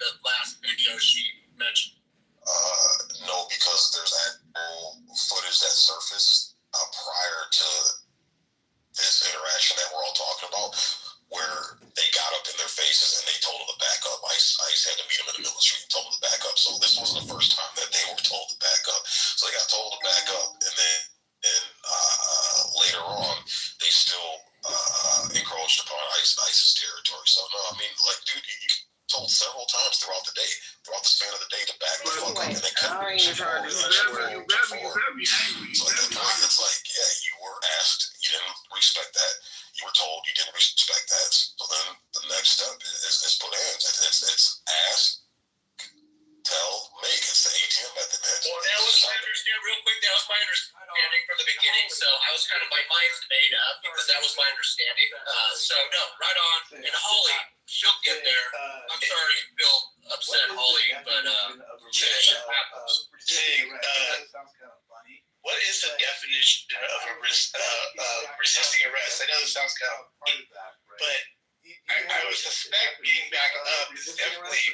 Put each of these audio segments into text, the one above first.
the last video she mentioned? No, because there's actual footage that surfaced prior to this interaction that we're all talking about, where they got up in their faces and they told them to back up. Ice had to meet them in the middle of the street and told them to back up. So this wasn't the first time that they were told to back up. So they got told to back up, and then later on, they still encroached upon ICE's territory. So no, I mean, like, dude, you told several times throughout the day, throughout the span of the day, to back the fuck up, and they couldn't. So at that point, it's like, yeah, you were asked, you didn't respect that. You were told, you didn't respect that. So then the next step is put hands. It's ask, tell, make. It's the ATM method, man. Well, that was my understanding. Real quick, that was my understanding from the beginning. So I was kind of, my mind's made up because that was my understanding. So no, right on. And Holly, she'll get there. I'm sorry you feel upset, Holly, but shit happens. What is the definition of a resisting arrest? I know this sounds kind of funny, but I would suspect being back up is definitely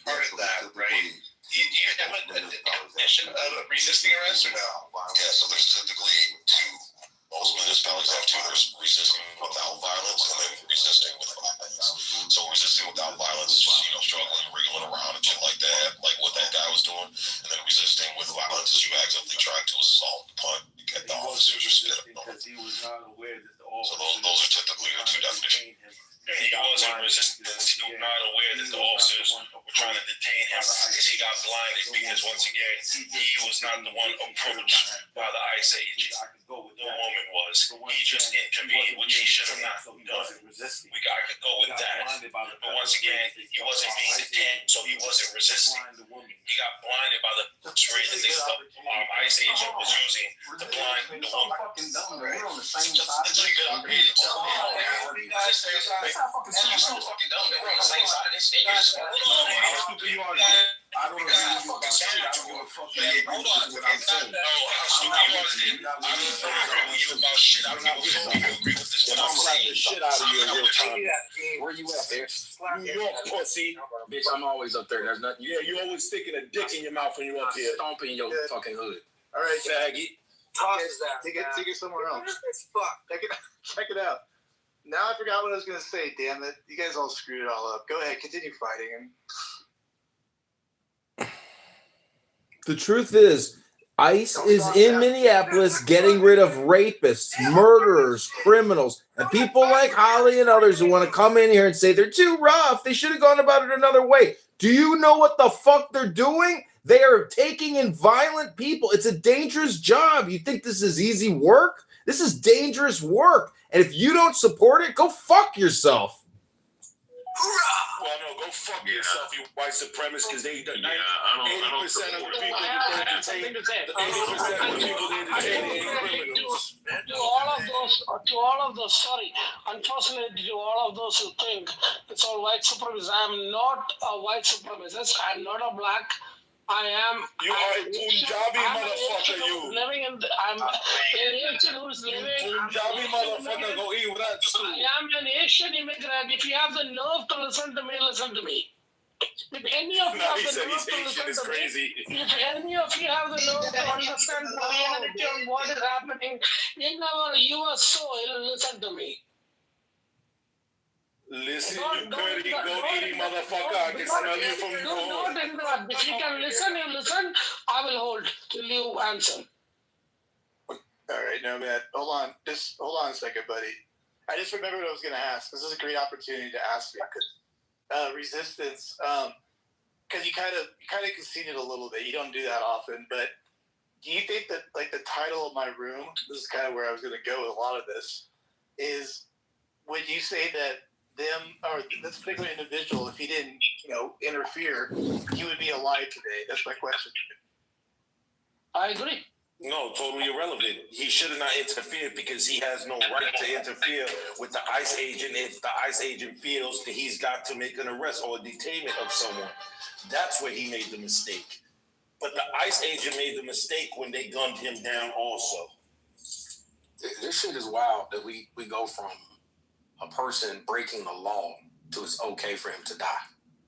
part of that, right? Do you have a definition of a resisting arrest or no? Yeah, so there's typically two. Most municipalities have two. There's resisting without violence and then resisting with violence. So resisting without violence is just, struggling, wriggling around and shit like that, like what that guy was doing. And then resisting with violence is you actively trying to assault, punt, get the officers or spit them. So those are typically the two definitions. He wasn't resisting. He was not aware that the officers were trying to detain him because he got blinded because, once again, he was not the one approached by the ICE agent. The woman was. He just intervened, which he should have not done. I could go with that. But once again, he wasn't being detained, so he wasn't resisting. He got blinded by the spray that the ICE agent was using to blind the woman. That's a good opportunity to tell me. That's not fucking dumb. We're on the same side of this thing. How stupid you are, I don't agree with you about shit. I don't give a fuck. Hold on. How stupid you are. I don't agree with you about shit. I don't give a fuck. You agree with this. I'm slapping the shit out of you in real time. Where you at, bitch? New York, pussy. Bitch, I'm always up there. There's nothing. Yeah, you always sticking a dick in your mouth when you up here. Stomping your fucking hood. All right, faggot. Tosses that. Take it somewhere else. Fuck. Check it out. Now I forgot what I was going to say, damn it. You guys all screwed it all up. Go ahead, continue fighting. The truth is, ICE is in Minneapolis getting rid of rapists, murderers, criminals, and people like Holly and others who want to come in here and say they're too rough. They should have gone about it another way. Do you know what the fuck they're doing? They are taking in violent people. It's a dangerous job. You think this is easy work? This is dangerous work. And if you don't support it, go fuck yourself. Well, no, go fuck yourself, you white supremacists, because they 80% of the people that entertain 80% of the people that entertain criminals. To all of those, sorry, unfortunately, to all of those who think it's all white supremacists, I am not a white supremacist. I am not a black. I am. You are a Punjabi motherfucker, you. I'm an Asian who's living. Punjabi motherfucker, go eat with that too. I am an Asian immigrant. If you have the nerve to listen to me, listen to me. If any of you have the nerve to listen to me, if any of you have the nerve to understand the reality of what is happening in our US soil, listen to me. Listen, you dirty goat-eating motherfucker. I can smell you from the home. Don't interrupt. If you can listen, you listen. I will hold till you answer. All right, no, man. Hold on a second, buddy. I just remembered what I was going to ask. This is a great opportunity to ask you. Resistance, because you kind of conceded a little bit. You don't do that often, but do you think that, like, the title of my room, this is kind of where I was going to go with a lot of this, is, would you say that them, or this particular individual, if he didn't, interfere, he would be alive today? That's my question. I agree. No, totally irrelevant. He should have not interfered because he has no right to interfere with the ICE agent if the ICE agent feels that he's got to make an arrest or a detainment of someone. That's where he made the mistake. But the ICE agent made the mistake when they gunned him down also. This shit is wild that we go from a person breaking the law to it's okay for him to die.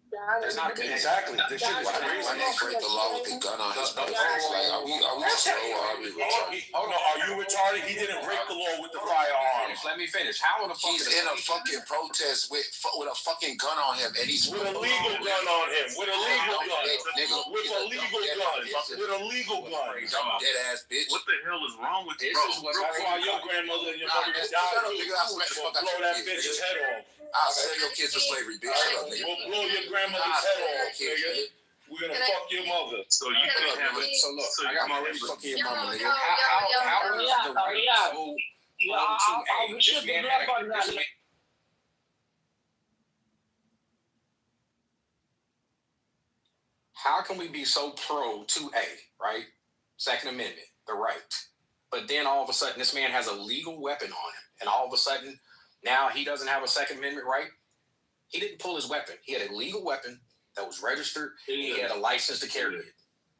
There's not Exactly. This shit is Why crazy. not break the law with the gun on his person? Like, are we slow or are we retarded? Hold on, are you retarded? He didn't break the law with the firearm. Let me finish. How in the fuck he's in a fucking protest with a fucking gun on him, and he's with a legal gun on him. With a legal gun. Nigga, With a legal gun. With a legal gun. Dead ass bitch. What the hell is wrong with This bro? is what's That's why your grandmother and your mother Shut died. up, nigga. I'll smack the fuck out Blow your that kids. bitch's head off. I'll sell your kids to slavery, bitch. Shut up, nigga. We'll blow your grandmother's head off, nigga. We're gonna fuck your mother. So you can have it. So look, I got my fucking your mama, nigga. Yo, How is yeah, the right yeah. so Yeah, on I 2A? wish This you man good had luck on that. this man. How can we be so pro 2A, right? Second Amendment, the right. But then all of a sudden, this man has a legal weapon on him. And all of a sudden, now he doesn't have a Second Amendment right? He didn't pull his weapon. He had a legal weapon that was registered. And he had a license to carry it.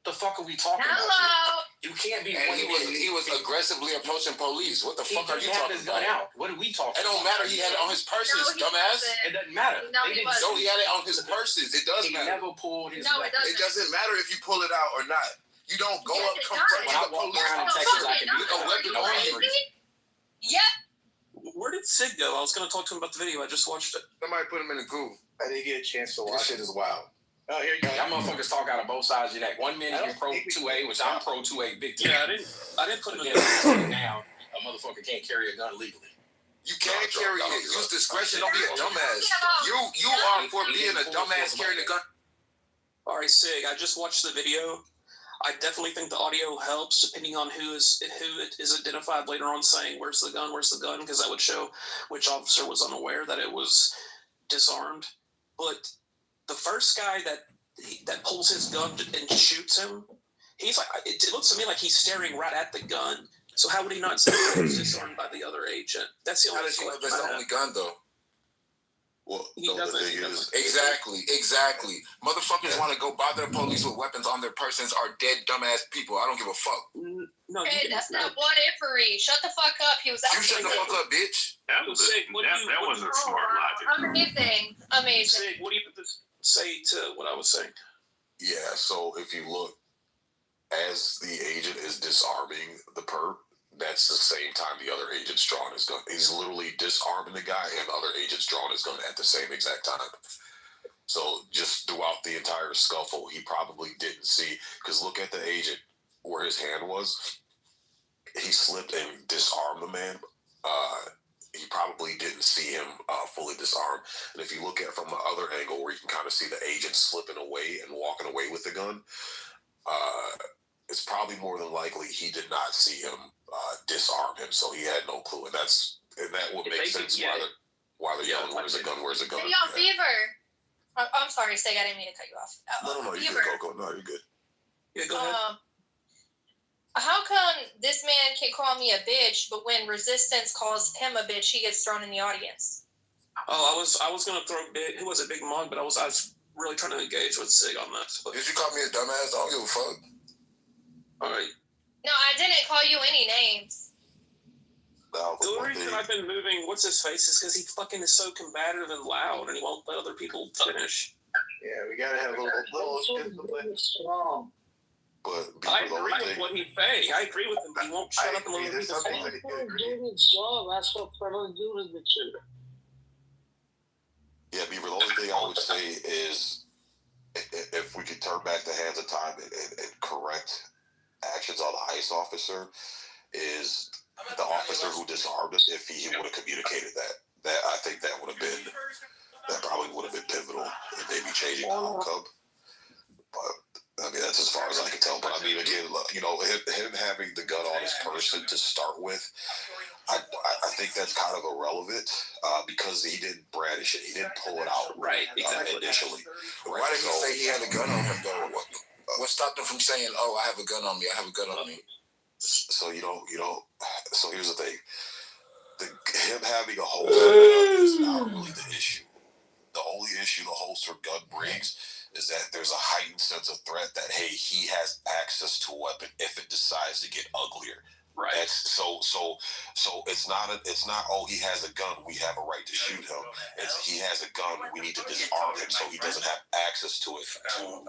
The fuck are we talking about? Hello. You can't be. And he was aggressively approaching police. What the fuck are you talking his gun about? out. What are we talking It don't matter. He had it on his purses, No, he dumbass. wasn't. It doesn't matter. No, They he didn't. wasn't. No, he had it on his purses. It does He matter. never pulled his No, it weapon. doesn't. It doesn't matter if you pull it out or not. You don't go Yes, up it confronting does. When I the walk police around in officer Texas, I can with a weapon on you. Yep. Where did Sid go? I was going to talk to him about the video. I just watched it. Somebody put him in the goo. I didn't get a chance to This watch shit it. is wild. Oh, here you go. Y'all motherfuckers talk out of both sides of your neck. 1 minute you're pro 2A, which I'm pro 2A big time. Yeah, I didn't put But it then in. now a motherfucker can't carry a gun legally. You can't carry it. Use discretion. Don't be a dumbass. You are for being a dumbass carrying a gun. All right, Sig, I just watched the video. I definitely think the audio helps, depending on who it is identified later on saying, where's the gun, because that would show which officer was unaware that it was disarmed. But the first guy that pulls his gun and shoots him, he's like, it looks to me like he's staring right at the gun. So how would he not say he was disarmed by the other agent? That's the How only does he know question that's I the have. only gun, though? Well, He no, the doesn't- thing he is, doesn't. Exactly. Motherfuckers want to go bother the police with weapons on their persons are dead dumbass people. I don't give a fuck. No, Hey, you that's didn't. not what Ifery. Shut the fuck up. He was You shut the fuck up, bitch. That was Sig, what do you- that what do wasn't you- smart logic. Amazing. Amazing. Sig, what do you say to what I was saying? yeah. So if you look, as the agent is disarming the perp, that's the same time the other agent's drawing his gun. He's literally disarming the guy, and the other agent's drawing his gun at the same exact time. So just throughout the entire scuffle, he probably didn't see. Because look at the agent where his hand was. He slipped and disarmed the man. He probably didn't see him fully disarmed. And if you look at it from the other angle, where you can kind of see the agent slipping away and walking away with the gun, it's probably more than likely he did not see him disarm him, so he had no clue. And that would make sense why they're yelling, "Where's the gun? Where's the gun?" Hey, yo, Beaver. I'm sorry, Sig. I didn't mean to cut you off. No, you're Beaver. good, Coco. No, you're good. Yeah, go ahead. How come this man can call me a bitch, but when Resistance calls him a bitch, he gets thrown in the audience? Oh, I was gonna throw who was it, Big Mug, but I was really trying to engage with Sig on that. But, Did you call me a dumbass? I don't give a fuck. all right. No, I didn't call you any names. Now, The only one reason thing- I've been moving what's his face is because he fucking is so combative and loud, and he won't let other people finish. Yeah, we gotta have a little discipline. But I Beaver, the agree only with thing, what he's saying. I agree with him. He won't shut up and let other There's people something finish. that I agree. That's what fellows do with the children. yeah, Beaver, the only thing I would say is if we could turn back the hands of time and correct actions on the ICE officer, is the officer who disarmed him, if he would have communicated that I think that probably would have been pivotal in maybe changing the outcome. But I mean, that's as far as I can tell. But I mean, again, him having the gun on his person to start with, I think that's kind of irrelevant because he didn't brandish it. He didn't pull it out initially. Why did he say he had a gun on him, though? What stopped him from saying, "Oh, I have a gun on me. I have a gun on me"? So you don't. So here's the thing: him having a holster gun is not really the issue. The only issue the holster gun brings is that there's a heightened sense of threat that, hey, he has access to a weapon if it decides to get uglier. Right. That's so it's not oh, he has a gun, we have a right to shoot him. It's he has a gun, we need to disarm him so he doesn't have access to it to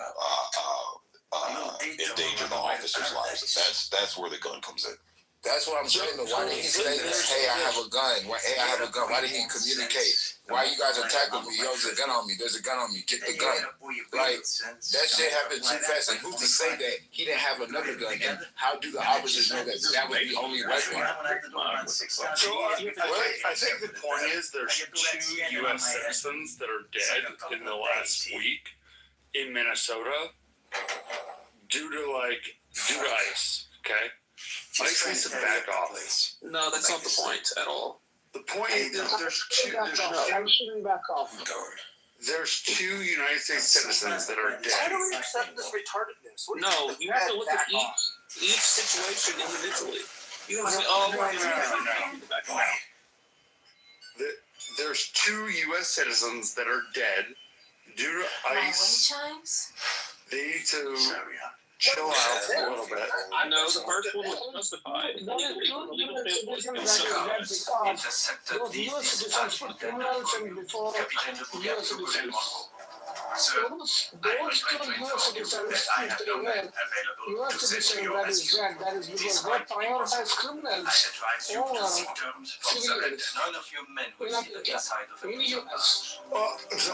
endanger the officers' lives. That's where the gun comes in. That's what I'm saying. Why didn't he say that? Hey, I have a gun. Hey, I have a gun. Why didn't he communicate? Why you guys attacking me? Yo, there's a gun on me. There's a gun on me. Get the gun. Like, that shit happened too fast. And who's to say that he didn't have another gun? And how do the officers know that that was the only weapon? So I think the point is there's 2 U.S. citizens that are dead in the last week in Minnesota due to ICE. Okay. ICE needs to back off. No, that's not the point at all. The point is there's 2 United States citizens that are dead. Why don't we accept this retardedness? No, you have to look at each situation individually. You can say, No. There's 2 U.S. citizens that are dead due to ICE. They need to chill out a little bit. no, the first one was justified. Those two US citizens, if they were US citizens, that is because they prioritize criminals over civilians in the US. Well, so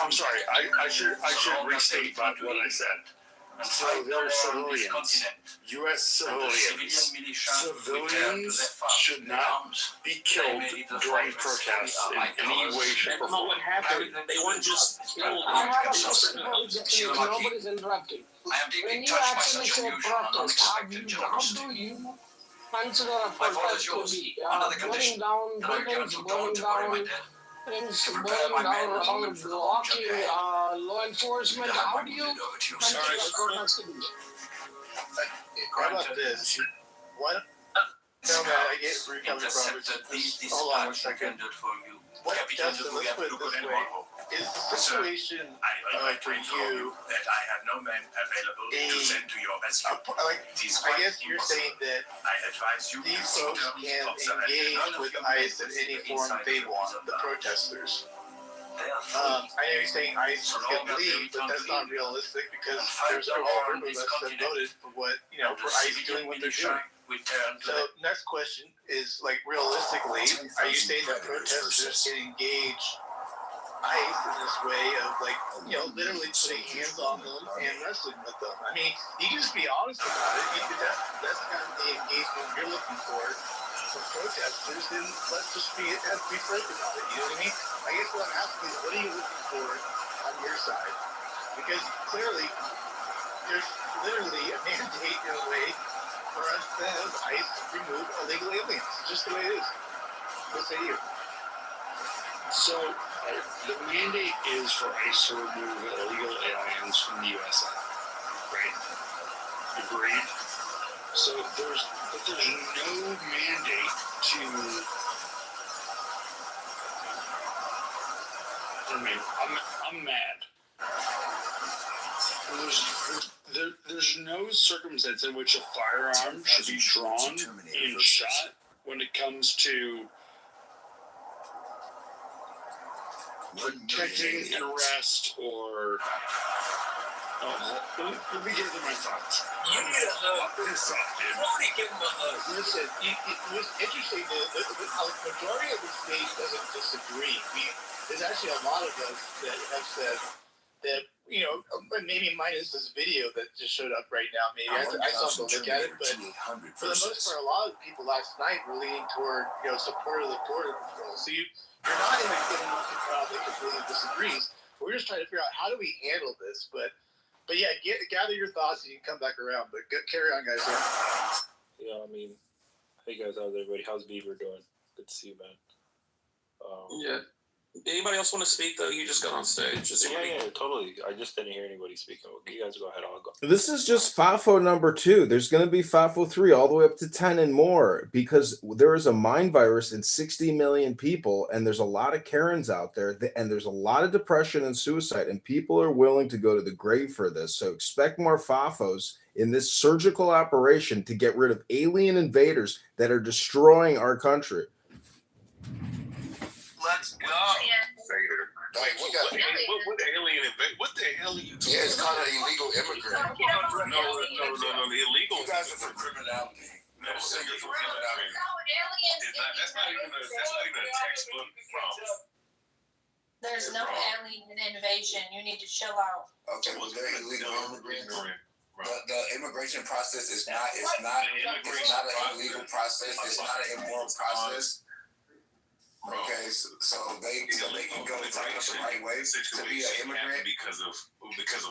I'm sorry. I should restate what I said. So there are civilians, U.S. civilians. Civilians should not be killed during protests in any way, shape, or That's not form. what happened. They weren't just killed. I have a question. Nobody's interrupting. When you actually say protest, how do you consider a protest to be burning down buildings, burning down things, burning down or blocking law enforcement? How do you consider a protest to be? How about this? What? No, man, I get where you're coming from. Hold on one second. What, Justin, let's put it this way. Is the situation for you that I have no men available to send to your rescue? I guess you're saying that I advise you these folks can engage with ICE in any form they want, the protesters. I know you're saying ICE can leave, but that's not realistic because there's a whole group of us that voted for for ICE doing what they're doing. So next question is realistically, are you saying that protesters can engage ICE in this way of literally putting hands on them and wrestling with them? I mean, you can just be honest about it. That's kind of the engagement you're looking for from protesters, then let's just be frank about it. You know what I mean? I guess what I'm asking is, what are you looking for on your side? Because clearly, there's literally a mandate in a way for us to have ICE remove illegal aliens. Just the way it is. What say you? So the mandate is for ICE to remove illegal aliens from the USA, right? Agreed. So there's no mandate to. I'm mad. There's no circumstance in which a firearm should be drawn and shot when it comes to protecting an arrest or. Let me get into my thoughts. You need a hug. Somebody give him a hug. Listen, it was interesting that the majority of the state doesn't disagree. There's actually a lot of us that have said that, maybe minus this video that just showed up right now, maybe. I still have to look at it, but for the most part, a lot of people last night were leaning toward, support of the border patrol. So you're not in a crowd that completely disagrees. We're just trying to figure out how do we handle this, but yeah, gather your thoughts and you can come back around. But carry on, guys. Yeah, hey guys, how's everybody? How's Beaver doing? Good to see you, man. Yeah. Anybody else want to speak, though? You just got on stage. Yeah, totally. I just didn't hear anybody speaking. You guys go ahead. I'll go. This is just FAFO number 2. There's going to be FAFO 3 all the way up to 10 and more because there is a mind virus in 60 million people, and there's a lot of Karens out there, and there's a lot of depression and suicide, and people are willing to go to the grave for this. So expect more FAFOs in this surgical operation to get rid of alien invaders that are destroying our country. Let's go. Like, we got, What the alien? What the hell are you talking yeah, it's called an illegal immigrant. No. The illegal. You guys are for criminality. No, you're for criminality. That's not even a textbook problem. There's no alien invasion. You need to chill out. Okay, well, they're illegal immigrants. The immigration process is not an illegal process. It's not an immoral process. Okay, so they can go the right way to be an immigrant because of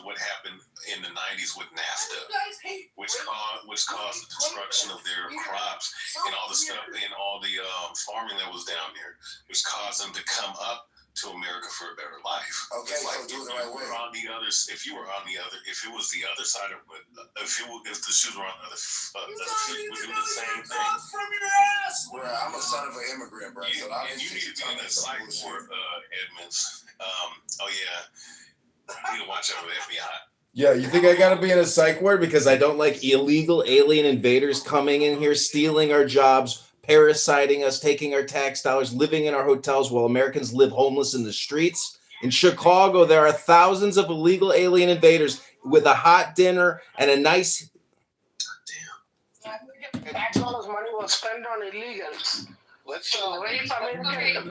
what happened in the 90s with NAFTA, which caused the destruction of their crops and all the stuff and all the farming that was down there, which caused them to come up to America for a better life. Okay, so do it the right way. If it was the other side of it, if the shoes were on the other foot, would do the same thing. Bro, I'm a son of an immigrant, bro. So And you need to be in that psych ward, Edmonds. You need to watch out for the FBI. Yeah, you think I got to be in a psych ward because I don't like illegal alien invaders coming in here, stealing our jobs, parasiting us, taking our tax dollars, living in our hotels while Americans live homeless in the streets? In Chicago, there are thousands of illegal alien invaders with a hot dinner and a nice... Tax dollars money was spent on illegals. To rape American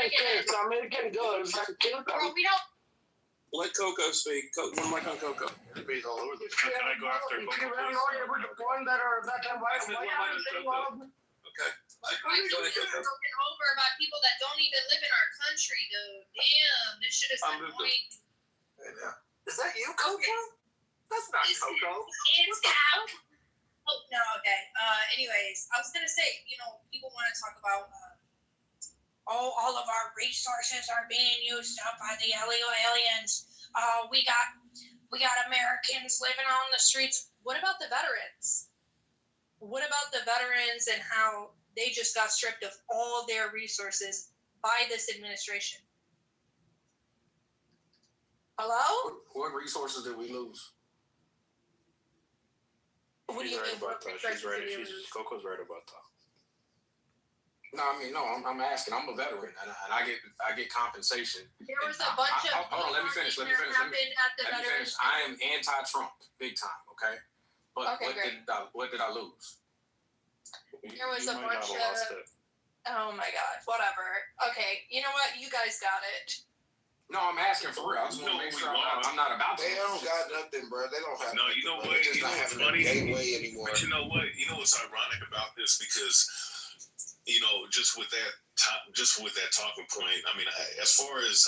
kids, American girls, and kill them. Let Coco speak. One mic on Coco. Everybody's all over this. Can I go after If you were not able to point that or that time, why are you saying all of this? Okay. Broken over by people that don't even live in our country, dude. Damn, this shit is annoying. Is that you, Coco? That's not Coco. It's Coco. Oh no, okay. Anyways, I was gonna say, people want to talk about all of our resources are being used up by the illegal aliens. We got Americans living on the streets. What about the veterans? What about the veterans and how they just got stripped of all their resources by this administration? Hello? What resources did we lose? What do She's you right mean? about that. She's right. Coco's right about that. No, I'm asking. I'm a veteran, and I get compensation. There was a bunch of. Hold on, let me finish. Let me finish. I am anti-Trump, big time. Okay, but Okay, what did I lose? There was a bunch of. Oh my God! Whatever. Okay, you know what? You guys got it. No, I'm asking for real. I just want to make sure I'm not about to. They don't got nothing, bro. They don't have. No, you know what? They're just not having a gateway anymore. But you know what? You know what's ironic about this? Because just with that talking point, I mean, as far as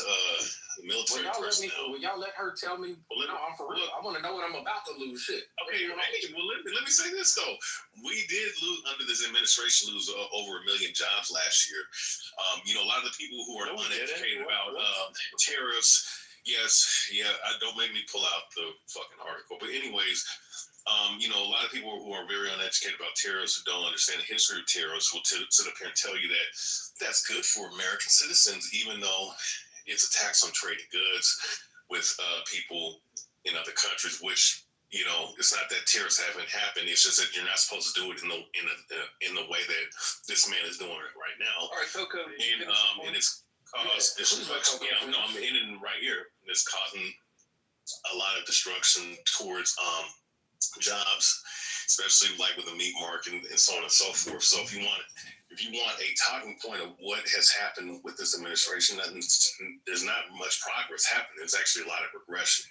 military personnel, will y'all let her tell me? No, I'm for real. I want to know what I'm about to lose. Shit. Okay, well, let me say this though. We did lose under this administration over 1 million jobs last year. A lot of the people who are uneducated about tariffs. Yes, don't make me pull out the fucking article. But anyways. A lot of people who are very uneducated about tariffs, who don't understand the history of tariffs, will sit up here and tell you that that's good for American citizens, even though it's a tax on trading goods with people in other countries, which, it's not that tariffs haven't happened. It's just that you're not supposed to do it in the way that this man is doing it right now. All right, Coco. And it's caused destruction. I'm in it right here. It's causing a lot of destruction towards jobs, especially like with the meat market and so on and so forth. So if you want a talking point of what has happened with this administration, there's not much progress happening. There's actually a lot of regression.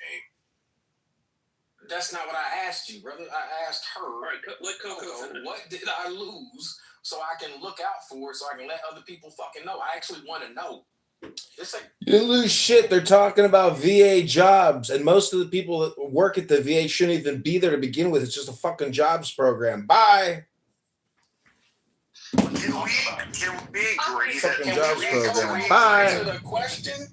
That's not what I asked you, brother. I asked her. All right, let Coco. What did I lose so I can look out for it, so I can let other people fucking know? I actually want to know. You didn't lose shit. They're talking about VA jobs, and most of the people that work at the VA shouldn't even be there to begin with. It's just a fucking jobs program. Bye. Can we agree that Fucking jobs program. Answer Bye. the question.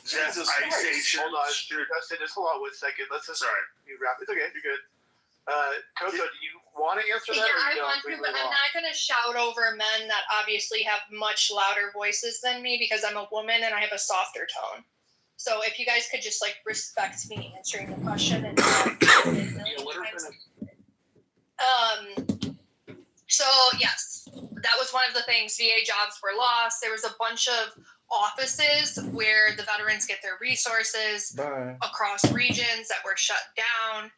Jesus Christ. Hold on, Dustin, just hold on 1 second. Let's just wrap. It's okay, you're good. Coco, do you want to answer that? Yeah, or I you don't? want to, We but move I'm on? not going to shout over men that obviously have much louder voices than me because I'm a woman and I have a softer tone. So if you guys could just like respect me answering the question and so yes, that was one of the things. VA jobs were lost. There was a bunch of offices where the veterans get their resources across regions that were shut down.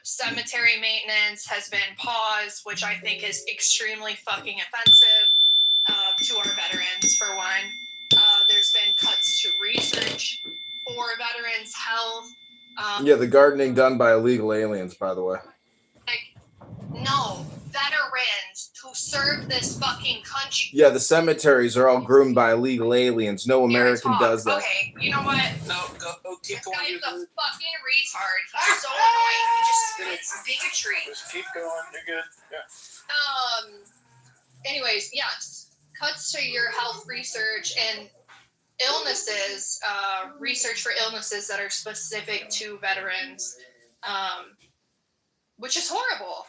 Cemetery maintenance has been paused, which I think is extremely fucking offensive to our veterans, for one. There's been cuts to research for veterans' health. Yeah, the gardening done by illegal aliens, by the way. No, veterans who serve this fucking country. Yeah, the cemeteries are all groomed by illegal aliens. No American does that. Okay, you know what? No, go keep This going. guy is a fucking retard. He's so annoying. He just spits bigotry. Just keep going. You're good. Yeah. Anyways, yes. Cuts to your health research and illnesses, research for illnesses that are specific to veterans, which is horrible.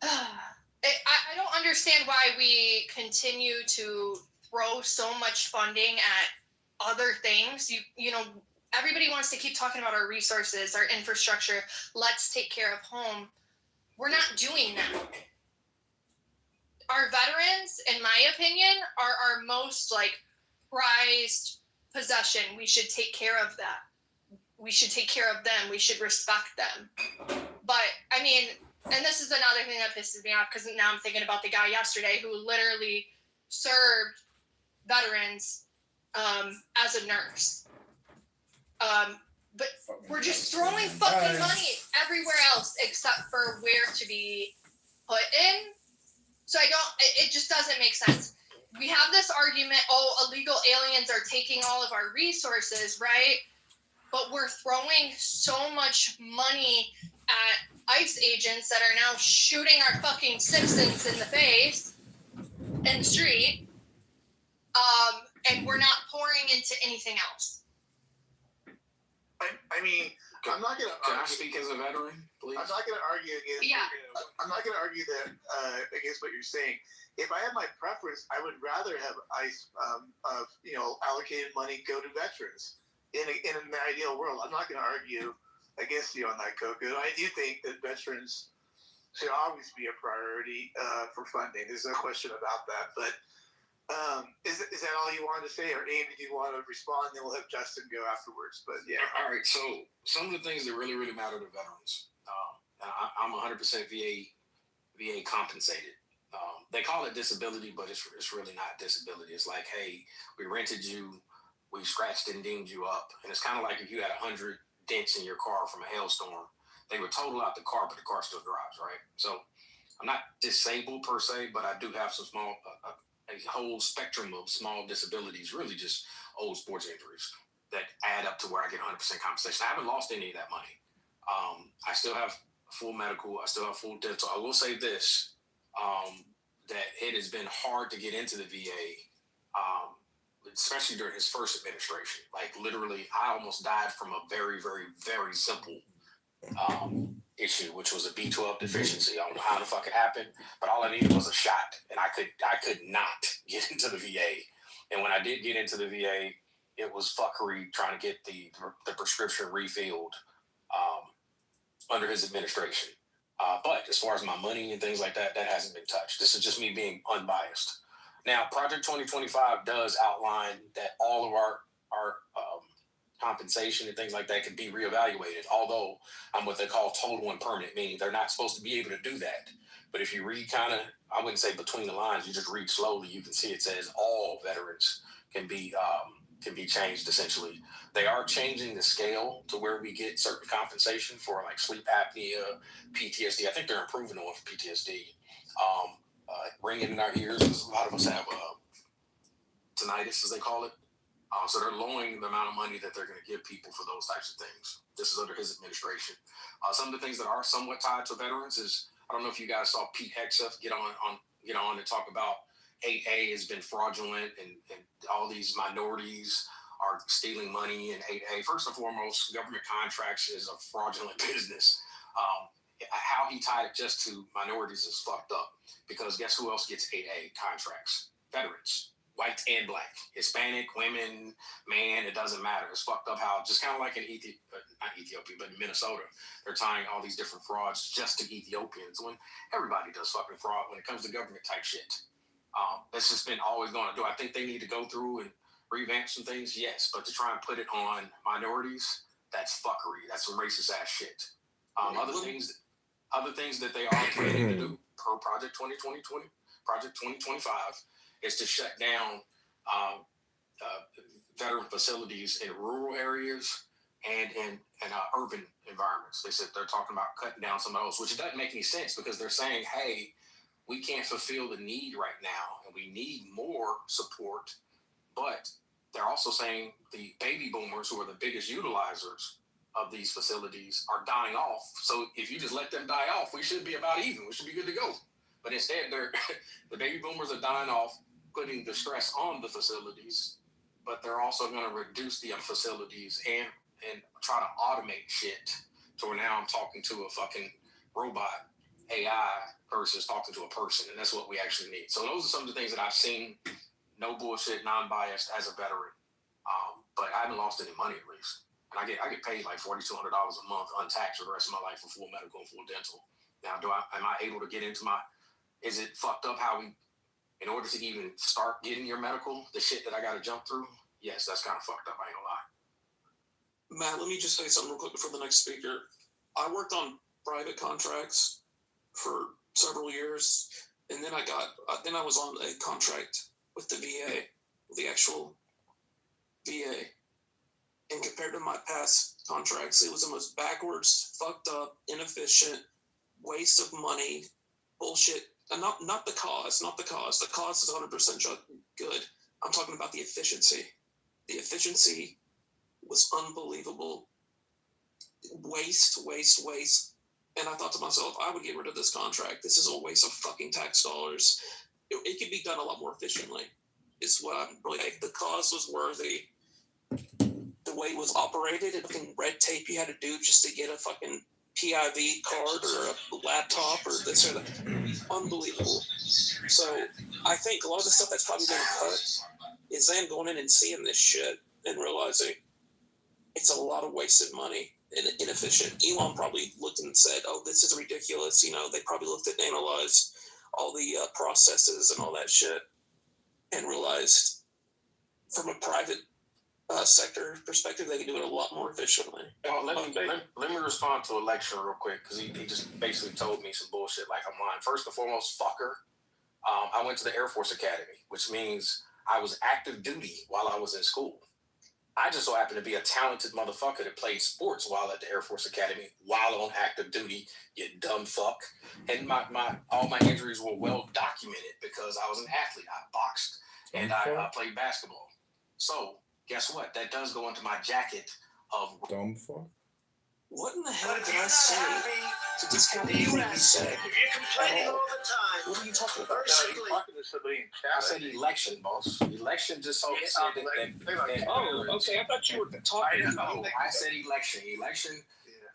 I don't understand why we continue to throw so much funding at other things. You know, everybody wants to keep talking about our resources, our infrastructure. Let's take care of home. We're not doing that. Our veterans, in my opinion, are our most like prized possession. We should take care of that. We should take care of them. We should respect them. But I mean, and this is another thing that pisses me off because now I'm thinking about the guy yesterday who literally served veterans as a nurse. But we're just throwing fucking money everywhere else except for where to be put in. So it just doesn't make sense. We have this argument, illegal aliens are taking all of our resources, right? But we're throwing so much money at ICE agents that are now shooting our fucking citizens in the face in the street, and we're not pouring into anything else. I mean, I'm not gonna. Can I speak as a veteran, please? I'm not gonna argue against. Yeah. I'm not gonna argue that against what you're saying. If I had my preference, I would rather have ICE, allocated money go to veterans. In an ideal world, I'm not gonna argue against you on that, Coco. I do think that veterans should always be a priority for funding. There's no question about that. But is that all you wanted to say, or Abe, did you want to respond? Then we'll have Justin go afterwards. But yeah. All right. So some of the things that really, really matter to veterans. I'm 100% VA compensated. They call it disability, but it's really not disability. It's like, hey, we rented you, we scratched and dinged you up, and it's kind of like if you had 100 dents in your car from a hailstorm. They would total out the car, but the car still drives, right? So I'm not disabled per se, but I do have some small, a whole spectrum of small disabilities, really just old sports injuries that add up to where I get 100% compensation. I haven't lost any of that money. I still have full medical. I still have full dental. I will say this, that it has been hard to get into the VA, especially during his first administration. Like literally, I almost died from a very, very, very simple issue, which was a B12 deficiency. I don't know how the fuck it happened, but all I needed was a shot, and I could not get into the VA. And when I did get into the VA, it was fuckery trying to get the prescription refilled under his administration. But as far as my money and things like that, that hasn't been touched. This is just me being unbiased. Now, Project 2025 does outline that all of our compensation and things like that can be reevaluated, although I'm what they call total and permanent, meaning they're not supposed to be able to do that. But if you read kind of, I wouldn't say between the lines, you just read slowly, you can see it says all veterans can be changed essentially. They are changing the scale to where we get certain compensation for like sleep apnea, PTSD. I think they're improving the one for PTSD. Ringing in our ears, because a lot of us have tinnitus, as they call it. So they're lowering the amount of money that they're going to give people for those types of things. This is under his administration. Some of the things that are somewhat tied to veterans is I don't know if you guys saw Pete Hegseth get on and talk about 8A has been fraudulent and all these minorities are stealing money in 8A. First and foremost, government contracts is a fraudulent business. How he tied it just to minorities is fucked up, because guess who else gets 8A contracts? Veterans, white and black, Hispanic, women, man, it doesn't matter. It's fucked up how, just kind of like in not Ethiopia, but in Minnesota, they're tying all these different frauds just to Ethiopians when everybody does fucking fraud when it comes to government type shit. That's just been always going to do. I think they need to go through and revamp some things, yes, but to try and put it on minorities, that's fuckery. That's some racist ass shit. Other things that they are planning to do per Project 2025 is to shut down veteran facilities in rural areas and in urban environments. They said they're talking about cutting down some of those, which doesn't make any sense, because they're saying, hey, we can't fulfill the need right now and we need more support. But they're also saying the baby boomers, who are the biggest utilizers of these facilities, are dying off. So if you just let them die off, we should be about even. We should be good to go. But instead, the baby boomers are dying off, putting the stress on the facilities, but they're also going to reduce the facilities and try to automate shit to where now I'm talking to a fucking robot AI versus talking to a person, and that's what we actually need. So those are some of the things that I've seen, no bullshit, non-biased, as a veteran. But I haven't lost any money, at least. And I get paid like $4,200 a month untaxed for the rest of my life for full medical and full dental. Now, am I able to get into is it fucked up how in order to even start getting your medical, the shit that I got to jump through? Yes, that's kind of fucked up, I ain't gonna lie. Matt, let me just say something real quick before the next speaker. I worked on private contracts for several years, and then I was on a contract with the VA, the actual VA. And compared to my past contracts, it was the most backwards, fucked up, inefficient, waste of money, bullshit. And not the cause. The cause is 100% good. I'm talking about the efficiency. The efficiency was unbelievable. Waste. And I thought to myself, I would get rid of this contract. This is a waste of fucking tax dollars. It could be done a lot more efficiently. Is what I'm really like. The cause was worthy. The way it was operated, and fucking red tape you had to do just to get a fucking PIV card or a laptop or this or that. Unbelievable. So I think a lot of the stuff that's probably going to cut is them going in and seeing this shit and realizing it's a lot of wasted money and inefficient. Elon probably looked and said, oh, this is ridiculous. They probably looked at and analyzed all the processes and all that shit and realized from a private sector perspective, they can do it a lot more efficiently. Let me respond to election real quick, because he just basically told me some bullshit like I'm lying. First and foremost, fucker. I went to the Air Force Academy, which means I was active duty while I was in school. I just so happened to be a talented motherfucker that played sports while at the Air Force Academy, while on active duty, you dumb fuck. And all my injuries were well documented because I was an athlete. I boxed and I played basketball. So guess what? That does go into my jacket of dumb fuck. What in the hell did I say to discount anything you said? If you're complaining all the time, What are you talking about? basically, I said election, boss. Election just so said that. Oh, okay. I thought you were talking. No, I said election. Election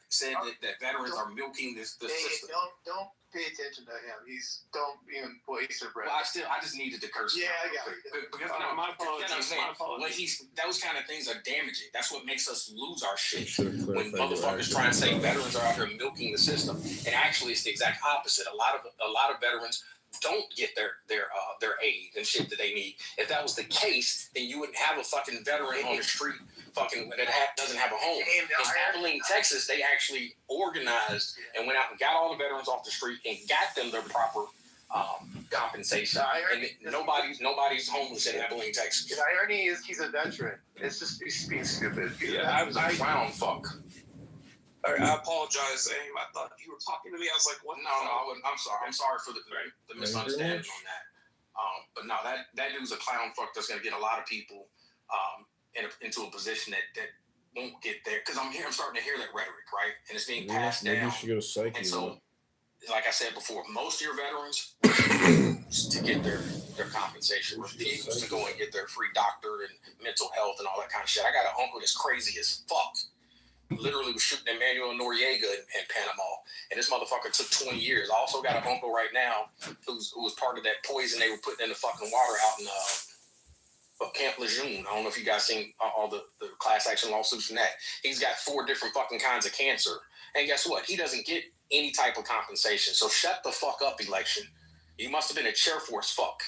said that veterans are milking the system. Don't pay attention to him. Don't even waste your breath. Well, I just needed to curse. Yeah, I got it. Because my apologies. Those kind of things are damaging. That's what makes us lose our shit. When Motherfuckers try and say veterans are out here milking the system, and actually it's the exact opposite. A lot of veterans don't get their aid and shit that they need. If that was the case, then you wouldn't have a fucking veteran on the street fucking that doesn't have a home. In Abilene, Texas, they actually organized and went out and got all the veterans off the street and got them their proper compensation. And nobody's homeless in Abilene, Texas. The irony is he's a veteran. It's just he's being stupid. Yeah, I was a clown fuck. I apologize, Aim. I thought you were talking to me. I was like, what? No, I'm sorry. I'm sorry for the misunderstanding on that. But no, that dude's a clown fuck that's going to get a lot of people into a position that won't get there. Because I'm starting to hear that rhetoric, right? And it's being passed down. Maybe you should go to psych. And so like I said before, most of your veterans to get their compensation, refuse to go and get their free doctor and mental health and all that kind of shit. I got an uncle that's crazy as fuck. Literally was shooting Emmanuel Noriega in Panama, and this motherfucker took 20 years. I also got an uncle right now who was part of that poison they were putting in the fucking water out in Camp Lejeune. I don't know if you guys seen all the class action lawsuits from that. He's got 4 different fucking kinds of cancer, and guess what? He doesn't get any type of compensation. So shut the fuck up, election. You must have been a chair force fuck.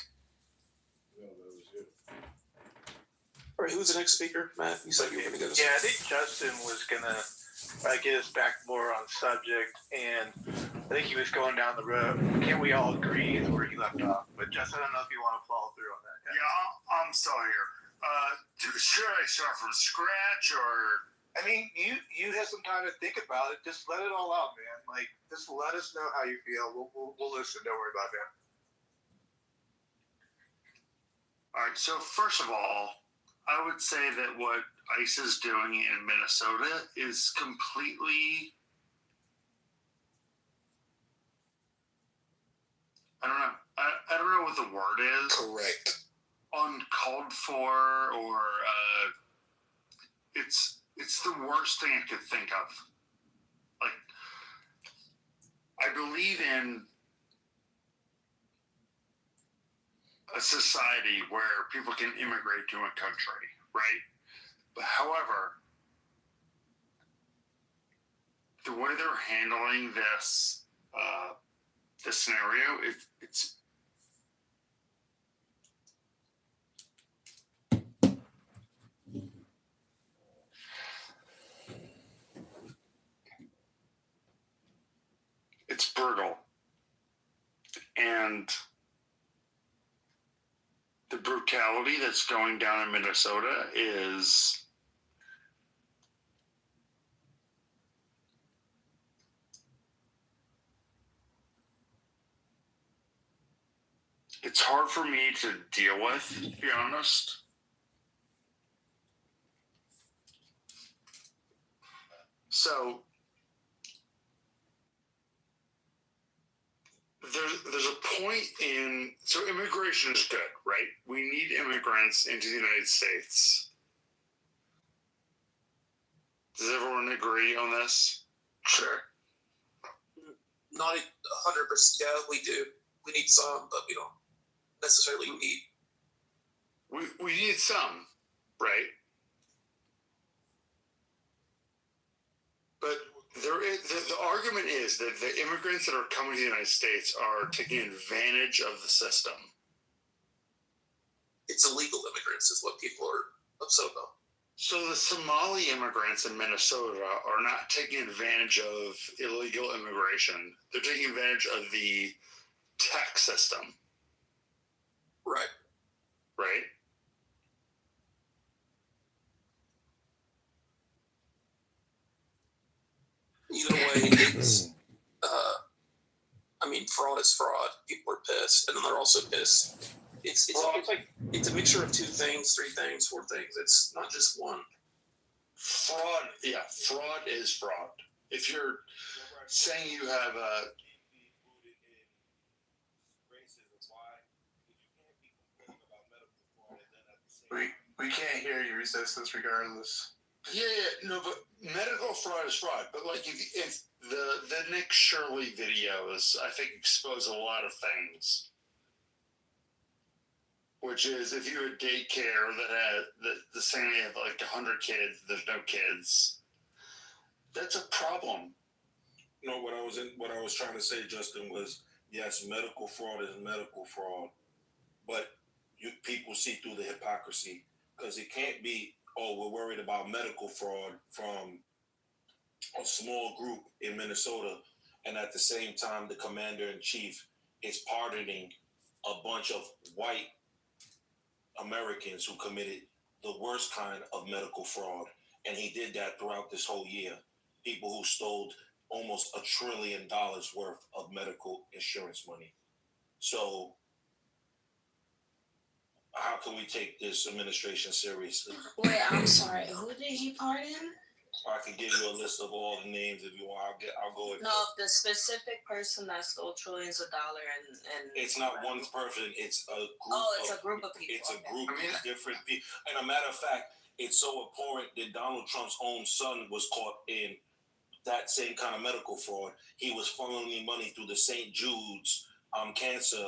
All right, who's the next speaker? Matt, you said you were going to go. Yeah, I think Justin was gonna get us back more on subject, and I think he was going down the road. Can't we all agree is where he left off? But Justin, I don't know if you want to follow through on that. Yeah, I'm still here. Should I start from scratch or? I mean, you have some time to think about it. Just let it all out, man. Like, just let us know how you feel. We'll listen. Don't worry about that. All right. So first of all, I would say that what ICE is doing in Minnesota is completely, I don't know. I don't know what the word is. Correct. Uncalled for, or it's the worst thing I could think of. Like, I believe in a society where people can immigrate to a country, right? But however, the way they're handling this scenario, it's brutal. And the brutality that's going down in Minnesota is it's hard for me to deal with, to be honest. So there's a point in, so immigration is good, right? We need immigrants into the United States. Does everyone agree on this? Sure. Not 100%. Yeah, we do. We need some, but we don't necessarily need. We need some, right? But there is, the argument is that the immigrants that are coming to the United States are taking advantage of the system. It's illegal immigrants is what people are upset about. So the Somali immigrants in Minnesota are not taking advantage of illegal immigration. They're taking advantage of the tax system. Right. Right? Either way, it's, I mean, fraud is fraud. People are pissed, and then they're also pissed. It's like it's a mixture of 2 things, 3 things, 4 things. It's not just one. Fraud is fraud. If you're saying you have a We can't hear you, Resistance, regardless. Yeah, no, but medical fraud is fraud. But like, if the Nick Shirley videos, I think, expose a lot of things. Which is, if you had daycare that had the same, they have like 100 kids, there's no kids. That's a problem. No, what I was trying to say, Justin, was yes, medical fraud is medical fraud, but people see through the hypocrisy, because it can't be, oh, we're worried about medical fraud from a small group in Minnesota, and at the same time, the commander-in-chief is pardoning a bunch of white Americans who committed the worst kind of medical fraud, and he did that throughout this whole year. People who stole almost $1 trillion worth of medical insurance money. So how can we take this administration seriously? Wait, I'm sorry. Who did he pardon? I can give you a list of all the names if you want. I'll go with No, the specific person that stole trillions of dollars and it's not one person, it's a group. Oh, it's a group of people. It's a group of different people. And a matter of fact, it's so abhorrent that Donald Trump's own son was caught in that same kind of medical fraud. He was funneling money through the St. Jude's cancer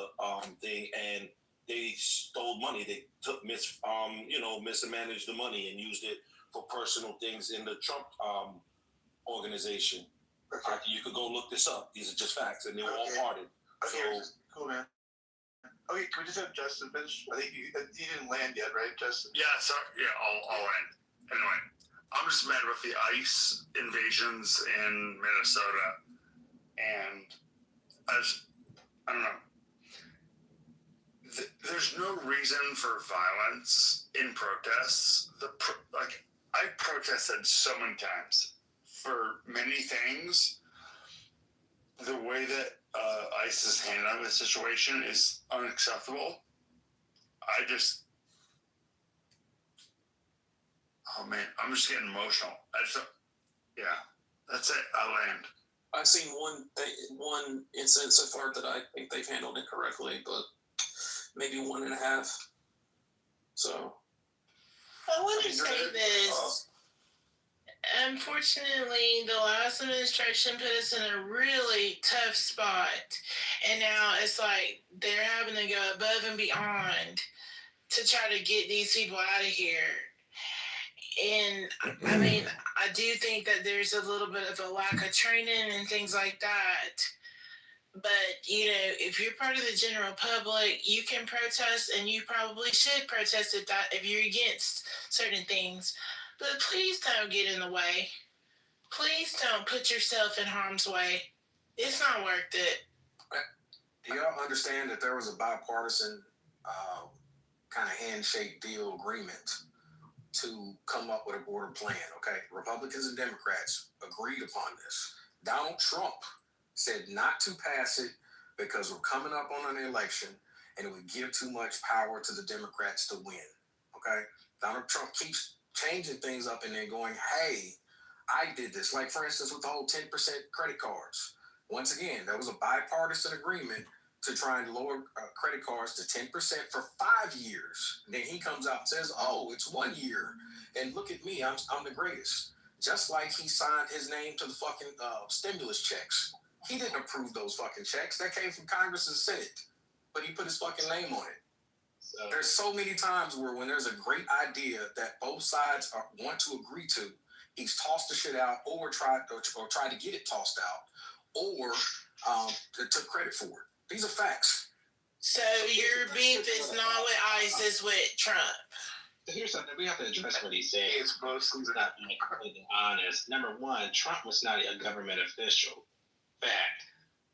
thing, and they stole money. They took mismanaged the money and used it for personal things in the Trump organization. Okay. You could go look this up. These are just facts, and they were all parted. Okay, So cool, man. Okay, can we just have Justin finish? I think you didn't land yet, right, Justin? Yeah, sorry. Yeah, I'll end. Anyway, I'm just mad about the ICE invasions in Minnesota, and I don't know. There's no reason for violence in protests. I protested so many times for many things. The way that ICE is handling the situation is unacceptable. Oh man, I'm just getting emotional. Yeah, that's it. I'll land. I've seen one incident so far that I think they've handled it correctly, but maybe 1.5. So I want to say this. Unfortunately, the last administration put us in a really tough spot. And now it's like they're having to go above and beyond to try to get these people out of here. And I mean, I do think that there's a little bit of a lack of training and things like that. But, if you're part of the general public, you can protest, and you probably should protest if you're against certain things. But please don't get in the way. Please don't put yourself in harm's way. It's not worth it. Do y'all understand that there was a bipartisan kind of handshake deal agreement to come up with a border plan? Okay, Republicans and Democrats agreed upon this. Donald Trump said not to pass it because we're coming up on an election and it would give too much power to the Democrats to win. Okay, Donald Trump keeps changing things up and then going, hey, I did this. Like, for instance, with the whole 10% credit cards. Once again, there was a bipartisan agreement to try and lower credit cards to 10% for 5 years. And then he comes out and says, oh, it's 1 year. And look at me, I'm the greatest. Just like he signed his name to the fucking stimulus checks. He didn't approve those fucking checks. That came from Congress and Senate. But he put his fucking name on it. There's so many times where when there's a great idea that both sides want to agree to, he's tossed the shit out or tried to get it tossed out or took credit for it. These are facts. So your beef is not with ICE, it's with Trump. Here's something we have to address what he said. It's mostly not being completely honest. Number one, Trump was not a government official. Fact.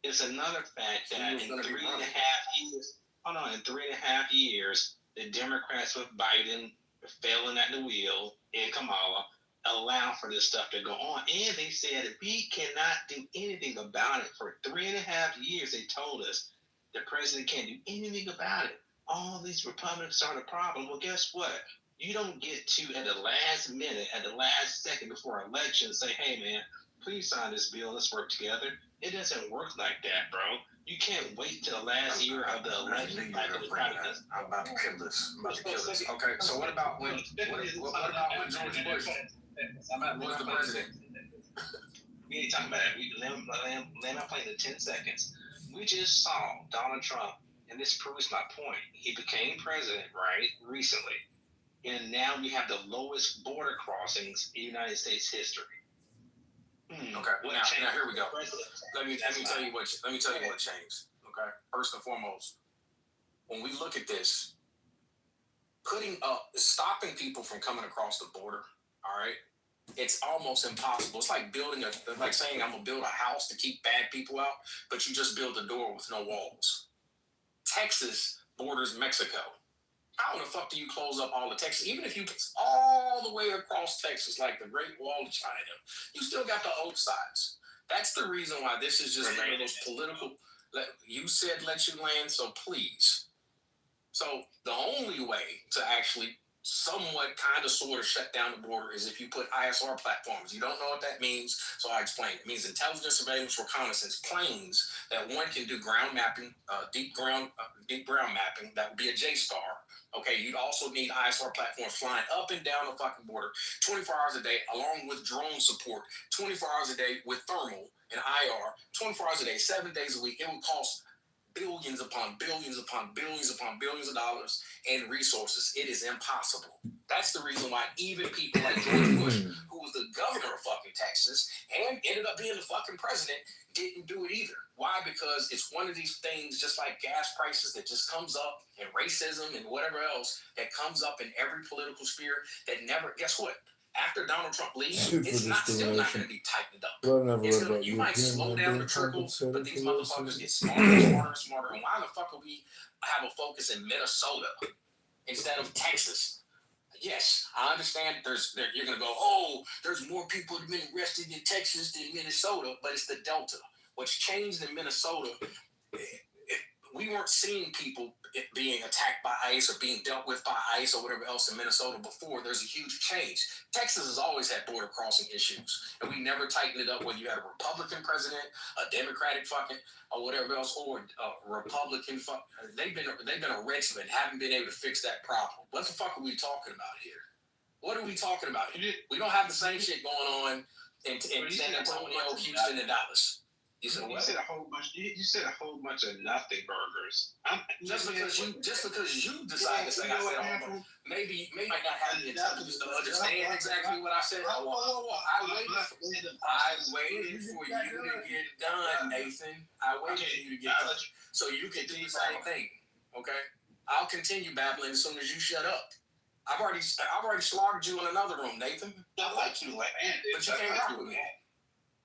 It's another fact that in 3.5 years, in 3.5 years, the Democrats with Biden failing at the wheel and Kamala allow for this stuff to go on. And they said we cannot do anything about it. For 3.5 years, they told us the president can't do anything about it. All these Republicans are the problem. Well, guess what? You don't get to, at the last minute, at the last second before election, say, hey, man, please sign this bill. Let's work together. It doesn't work like that, bro. You can't wait till the last year of the election. I'm about to kill this. Okay, so what about when George Bush was the president? We ain't talking about that. Let me play the 10 seconds. We just saw Donald Trump, and this proves my point. He became president, right, recently. And now we have the lowest border crossings in United States history. Okay. Now here we go. Let me tell you what changed. Okay. First and foremost, when we look at this, stopping people from coming across the border, all right, it's almost impossible. It's like saying I'm gonna build a house to keep bad people out, but you just build a door with no walls. Texas borders Mexico. How the fuck do you close up all of Texas? Even if you get all the way across Texas, like the Great Wall of China, you still got the old sides. That's the reason why this is just one of those political. You said let you land, so please. So the only way to actually somewhat kind of sort of shut down the border is if you put ISR platforms. You don't know what that means, so I explain. It means intelligence, surveillance, reconnaissance planes that one can do ground mapping, deep ground mapping. That would be a JSTAR. Okay, you'd also need ISR platforms flying up and down the fucking border 24 hours a day, along with drone support, 24 hours a day with thermal and IR, 24 hours a day, 7 days a week. It would cost billions upon billions upon billions upon billions of dollars and resources. It is impossible. That's the reason why even people like George Bush, who was the governor of fucking Texas and ended up being the fucking president, didn't do it either. Why? Because it's one of these things, just like gas prices, that just comes up, and racism and whatever else that comes up in every political sphere that never, guess what? After Donald Trump leaves, it's still not going to be tightened up. You might slow down the trickle, but these motherfuckers get smarter and smarter and smarter. And why the fuck would we have a focus in Minnesota instead of Texas? Yes, I understand you're going to go, oh, there's more people that have been arrested in Texas than Minnesota, but it's the Delta. What's changed in Minnesota, we weren't seeing people being attacked by ICE or being dealt with by ICE or whatever else in Minnesota before. There's a huge change. Texas has always had border crossing issues, and we never tightened it up whether you had a Republican president, a Democratic fucking, or whatever else, or a Republican they've been a wretch and haven't been able to fix that problem. What the fuck are we talking about here? What are we talking about here? We don't have the same shit going on in San Antonio, Houston, and Dallas. You said a whole bunch. You said a whole bunch of nothing burgers. Just because you decide to say I said a whole bunch. Maybe I might not have the intelligence to understand exactly what I said. Whoa. I waited for you to get done, Nathan. I waited for you to get done so you can do the same thing. Okay. I'll continue babbling as soon as you shut up. I've already slaughtered you in another room, Nathan. I like you, but you can't rock with me.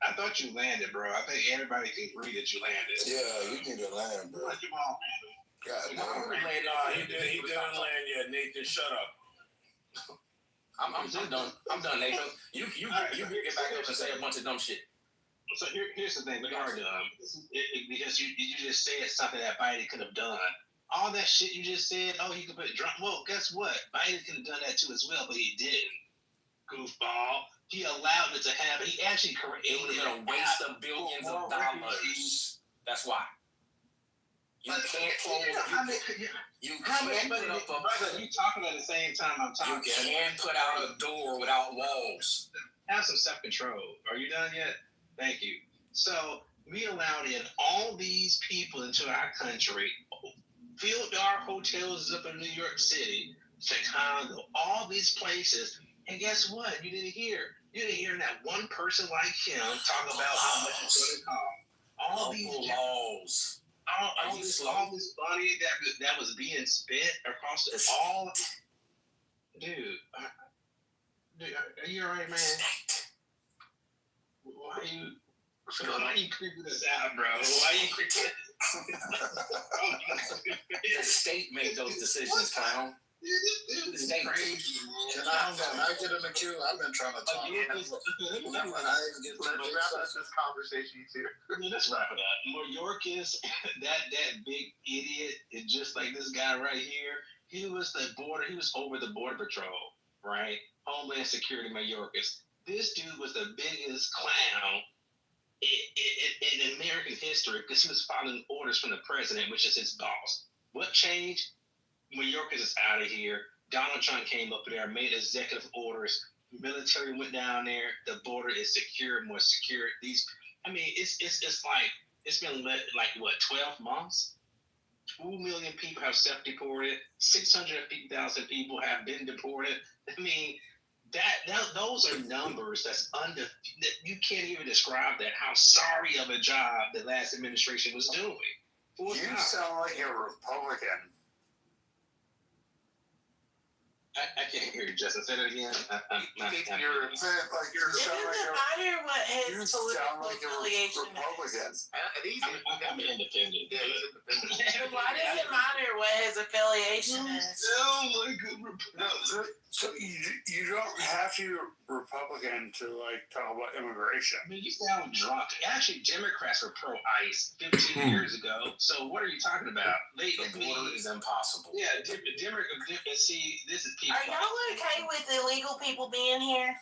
I thought you landed, bro. I think everybody can agree that you landed. Yeah, you need to land, bro. Come on, man. He didn't land yet. Nathan, shut up. I'm done. I'm done, Nathan. You get back up and say a bunch of dumb shit. So here's the thing. We are dumb. Because you just said something that Biden could have done. All that shit you just said, oh, he could put drunk. Well, guess what? Biden could have done that too as well, but he didn't. Goofball. He allowed it to happen. He actually created it. Would have been a waste of billions of dollars. That's why. You can't close. You can't put up a. You talking at the same time I'm talking. You can't put out a door without walls. Have some self-control. Are you done yet? Thank you. So we allowed in all these people into our country, filled our hotels up in New York City, Chicago, all these places. And guess what? You didn't hear that one person like him talk about how much it's going to cost. All these laws. All this money that was being spent across all. Dude, are you all right, man? Why are you creeping us out, bro? Why are you creeping? The state made those decisions, clown. The state. Can I get in the queue? I've been trying to talk. Let's wrap up this conversation too. Let's wrap it up. Mayorkas, that big idiot, is just like this guy right here. He was over the border patrol, right? Homeland Security Mayorkas. This dude was the biggest clown in American history because he was following orders from the president, which is his boss. What changed? Mayorkas is out of here. Donald Trump came up there, made executive orders. Military went down there. The border is secure, more secure. It's been like what, 12 months? 2 million people have self-deported. 650,000 people have been deported. I mean, those are numbers that you can't even describe that. How sorry of a job the last administration was doing. You sound like a Republican. I can't hear you, Justin. Say that again. You're sound like you're. It doesn't matter what what his political affiliation Republican. is. I'm independent. Yeah, he's independent. But why does it matter what his affiliation is? Sound like a Republican. So you don't have to be a Republican to like talk about immigration. I mean, you sound drunk. Actually, Democrats were pro-ICE 15 years ago. So what are you talking about? The border is impossible. Yeah, see, this is people. Are y'all okay with illegal people being here?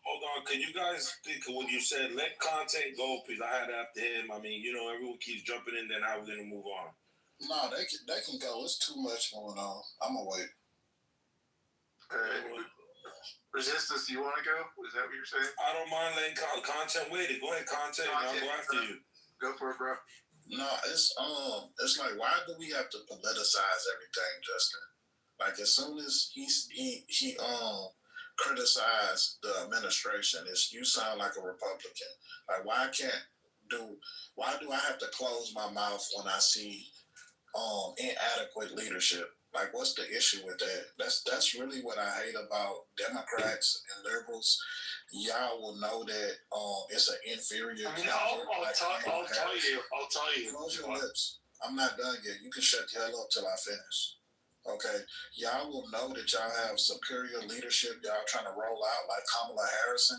Hold on, can you guys think of what you said? Let content go, please. I had after him. I mean, everyone keeps jumping in. Then how we're gonna move on? No, they can go. It's too much going on. I'm gonna wait. Resistance, you want to go? Is that what you're saying? I don't mind letting content wait. Go ahead, content. I'll go after you. Go for it, bro. No, it's like, why do we have to politicize everything, Justin? Like, as soon as he criticized the administration, you sound like a Republican. Like, why do I have to close my mouth when I see inadequate leadership? Like, what's the issue with that? That's really what I hate about Democrats and liberals. Y'all will know that it's an inferior. I'll tell you. Close your lips. I'm not done yet. You can shut the hell up till I finish. Okay, y'all will know that y'all have superior leadership. Y'all trying to roll out like Kamala Harris,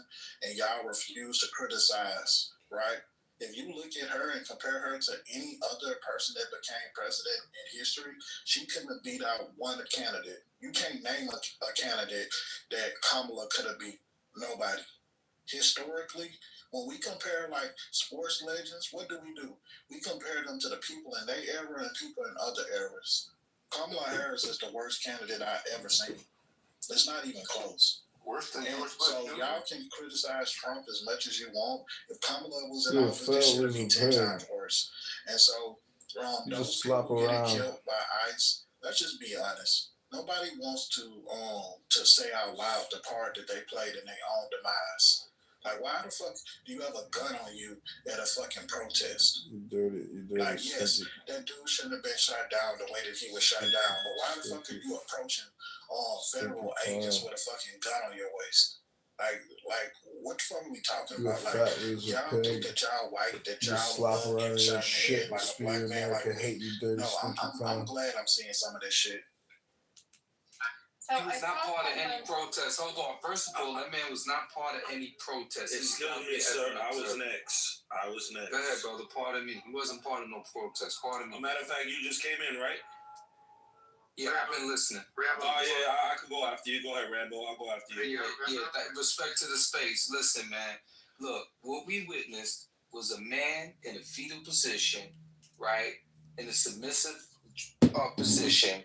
and y'all refuse to criticize, right? If you look at her and compare her to any other person that became president in history, she couldn't have beat out one candidate. You can't name a candidate that Kamala could have beat. Nobody. Historically, when we compare like sports legends, what do? We compare them to the people in their era and people in other eras. Kamala Harris is the worst candidate I've ever seen. It's not even close. Worse than yours. So y'all can criticize Trump as much as you want. If Kamala was in office, this should be 10 times worse. And so, those people getting killed by ICE, let's just be honest. Nobody wants to say out loud the part that they played in their own demise. Like, why the fuck do you have a gun on you at a fucking protest? You dirty. Like, yes, that dude shouldn't have been shot down the way that he was shot down. But why the fuck are you approaching federal agents with a fucking gun on your waist? Like, what the fuck are we talking about? Like, y'all think that y'all white, that y'all slap love around getting your shot in the shit, head like a spew black man. America Like, hate, you dirty, no, stinky I'm glad I'm seeing some of this shit. He was not part of any protest. Hold on. First of all, that man was not part of any protest. Excuse me, sir. I was next. Go ahead, brother. Pardon me. He wasn't part of no protest. Pardon me. As a matter of fact, you just came in, right? Yeah, I've been listening. I could go after you. Go ahead, Rambo. I'll go after you. Respect to the space. Listen, man. Look, what we witnessed was a man in a fetal position, right? In a submissive position,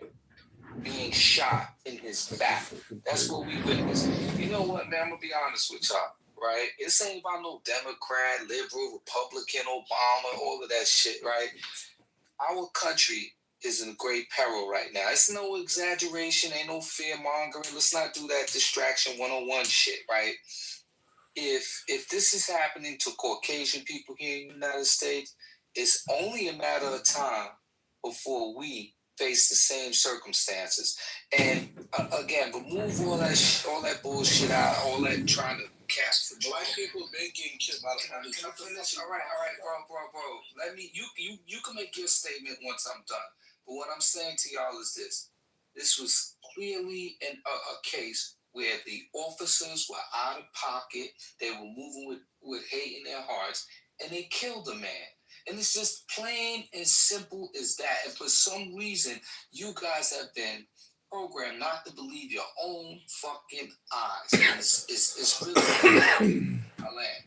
being shot in his back. That's what we witnessed. You know what, man? I'm going to be honest with y'all, right? This ain't about no Democrat, liberal, Republican, Obama, all of that shit, right? Our country is in great peril right now. It's no exaggeration, ain't no fear mongering. Let's not do that distraction 101 shit, right? If this is happening to Caucasian people here in the United States, it's only a matter of time before we face the same circumstances. And again, remove all that bullshit out, all that trying to cast for Black people been getting killed by the police. Can I finish? All right, bro. Let me. You can make your statement once I'm done. But what I'm saying to y'all is this: this was clearly a case where the officers were out of pocket. They were moving with hate in their hearts, and they killed a man. And it's just plain and simple as that. And for some reason, you guys have been programmed not to believe your own fucking eyes. It's really I land.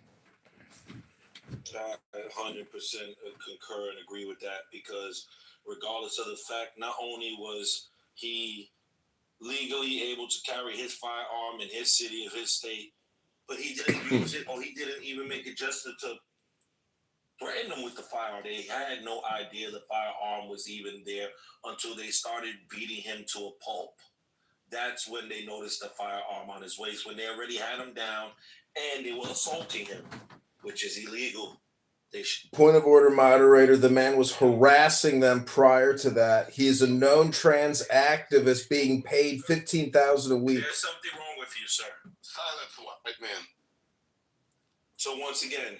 I 100% concur and agree with that, because regardless of the fact, not only was he legally able to carry his firearm in his city of his state, but he didn't use it, or he didn't even make a gesture to threaten them with the firearm. They had no idea the firearm was even there until they started beating him to a pulp. That's when they noticed the firearm on his waist, when they already had him down and they were assaulting him, which is illegal. Point of order, moderator. The man was harassing them prior to that. He is a known trans activist being paid $15,000 a week. There's something wrong with you, sir. Silence, white man. So once again,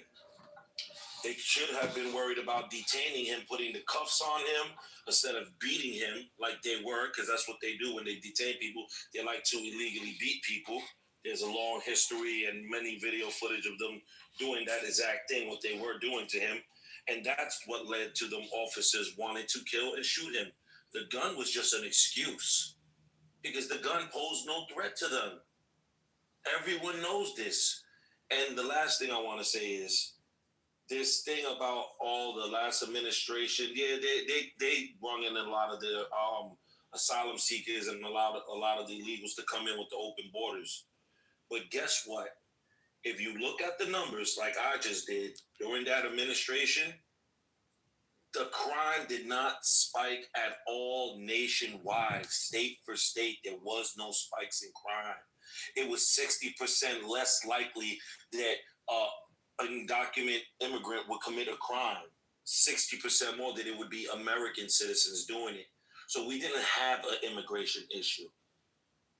they should have been worried about detaining him, putting the cuffs on him instead of beating him like they were, because that's what they do when they detain people. They like to illegally beat people. There's a long history and many video footage of them doing that exact thing, what they were doing to him. And that's what led to them officers wanting to kill and shoot him. The gun was just an excuse because the gun posed no threat to them. Everyone knows this. And the last thing I want to say is this thing about all the last administration. Yeah, they brought in a lot of the asylum seekers and a lot of the illegals to come in with the open borders. But guess what? If you look at the numbers like I just did during that administration, the crime did not spike at all nationwide, state for state. There was no spikes in crime. It was 60% less likely that an undocumented immigrant would commit a crime. 60% more that it would be American citizens doing it. So we didn't have an immigration issue.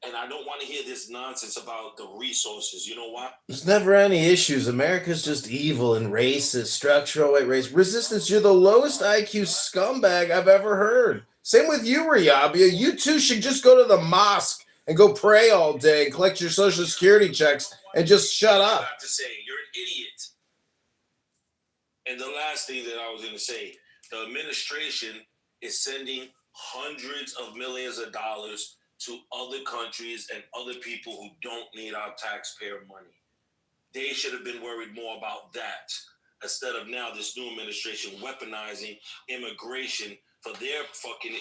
And I don't want to hear this nonsense about the resources. You know why? There's never any issues. America's just evil and racist, structural white race. Resistance, you're the lowest IQ scumbag I've ever heard. Same with you, Riyabia. You too should just go to the mosque and go pray all day and collect your Social Security checks and just shut up. To say you're an idiot. And the last thing that I was going to say, the administration is sending hundreds of millions of dollars to other countries and other people who don't need our taxpayer money. They should have been worried more about that instead of now this new administration weaponizing immigration for their fucking,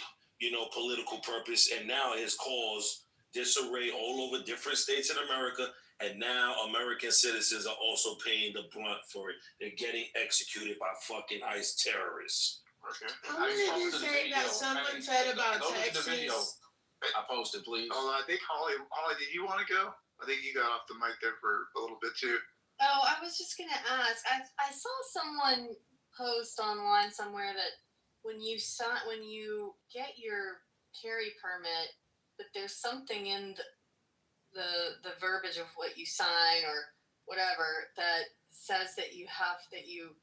political purpose. And now it has caused disarray all over different states in America. And now American citizens are also paying the brunt for it. They're getting executed by fucking ICE terrorists. Okay. What did you say that someone said about Texas? I posted, please. Oh, I think Holly, did you want to go? I think you got off the mic there for a little bit too. Oh, I was just gonna ask. I saw someone post online somewhere that when you get your carry permit, that there's something in the verbiage of what you sign or whatever that says that you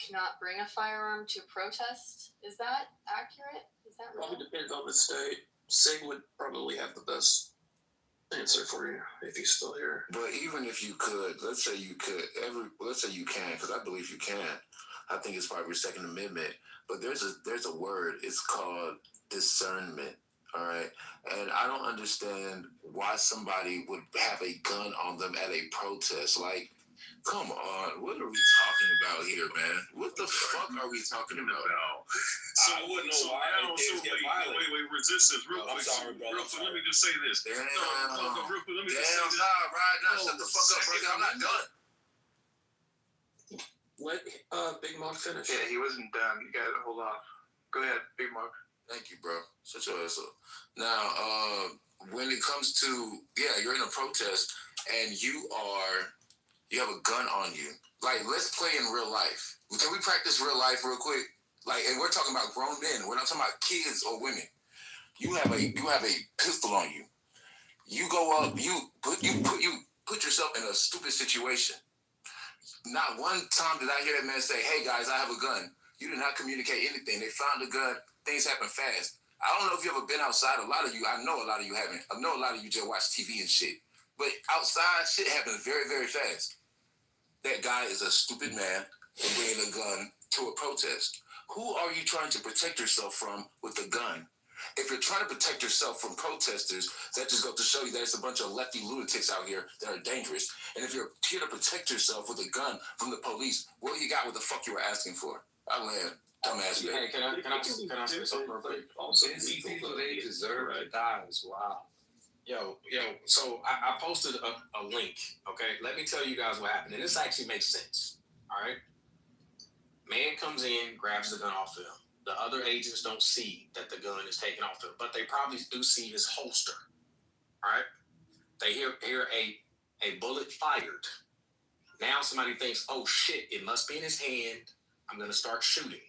cannot bring a firearm to protest. Is that accurate? Is that real? Probably depends on the state. Sig would probably have the best answer for you if he's still here. But even if you could, let's say you can, because I believe you can. I think it's probably Second Amendment. But there's a word. It's called discernment. All right, and I don't understand why somebody would have a gun on them at a protest. Like, come on, what are we talking about here, man? What the fuck are we talking about? So I wouldn't know why things get violent. Wait, resistance, real quick. I'm sorry, bro. Real quick, let me just say this. Damn, real quick, let me just say this. Shut the fuck up, bro. I'm not done. Let Big Mog finish. Yeah, he wasn't done. You gotta hold on. Go ahead, Big Mog. Thank you, bro. Such your ass up. Now, when it comes to, you're in a protest and you have a gun on you. Like, let's play in real life. Can we practice real life real quick? Like, and we're talking about grown men. We're not talking about kids or women. You have a pistol on you. You go up. You put yourself in a stupid situation. Not one time did I hear that man say, "Hey guys, I have a gun." You did not communicate anything. They found the gun. Things happen fast. I don't know if you ever been outside. A lot of you, I know a lot of you haven't. I know a lot of you just watch TV and shit. But outside, shit happens very, very fast. That guy is a stupid man for bringing a gun to a protest. Who are you trying to protect yourself from with a gun? If you're trying to protect yourself from protesters, that just goes to show you that it's a bunch of lefty lunatics out here that are dangerous. And if you're here to protect yourself with a gun from the police, what you got what the fuck you were asking for? I land. Dumbass. Hey, can I say something real quick? Also, people, they deserve to die as well. Yo, so I posted a link, okay? Let me tell you guys what happened. And this actually makes sense, all right? Man comes in, grabs the gun off him. The other agents don't see that the gun is taken off him, but they probably do see his holster, all right? They hear a bullet fired. Now somebody thinks, oh shit, it must be in his hand. I'm going to start shooting.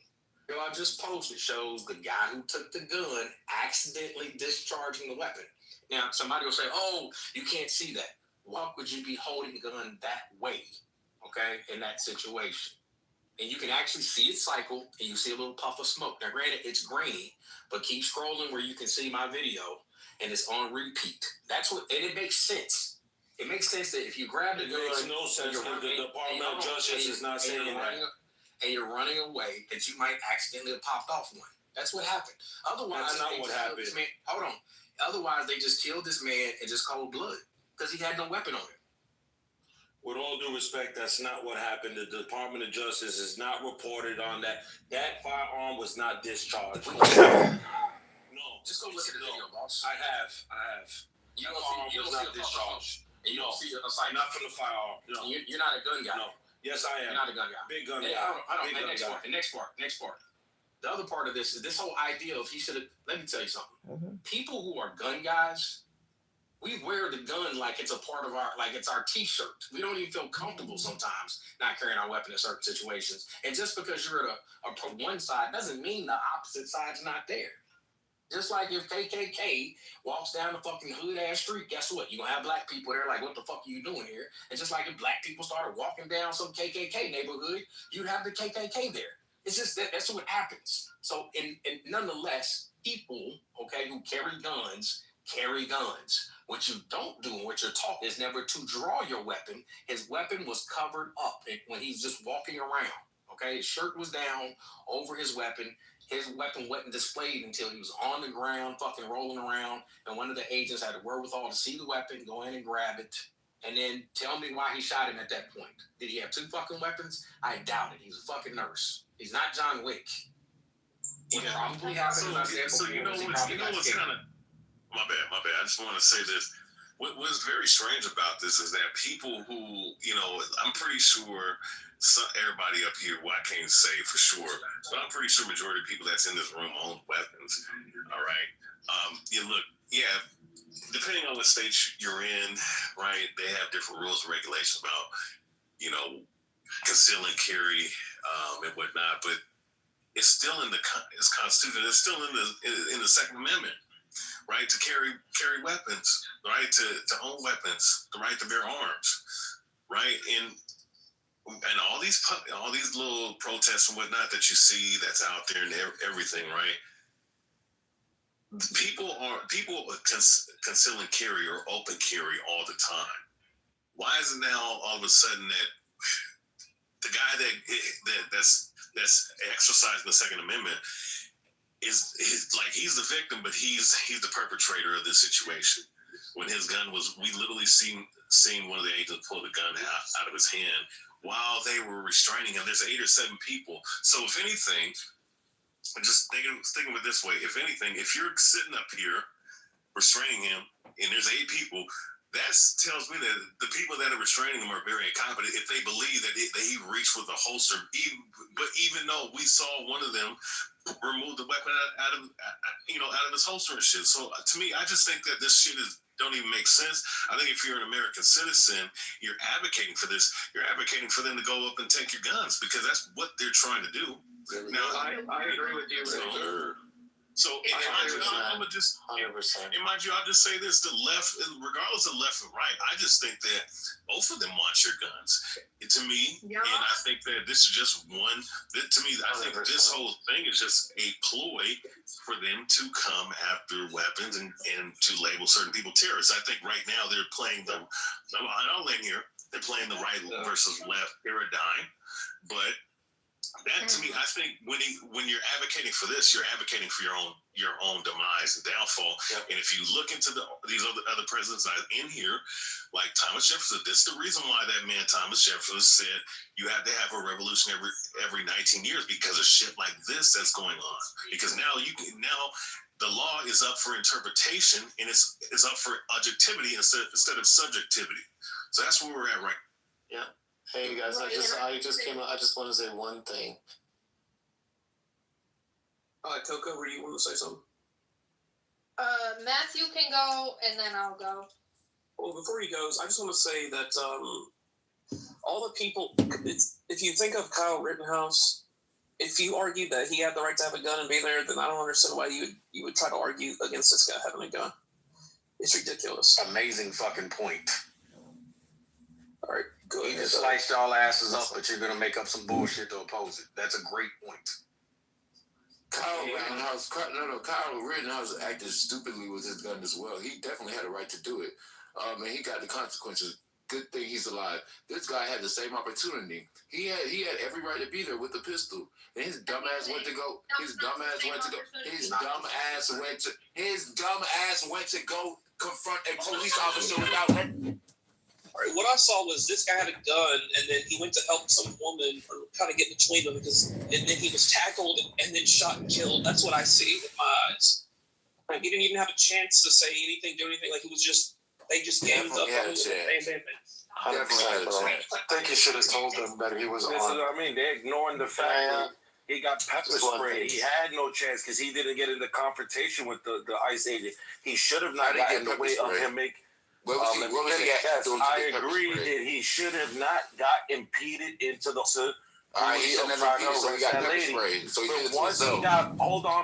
Yo, I just posted shows the guy who took the gun accidentally discharging the weapon. Now, somebody will say, oh, you can't see that. Why would you be holding the gun that way? okay, in that situation. And you can actually see it cycle, and you see a little puff of smoke. Now, granted, it's grainy, but keep scrolling where you can see my video, and it's on repeat. That's what, and it makes sense. It makes sense that if you grab the gun, it makes no sense if the Department of Justice is not saying that. And you're running away, that you might accidentally have popped off one. That's what happened. Otherwise, that's not what happened. Hold on. Otherwise, they just killed this man and just cold blood because he had no weapon on him. With all due respect, that's not what happened. The Department of Justice is not reported on that. That firearm was not discharged. No. Just go look at the video, boss. I have. You That firearm was not discharged. And you don't see a sight. Not from the firearm. No. You're not a gun guy. No. Yes, I am. You're not a gun guy. Big gun guy. I don't. Big gun guy. The next part. The other part of this is this whole idea of he should have. Let me tell you something. Mm-hmm. People who are gun guys, we wear the gun like it's a part of it's our T-shirt. We don't even feel comfortable sometimes not carrying our weapon in certain situations. And just because you're at one side doesn't mean the opposite side's not there. Just like if KKK walks down the fucking hood ass street, guess what? You're gonna have black people there like, what the fuck are you doing here? And just like if black people started walking down some KKK neighborhood, you'd have the KKK there. It's just that's what happens. So, and nonetheless, people, okay, who carry guns. What you don't do and what you're taught is never to draw your weapon. His weapon was covered up when he's just walking around. Okay, his shirt was down over his weapon. His weapon wasn't displayed until he was on the ground, fucking rolling around, and one of the agents had the wherewithal to see the weapon, go in and grab it, and then tell me why he shot him at that point. Did he have two fucking weapons? I doubt it. He's a fucking nurse. He's not John Wick. He probably has so you know what's kind of my bad. I just want to say this. What's very strange about this is that people who, I'm pretty sure everybody up here, well, I can't say for sure, but I'm pretty sure majority of people that's in this room own weapons. All right. Depending on what state you're in, right, they have different rules and regulations about, conceal and carry and whatnot, but it's still in it's Constitution. It's still in the Second Amendment. Right, to carry weapons, right, to own weapons, the right to bear arms, right, and all these little protests and whatnot that you see that's out there and everything, right. People conceal and carry or open carry all the time. Why is it now all of a sudden that the guy that's exercising the Second Amendment is he's the victim, but he's the perpetrator of this situation? When his gun was, we literally seen one of the agents pull the gun out of his hand while they were restraining him. There's 8 or 7 people. So if anything, just thinking of it this way, if anything, if you're sitting up here restraining him and there's 8 people, that tells me that the people that are restraining him are very incompetent if they believe that he reached with a holster. Even though we saw one of them remove the weapon out of his holster and shit. So to me, I just think that this shit don't even make sense. I think if you're an American citizen, you're advocating for this. You're advocating for them to go up and take your guns because that's what they're trying to do. Now, I agree with you. So, mind you, I'll just say this: the left, regardless of left and right, I just think that both of them want your guns. To me, and I think that this is just one. To me, I think this whole thing is just a ploy for them to come after weapons and to label certain people terrorists. I think right now they're playing I'll end here. They're playing the right versus left paradigm, but. That to me, I think when you're advocating for this, you're advocating for your own demise and downfall. Yep. And if you look into these other presidents in here, like Thomas Jefferson, this is the reason why that man Thomas Jefferson said you have to have a revolution every 19 years because of shit like this that's going on. Because now the law is up for interpretation and it's up for objectivity instead of subjectivity. So that's where we're at right now. Yeah. Hey guys, I just came up. I just want to say one thing. Coco, were you want to say something? Matthew can go, and then I'll go. Well, before he goes, I just want to say that all the people, if you think of Kyle Rittenhouse, if you argue that he had the right to have a gun and be there, then I don't understand why you would try to argue against this guy having a gun. It's ridiculous. Amazing fucking point. All right. Good. You can slice y'all asses up, but you're gonna make up some bullshit to oppose it. That's a great point. Kyle Rittenhouse acted stupidly with his gun as well. He definitely had a right to do it. And he got the consequences. Good thing he's alive. This guy had the same opportunity. He had every right to be there with the pistol. And his dumb ass went to go. His dumb ass went to go confront a police officer without letting. What I saw was this guy had a gun, and then he went to help some woman or kind of get between them and then he was tackled and then shot and killed. That's what I see with my eyes. Like, he didn't even have a chance to say anything, do anything. Like, they just ganged up on him. I think you should have told them that he was armed. I mean, they're ignoring the fact that he got pepper sprayed. He had no chance because he didn't get into confrontation with the ICE agent. He should have not gotten in the way of him making. I agree that he should have not got impeded into the.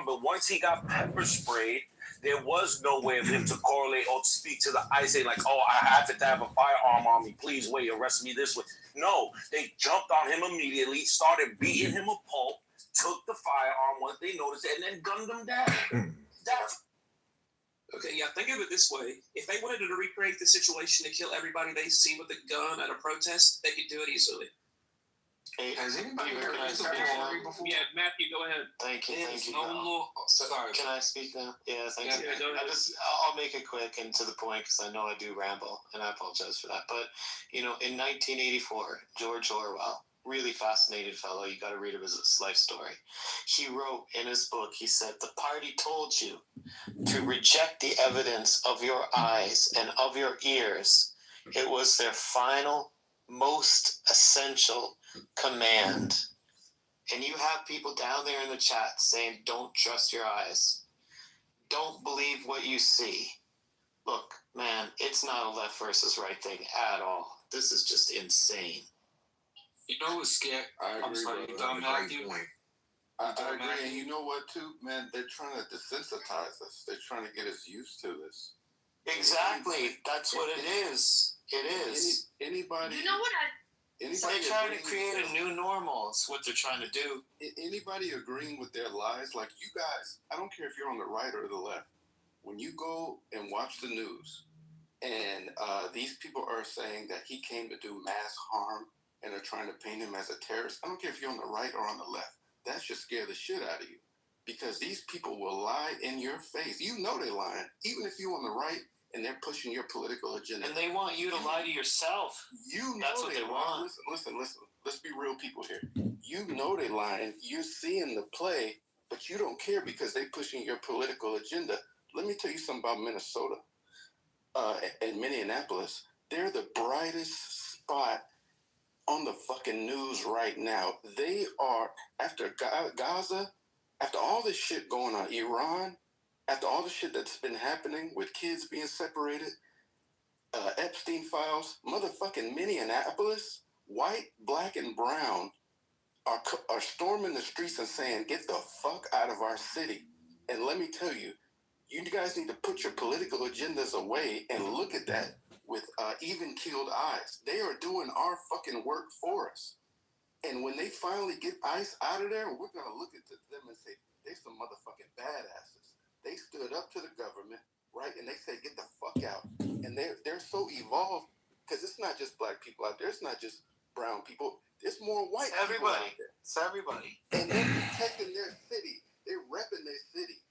But once he got pepper sprayed, there was no way of him to correlate or to speak to the ICE like, oh, I have to have a firearm on me. Please wait, arrest me this way. No, they jumped on him immediately, started beating him a pulp, took the firearm once they noticed it, and then gunned him down. That's. Okay, yeah, think of it this way. If they wanted to recreate the situation to kill everybody they see with a gun at a protest, they could do it easily. Hey, has anybody heard of this story before? Yeah, Matthew, go ahead. Thank you. Sorry. Can I speak now? Yeah, thank you. Go ahead. I'll make it quick and to the point because I know I do ramble, and I apologize for that. But, in 1984, George Orwell, really fascinating fellow, you got to read his life story. He wrote in his book, he said, the party told you to reject the evidence of your eyes and of your ears. It was their final, most essential command. And you have people down there in the chat saying, don't trust your eyes. Don't believe what you see. Look, man, it's not a left versus right thing at all. This is just insane. You know what's scary? I'm sorry, Matthew. I agree, and you know what, too, man? They're trying to desensitize us. They're trying to get us used to this. Exactly. That's what it is. It is. Anybody. You know what they're trying to create a new normal. It's what they're trying to do. Anybody agreeing with their lies, like you guys, I don't care if you're on the right or the left. When you go and watch the news, and these people are saying that he came to do mass harm, and are trying to paint him as a terrorist, I don't care if you're on the right or on the left. That should scare the shit out of you. Because these people will lie in your face. You know they're lying. Even if you're on the right and they're pushing your political agenda. And they want you to lie to yourself. You know that's what they want. Listen. Let's be real people here. You know they're lying. You're seeing the play, but you don't care because they're pushing your political agenda. Let me tell you something about Minnesota and Minneapolis. They're the brightest spot on the fucking news right now. They are, after Gaza, after all this shit going on, Iran, after all the shit that's been happening with kids being separated, Epstein files, motherfucking Minneapolis, white, black, and brown are storming the streets and saying, get the fuck out of our city. And let me tell you, you guys need to put your political agendas away and look at that with even-keeled eyes. They are doing our fucking work for us. And when they finally get ICE out of there, we're going to look at them and say, they're some motherfucking badasses. They stood up to the government, right? And they said, get the fuck out. And they're so evolved, because it's not just black people out there. It's not just brown people. There's more white people out there. It's everybody. And they're protecting their city. They're repping their city.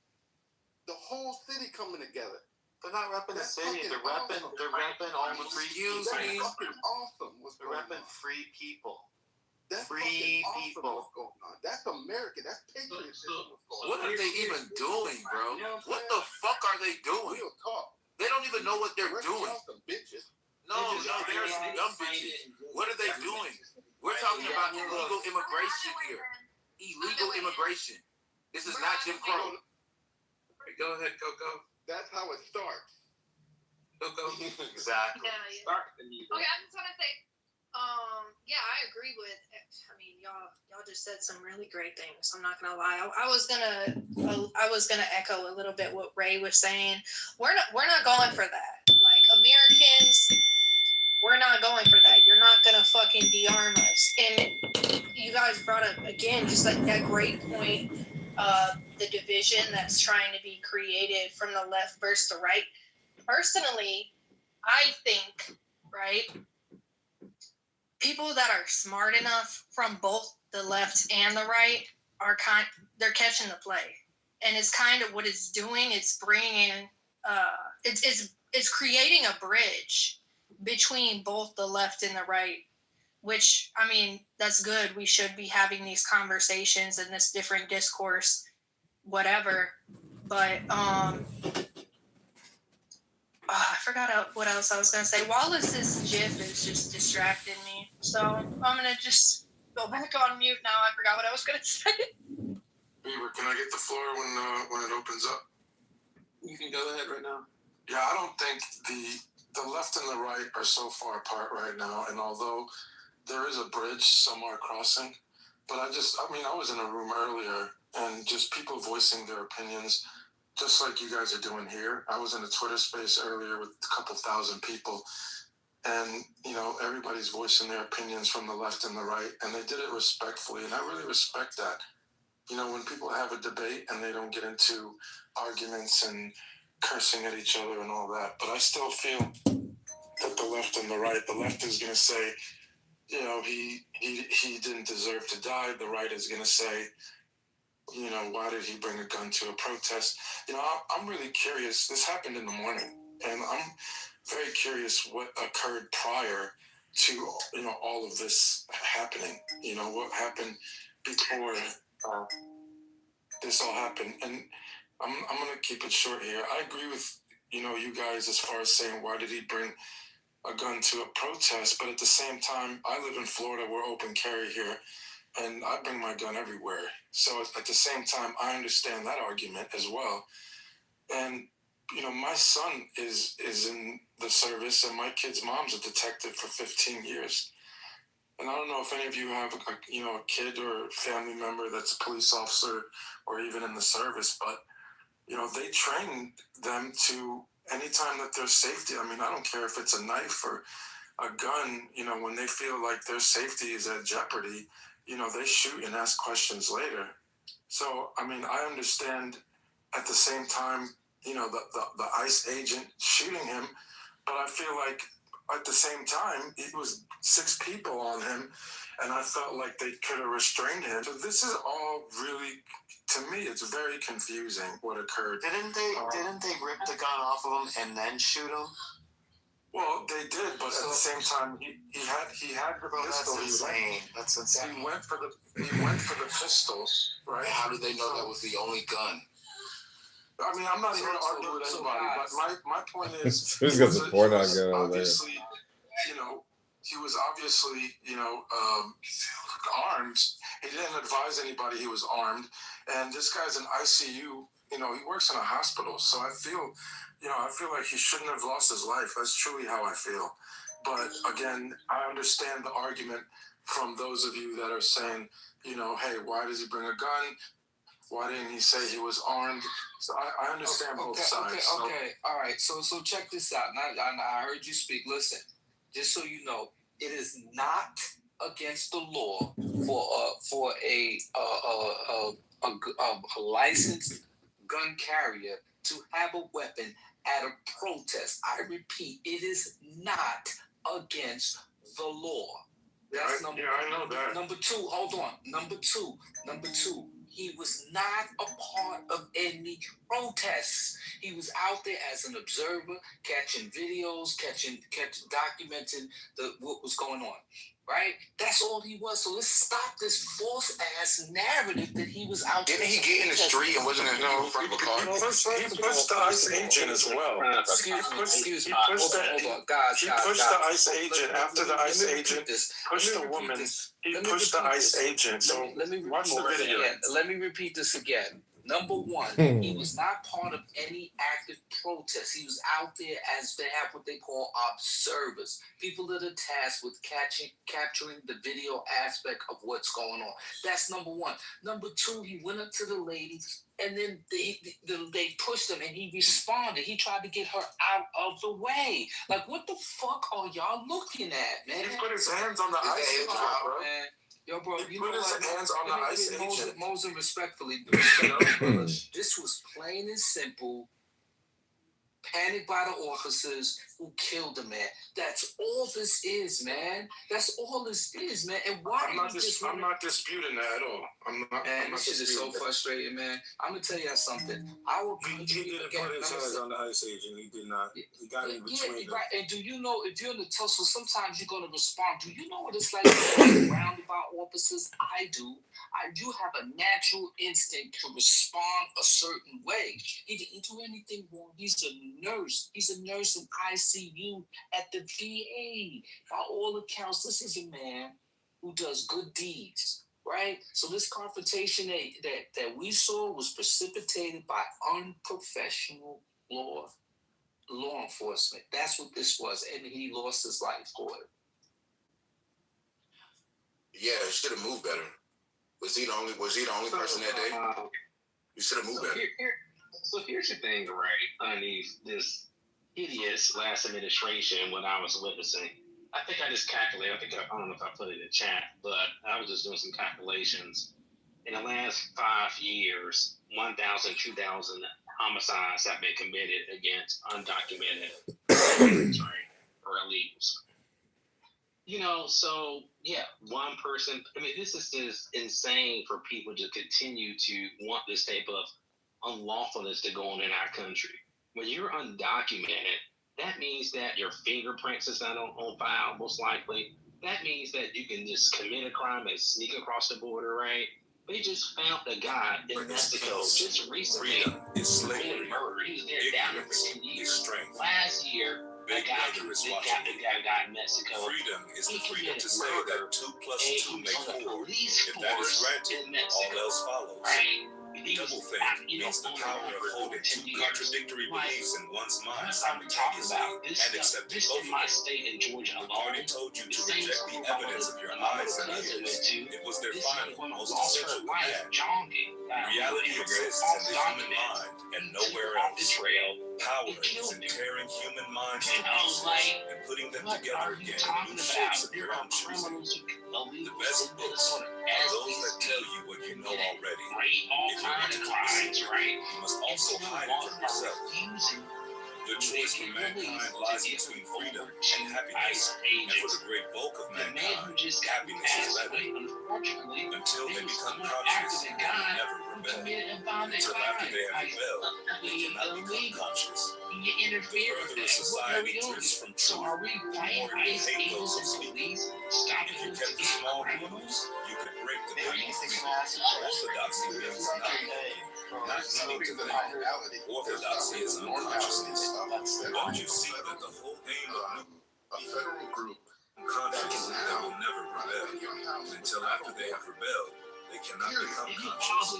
The whole city coming together. They're not repping the city. They're repping all the free people. That's fucking awesome. They're repping free people. That's free awesome people. What's going on. That's American. That's patriotism. What are they even doing, bro? What the fuck are they doing? Real talk. They don't even know what they're doing. Some bitches. No, there's some dumb bitches. What are they doing? We're talking about illegal immigration here. Illegal immigration. This is not Jim Crow. Go ahead, go. That's how it starts. Go. Exactly. Yeah. Okay, I just want to say, I agree with. I mean, y'all just said some really great things. I'm not gonna lie. I was gonna echo a little bit what Ray was saying. We're not going for that. Like Americans, we're not going for that. You're not gonna fucking de-arm us. And you guys brought up again just like that great point of the division that's trying to be created from the left versus the right. Personally, I think, right, people that are smart enough from both the left and the right are they're catching the play. And it's kind of what it's doing. It's bringing in, it's creating a bridge between both the left and the right, which, I mean, that's good. We should be having these conversations and this different discourse, whatever. But, I forgot what else I was going to say. Wallace's GIF is just distracting me. So I'm going to just go back on mute now. I forgot what I was going to say. Beaver, can I get the floor when it opens up? You can go ahead right now. Yeah, I don't think the left and the right are so far apart right now. And although there is a bridge some are crossing, but I was in a room earlier and just people voicing their opinions, just like you guys are doing here. I was in a Twitter space earlier with a couple thousand people, and everybody's voicing their opinions from the left and the right, and they did it respectfully, and I really respect that. When people have a debate and they don't get into arguments and cursing at each other and all that, but I still feel that the left and the left is going to say, he didn't deserve to die. The right is going to say, why did he bring a gun to a protest? I'm really curious. This happened in the morning, and I'm very curious what occurred prior to, all of this happening. What happened before this all happened. And I'm going to keep it short here. I agree with, you guys as far as saying, why did he bring a gun to a protest? But at the same time, I live in Florida. We're open carry here. And I bring my gun everywhere. So at the same time, I understand that argument as well. And, my son is in the service, and my kid's mom's a detective for 15 years. And I don't know if any of you have a kid or family member that's a police officer or even in the service, but, they train them to, anytime that there's safety, I don't care if it's a knife or a gun, when they feel like their safety is at jeopardy, they shoot and ask questions later. So, I understand at the same time, the ICE agent shooting him, but I feel like at the same time, it was 6 people on him, and I felt like they could have restrained him. So this is all really, to me, it's very confusing what occurred. Didn't they rip the gun off of him and then shoot him? Well, they did, but at the same time, he had the pistol. That's insane. He went for the pistol, right? How did they know that was the only gun? I'm not here to argue with anybody, but my point is, Who's got the porn on going on there? obviously, he was obviously, armed. He didn't advise anybody he was armed, and this guy's in ICU. He works in a hospital, so I feel like he shouldn't have lost his life. That's truly how I feel. But again, I understand the argument from those of you that are saying, hey, why does he bring a gun? Why didn't he say he was armed? So I understand both sides. Okay, all right. So check this out. I heard you speak. Listen, just so you know, it is not against the law for a licensed gun carrier to have a weapon at a protest. I repeat, it is not against the law. That's number one. I know that. Number 2, hold on. Number two, he was not a part of any protests. He was out there as an observer, catching videos, documenting what was going on. Right? That's all he was. So let's stop this false ass narrative that he was out there. Didn't he get in the street and wasn't in front of a car? He pushed the ICE agent as well. Excuse me. Hold on, guys. He pushed the ICE agent after the ICE agent pushed the woman. He pushed the ICE agent. So watch the video. Let me repeat this again. Number one, he was not part of any active protest. He was out there as they have what they call observers, people that are tasked with capturing the video aspect of what's going on. That's number one. Number two, he went up to the lady and then they pushed him and he responded. He tried to get her out of the way. Like, what the fuck are y'all looking at, man? He put his hands on the ice agent, bro. Man. Yo, bro, He you put know his what? hands on the ice agent. Moses, respectfully, this was plain and simple. Panicked by the officers who killed the man. That's all this is, man. That's all this is, man. And why? I'm not disputing that at all. Man, this shit is so frustrating, man. I'm gonna tell you something. He didn't put his hands on the ice agent. He did not. He got in between them. Right. And do you know if you're in the tussle, sometimes you're gonna respond. Do you know what it's like to be surrounded by officers? I do. You have a natural instinct to respond a certain way. He didn't do anything wrong. He's a nurse. He's a nurse in ICU at the VA. By all accounts, this is a man who does good deeds, right? So this confrontation that we saw was precipitated by unprofessional law enforcement. That's what this was, and he lost his life for it. Yeah, it should have moved better. Was he the only person that day? You should have moved better. So here's the thing, right? Underneath this hideous last administration, when I was witnessing, I think I just calculated. I don't know if I put it in the chat, but I was just doing some calculations. In the last 5 years, 1,000, 2,000 homicides have been committed against undocumented or illegals. You know, so yeah, one person. I mean, this is just insane for people to continue to want this type of unlawfulness to go on in our country. When you're undocumented, that means that your fingerprints is not on file, most likely. That means that you can just commit a crime and sneak across the border, right? They just found a guy in Mexico just recently. Freedom is slavery. Murdered. He was there down there for 10 years. Last year, the guy in Mexico. Freedom is the freedom to say that 2 + 2 make 4. If that is granted, all else follows. Double faith means the power of holding 2 contradictory beliefs in one's mind simultaneously and accepting both of them. The party told you to reject the evidence of your eyes and ears. It was their final, most essential command. Reality exists in the human mind and nowhere else. Power is in tearing human minds to pieces and putting them together again in new shapes of your own choosing. The best books are those that tell you what you know already. If you want to receive it, you must also hide it from yourself. The choice for mankind lies between freedom and happiness, and for the great bulk of mankind, happiness is better. Until they become conscious, they never rebel. Until after they have rebelled, they cannot become conscious. The further a society drifts from truth, the more it will hate those who speak. If you kept the small rules, you could break the big ones. Orthodoxy means not needing to think. Orthodoxy is unconsciousness. Don't you see that the whole aim of a federal group conscious they will never rebel. Until after they have rebelled, they cannot become conscious.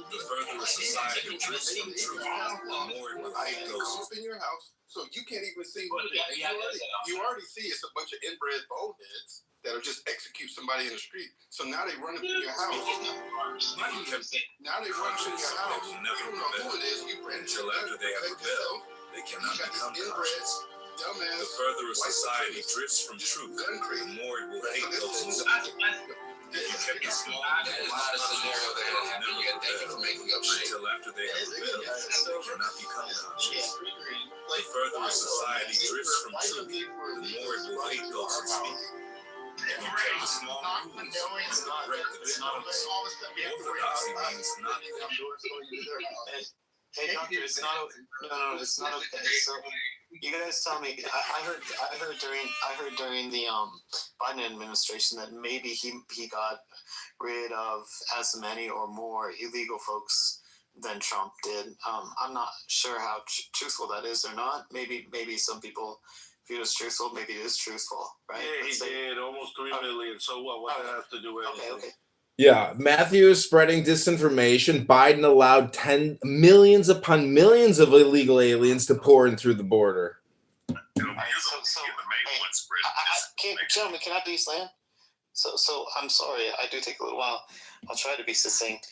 The further a society drifts from truth, the more it will hate those who in your house, so you can't even see who it is. You already see it's a bunch of inbred boneheads that'll just execute somebody in the street. So now they run up in your house. Now they run up in your house. They will never rebel. Until after they have rebelled, they cannot become conscious. The further a society drifts from truth, the more it will hate those who speak. If you kept the small rules, they will never rebel. Until after they have rebelled, they cannot become conscious. The further a society drifts from truth, the more it will hate those who speak. If you kept the small rules, you would break the big ones. Orthodoxy means nothing. Hey, doctor, it's not no, it's not okay. So you guys tell me. I heard during the Biden administration that maybe he got rid of as many or more illegal folks than Trump did. I'm not sure how truthful that is or not. Maybe some people view it as truthful. Maybe it is truthful, right? Yeah, he did almost 3 million. So what? What that has to do with anything? Okay. Yeah, Matthew is spreading disinformation. Biden allowed millions upon millions of illegal aliens to pour in through the border. Gentlemen, can I please land? So I'm sorry, I do take a little while. I'll try to be succinct.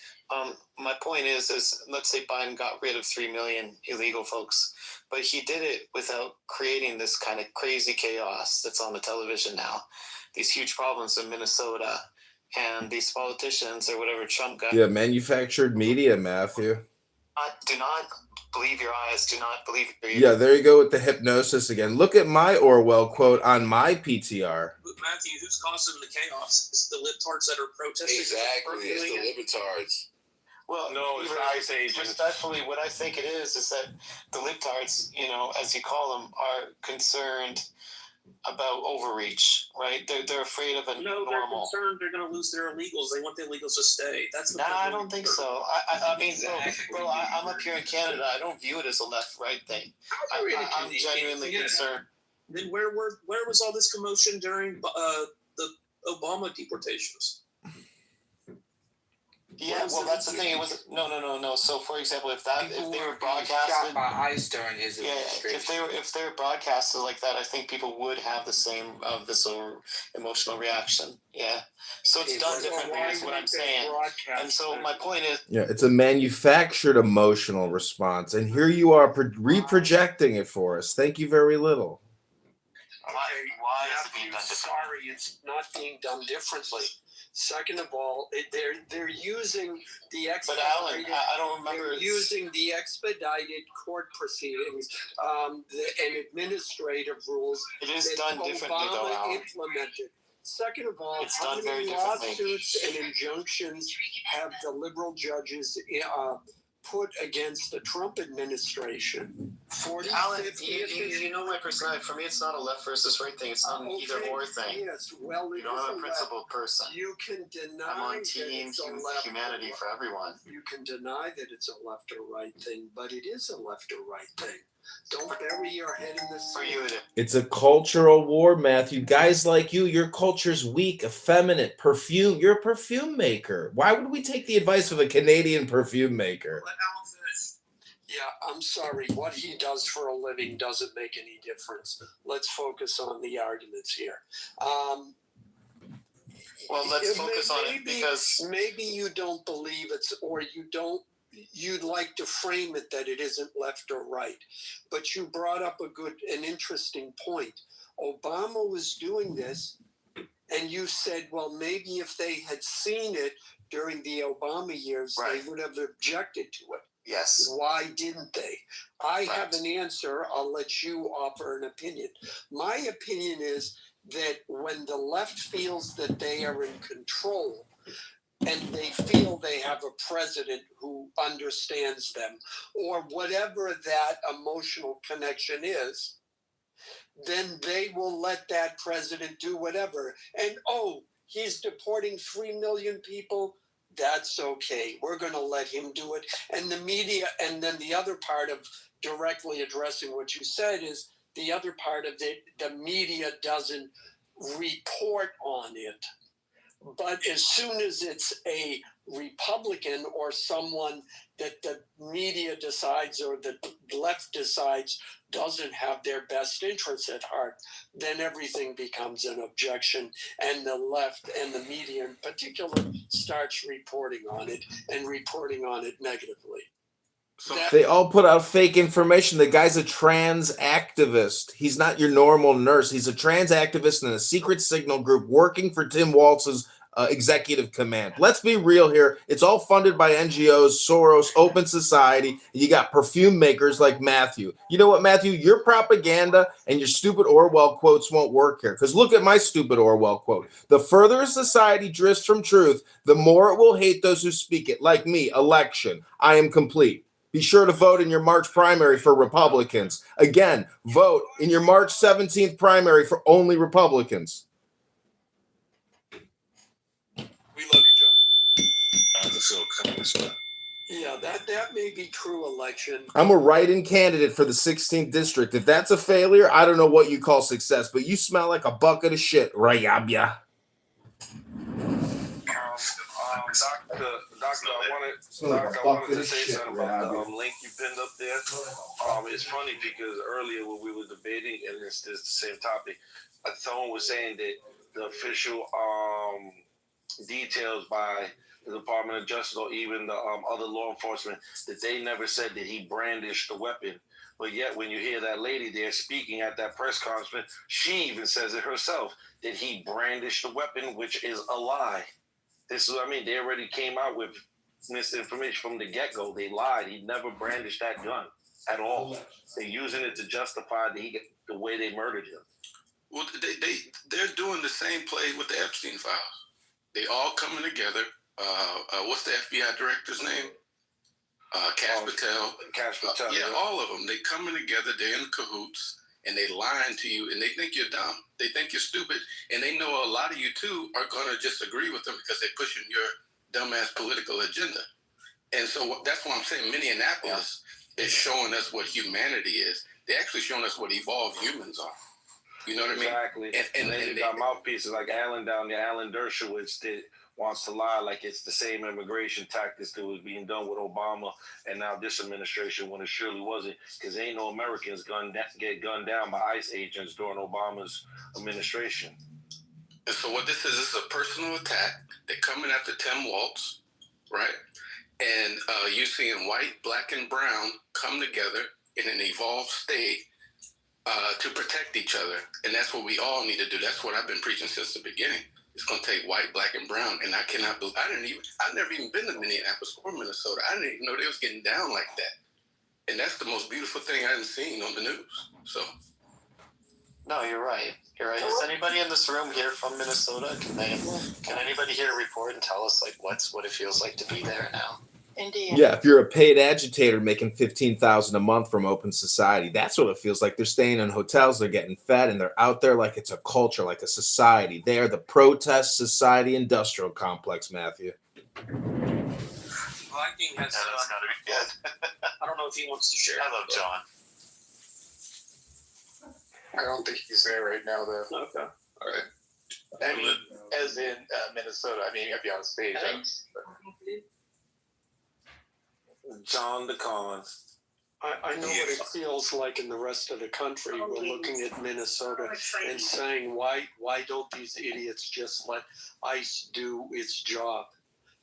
My point is let's say Biden got rid of 3 million illegal folks, but he did it without creating this kind of crazy chaos that's on the television now. These huge problems in Minnesota and these politicians or whatever Trump got. Yeah, manufactured media, Matthew. Do not believe your eyes. Do not believe your ears. Yeah, there you go with the hypnosis again. Look at my Orwell quote on my PTR. Matthew, who's causing the chaos? Is the libtards that are protesting? Exactly, it's the libtards. Well, No, it's the ICE agents. Respectfully, what I think it is that the libtards, as you call them, are concerned about overreach, right? They're afraid of a No, normal. they're concerned they're going to lose their illegals. They want the illegals to stay. That's what I don't think so. I mean, bro, I'm up here in Canada. I don't view it as a left-right thing. I'm genuinely concerned. Then where was all this commotion during the Obama deportations? Yeah, well, that's the thing. It was no. So, for example, if they were broadcasted shot by ICE during his administration. if they were broadcasted like that, I think people would have the same visceral emotional reaction. Yeah, so it's done differently. Is what I'm saying. And so my point is, Yeah, it's a manufactured emotional response, and here you are reprojecting it for us. Thank you very little. Why is it being done differently? Sorry, it's not being done differently. Second of all, they're using the expedited. But Alan, I don't remember. They're using the expedited court proceedings and administrative rules. It is that done differently, though, Obama Alan. implemented. Second of all, It's how done many very differently. lawsuits and injunctions have the liberal judges put against the Trump administration? 40, Alan, 50, you know my personality. For me, it's not a left versus right thing. It's not an either or thing. Yes, well, You know, I'm a principled person. You can deny I'm on that team it's a left humanity or for everyone. You can deny that it's a left or right thing, but it is a left or right thing. Don't bury your head in the sand. For you, It's a cultural war, Matthew. Guys like you, your culture's weak, effeminate, perfume. You're a perfume maker. Why would we take the advice of a Canadian perfume maker? Yeah, I'm sorry. What he does for a living doesn't make any difference. Let's focus on the arguments here. Well, let's focus on it because maybe you don't believe it's, or you'd like to frame it that it isn't left or right. But you brought up an interesting point. Obama was doing this, and you said, well, maybe if they had seen it during the Obama years, Right. they would have objected to it. Yes. Why didn't they? I have an answer. I'll let you offer an opinion. My opinion is that when the left feels that they are in control and they feel they have a president who understands them, or whatever that emotional connection is, then they will let that president do whatever. And, he's deporting 3 million people. That's okay. We're going to let him do it. And the media, and then the other part of directly addressing what you said is the other part of it, the media doesn't report on it. But as soon as it's a Republican or someone that the media decides or the left decides doesn't have their best interests at heart, then everything becomes an objection, and the left and the media in particular starts reporting on it and reporting on it negatively. They all put out fake information. The guy's a trans activist. He's not your normal nurse. He's a trans activist in a secret signal group working for Tim Walz's executive command. Let's be real here. It's all funded by NGOs, Soros, Open Society. You got perfume makers like Matthew. You know what, Matthew? Your propaganda and your stupid Orwell quotes won't work here. Because look at my stupid Orwell quote. The further a society drifts from truth, the more it will hate those who speak it. Like me, election. I am complete. Be sure to vote in your March primary for Republicans. Again, vote in your March 17th primary for only Republicans. We love you, John. Yeah, that may be true election. I'm a write-in candidate for the 16th district. If that's a failure, I don't know what you call success, but you smell like a bucket of shit, Rayabya. Doctor, I wanted to say something about the link you pinned up there. It's funny because earlier when we were debating, and it's the same topic, someone was saying that the official details by the Department of Justice or even the other law enforcement, that they never said that he brandished the weapon. But yet when you hear that lady there speaking at that press conference, she even says it herself, that he brandished the weapon, which is a lie. This is what I mean. They already came out with misinformation from the get-go. They lied. He never brandished that gun at all. They're using it to justify the way they murdered him. Well, they're doing the same play with the Epstein files. They all coming together. What's the FBI director's name? Kash Patel. Kash Patel. Yeah, all of them. They coming together. They're in cahoots, and they lying to you, and they think you're dumb. They think you're stupid, and they know a lot of you too are gonna just agree with them because they're pushing your dumbass political agenda. And so that's why I'm saying Minneapolis is showing us what humanity is. They're actually showing us what evolved humans are. You know what I mean? Exactly. And then you got mouthpieces like Alan down there, Alan Dershowitz, that wants to lie like it's the same immigration tactics that was being done with Obama and now this administration, when it surely wasn't, because ain't no Americans get gunned down by ICE agents during Obama's administration. And so what this is a personal attack. They're coming after Tim Walz, right? And you seeing white, black, and brown come together in an evolved state to protect each other. And that's what we all need to do. That's what I've been preaching since the beginning. It's going to take white, black, and brown. And I cannot believe, I've never even been to Minneapolis or Minnesota. I didn't even know they was getting down like that. And that's the most beautiful thing I've seen on the news. So. No, you're right. You're right. Is anybody in this room here from Minnesota? Can anybody here report and tell us like what it feels like to be there now? Indiana. Yeah, if you're a paid agitator making $15,000 a month from Open Society, that's what it feels like. They're staying in hotels, they're getting fed, and they're out there like it's a culture, like a society. They are the protest society industrial complex, Matthew. Viking has. That's gotta be good. I don't know if he wants to share. Hello, John. I don't think he's there right now, though. Okay. All right. I mean, as in Minnesota. I mean, you got to be on stage. John DeCon. I know what it feels like in the rest of the country. We're looking at Minnesota and saying, why don't these idiots just let ICE do its job?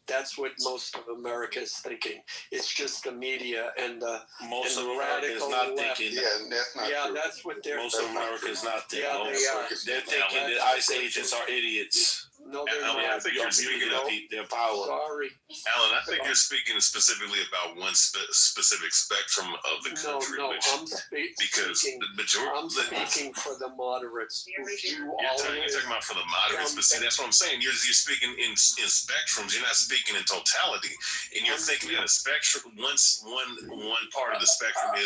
That's what most of America is thinking. It's just the media and the Most and of the America is not left. thinking. that's not true. That's what they're. Most of America is not thinking. Yeah, they are. They're thinking that ICE agents are idiots. No, they're Alan, not. I think you're speaking of their power. Sorry. Alan, I think you're speaking specifically about one specific spectrum of the country. No, I'm speaking for the moderates. You're talking about for the moderates, but see, that's what I'm saying. You're speaking in spectrums. You're not speaking in totality, and you're thinking in a spectrum. One part of the spectrum is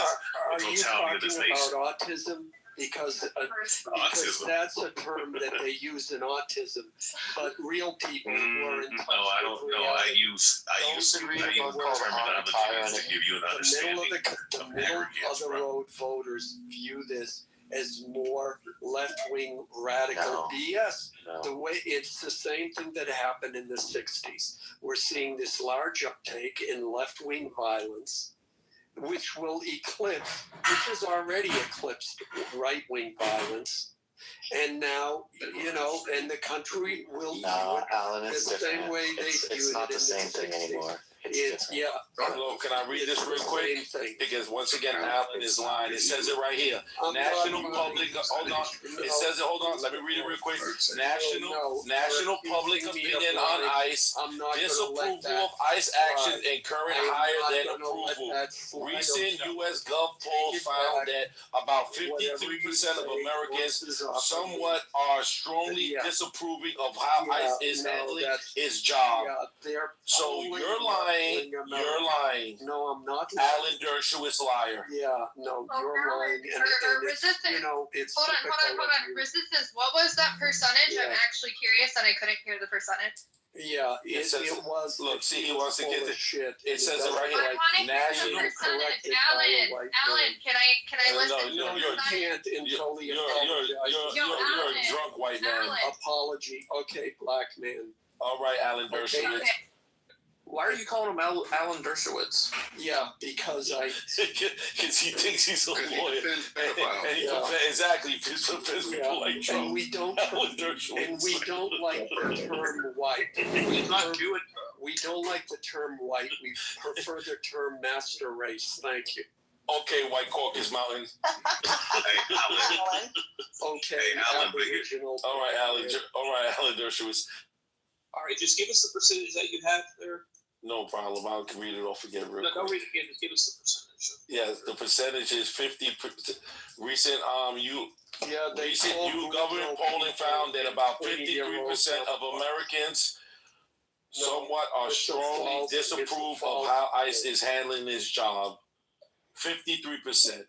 the totality of this nation. Are you talking about autism? Because that's a term that they use in autism, but real people who are in touch I don't know. I use terminology to give you an understanding. The middle of the road voters view this as more left-wing radical BS. The way it's the same thing that happened in the 60s. We're seeing this large uptake in left-wing violence, which will eclipse, which has already eclipsed right-wing violence. And now, and the country will view it Alan, the it's same different. way they viewed it. It's not the same thing anymore. It's Look, can I read this real quick? Because once again, Alan is lying. It says it right here. National public. Hold on. It says it. Hold on. Let me read it real quick. National public opinion on ICE. Disapproval of ICE action and current higher than approval. Recent U.S. Gov poll found that about 53% of Americans somewhat are strongly disapproving of how ICE is handling its job. So you're lying. You're lying. No, I'm not. Alan Dershowitz, liar. Yeah, no, you're lying. And Resistance. It's hold on. Resistance. What was that percentage? Yeah. I'm actually curious, and I couldn't hear the percentage. Yeah, it was. Look, see, he wants to get the shit. It says it right I want to here. hear the percentage. Alan, can I listen? No, you can't until the you're a drunk white man. Apology. Okay, black man. All right, Alan Dershowitz. Why are you calling him Alan Dershowitz? Yeah, because because he thinks he's a lawyer. And he exactly defends people like Trump. And we don't like the term white. We don't like the term white. We prefer the term master race. Thank you. Okay, White Caucus Mountain. Okay, Alan. Aboriginal. All right, Alan Dershowitz. All right, just give us the percentage that you have there. No problem. I can read it off again real quick. Don't read it again. Just give us the percentage. Yes, the percentage is 50%. Recent government polling found that about 53% of Americans somewhat or strongly disapprove of how ICE is handling this job. 53%.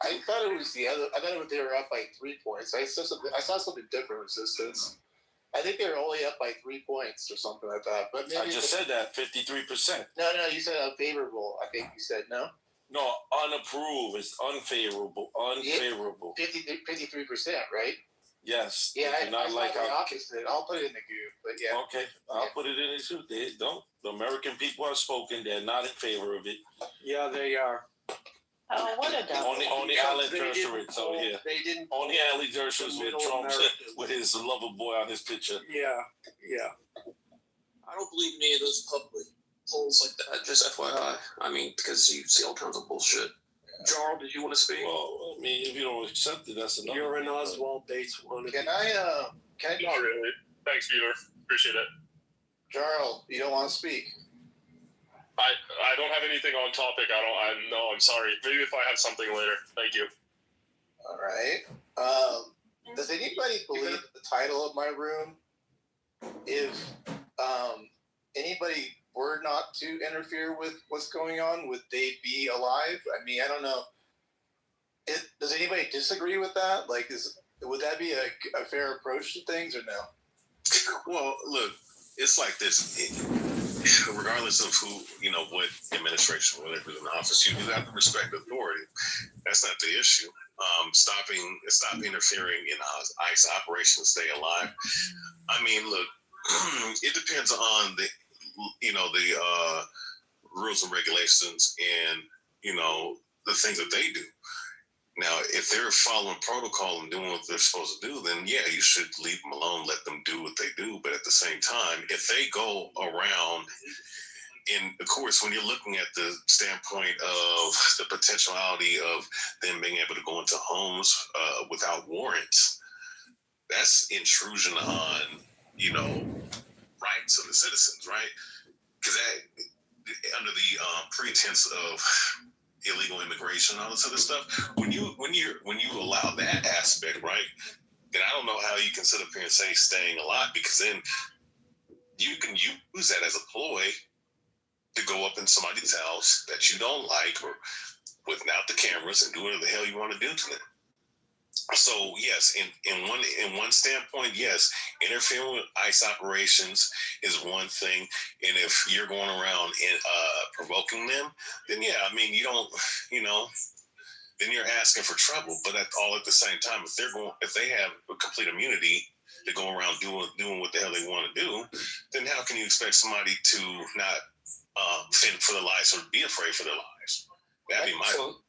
I thought it was the other. I thought they were up by 3 points. I saw something different. Resistance. I think they were only up by 3 points or something like that. But maybe I just said that 53%. No, you said unfavorable. I think you said no. No, unapproved is unfavorable. Unfavorable. 53%, right? Yes. Yeah, I like the opposite. I'll put it in the group, but yeah. Okay, I'll put it in it too. They don't. The American people have spoken. They're not in favor of it. Yeah, they are. Oh, what a dumb. Only Alan Dershowitz over here. They didn't. Only Alan Dershowitz with Trump with his lover boy on his picture. Yeah. I don't believe any of those public polls like that. Just FYI. I mean, because you see all kinds of bullshit. Jarl, did you want to speak? Well, I mean, if you don't accept it, that's enough. You're an Oswald Bates one. Can I? Not really. Thanks, Peter. Appreciate it. Jarl, you don't want to speak. I don't have anything on topic. I'm sorry. Maybe if I have something later. Thank you. All right. Does anybody believe that the title of my room, if anybody were not to interfere with what's going on, would they be alive? I mean, I don't know. Does anybody disagree with that? Like, would that be a fair approach to things or no? Well, look, it's like this. Regardless of who, what administration, whatever's in office, you do have to respect authority. That's not the issue. Stop interfering in ICE operations, stay alive. I mean, look, it depends on the rules and regulations and, the things that they do. Now, if they're following protocol and doing what they're supposed to do, then yeah, you should leave them alone, let them do what they do. But at the same time, if they go around, and of course, when you're looking at the standpoint of the potentiality of them being able to go into homes without warrants, that's intrusion on, rights of the citizens, right? Because under the pretense of illegal immigration and all this other stuff, when you allow that aspect, right, then I don't know how you can sit up here and say staying alive, because then you can use that as a ploy to go up in somebody's house that you don't like, or without the cameras, and do whatever the hell you want to do to them. So yes, in one standpoint, yes, interfering with ICE operations is one thing, and if you're going around and provoking them, then yeah, I mean, you don't, then you're asking for trouble. But at the same time, if they have a complete immunity to go around doing what the hell they want to do, then how can you expect somebody to not fend for their lives or be afraid for their lives? That'd be my.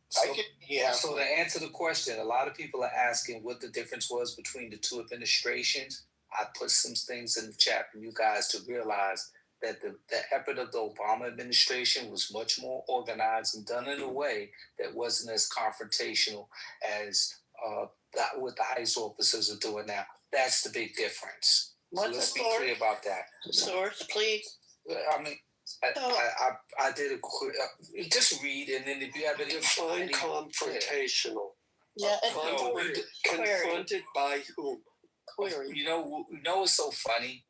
So to answer the question, a lot of people are asking what the difference was between the two administrations. I put some things in the chat for you guys to realize that the effort of the Obama administration was much more organized and done in a way that wasn't as confrontational as what the ICE officers are doing now. That's the big difference. So let's be clear about that. Source, please. I mean, I did a quick, just read, and then if you have any define confrontational. Yeah, confronted by whom? Query. You know what's so funny?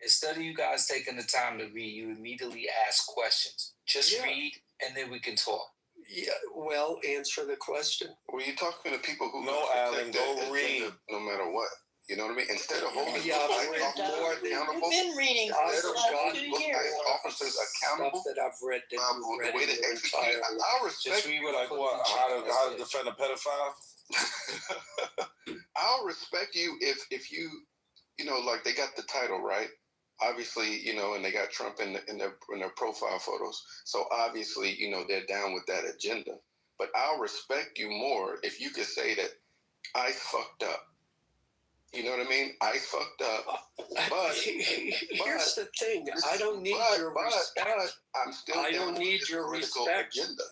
Instead of you guys taking the time to read, you immediately ask questions. Just read, and then we can talk. Yeah, well, answer the question. Were you talking to people who Alan, go read no matter what? You know what I mean? Instead of holding more than accountable, you've been reading for the last 2 years. Officers accountable. Stuff that I've read that you've read the way they execute. I'll respect. Just read like what? How to defend a pedophile. I'll respect you if you like they got the title right. obviously, you know, and they got Trump in their profile photos. So obviously, you know, they're down with that agenda. But I'll respect you more if you could say that I fucked up. You know what I mean? I fucked up. But here's the thing: I don't need your respect. I'm still. I don't need your respect. Agenda.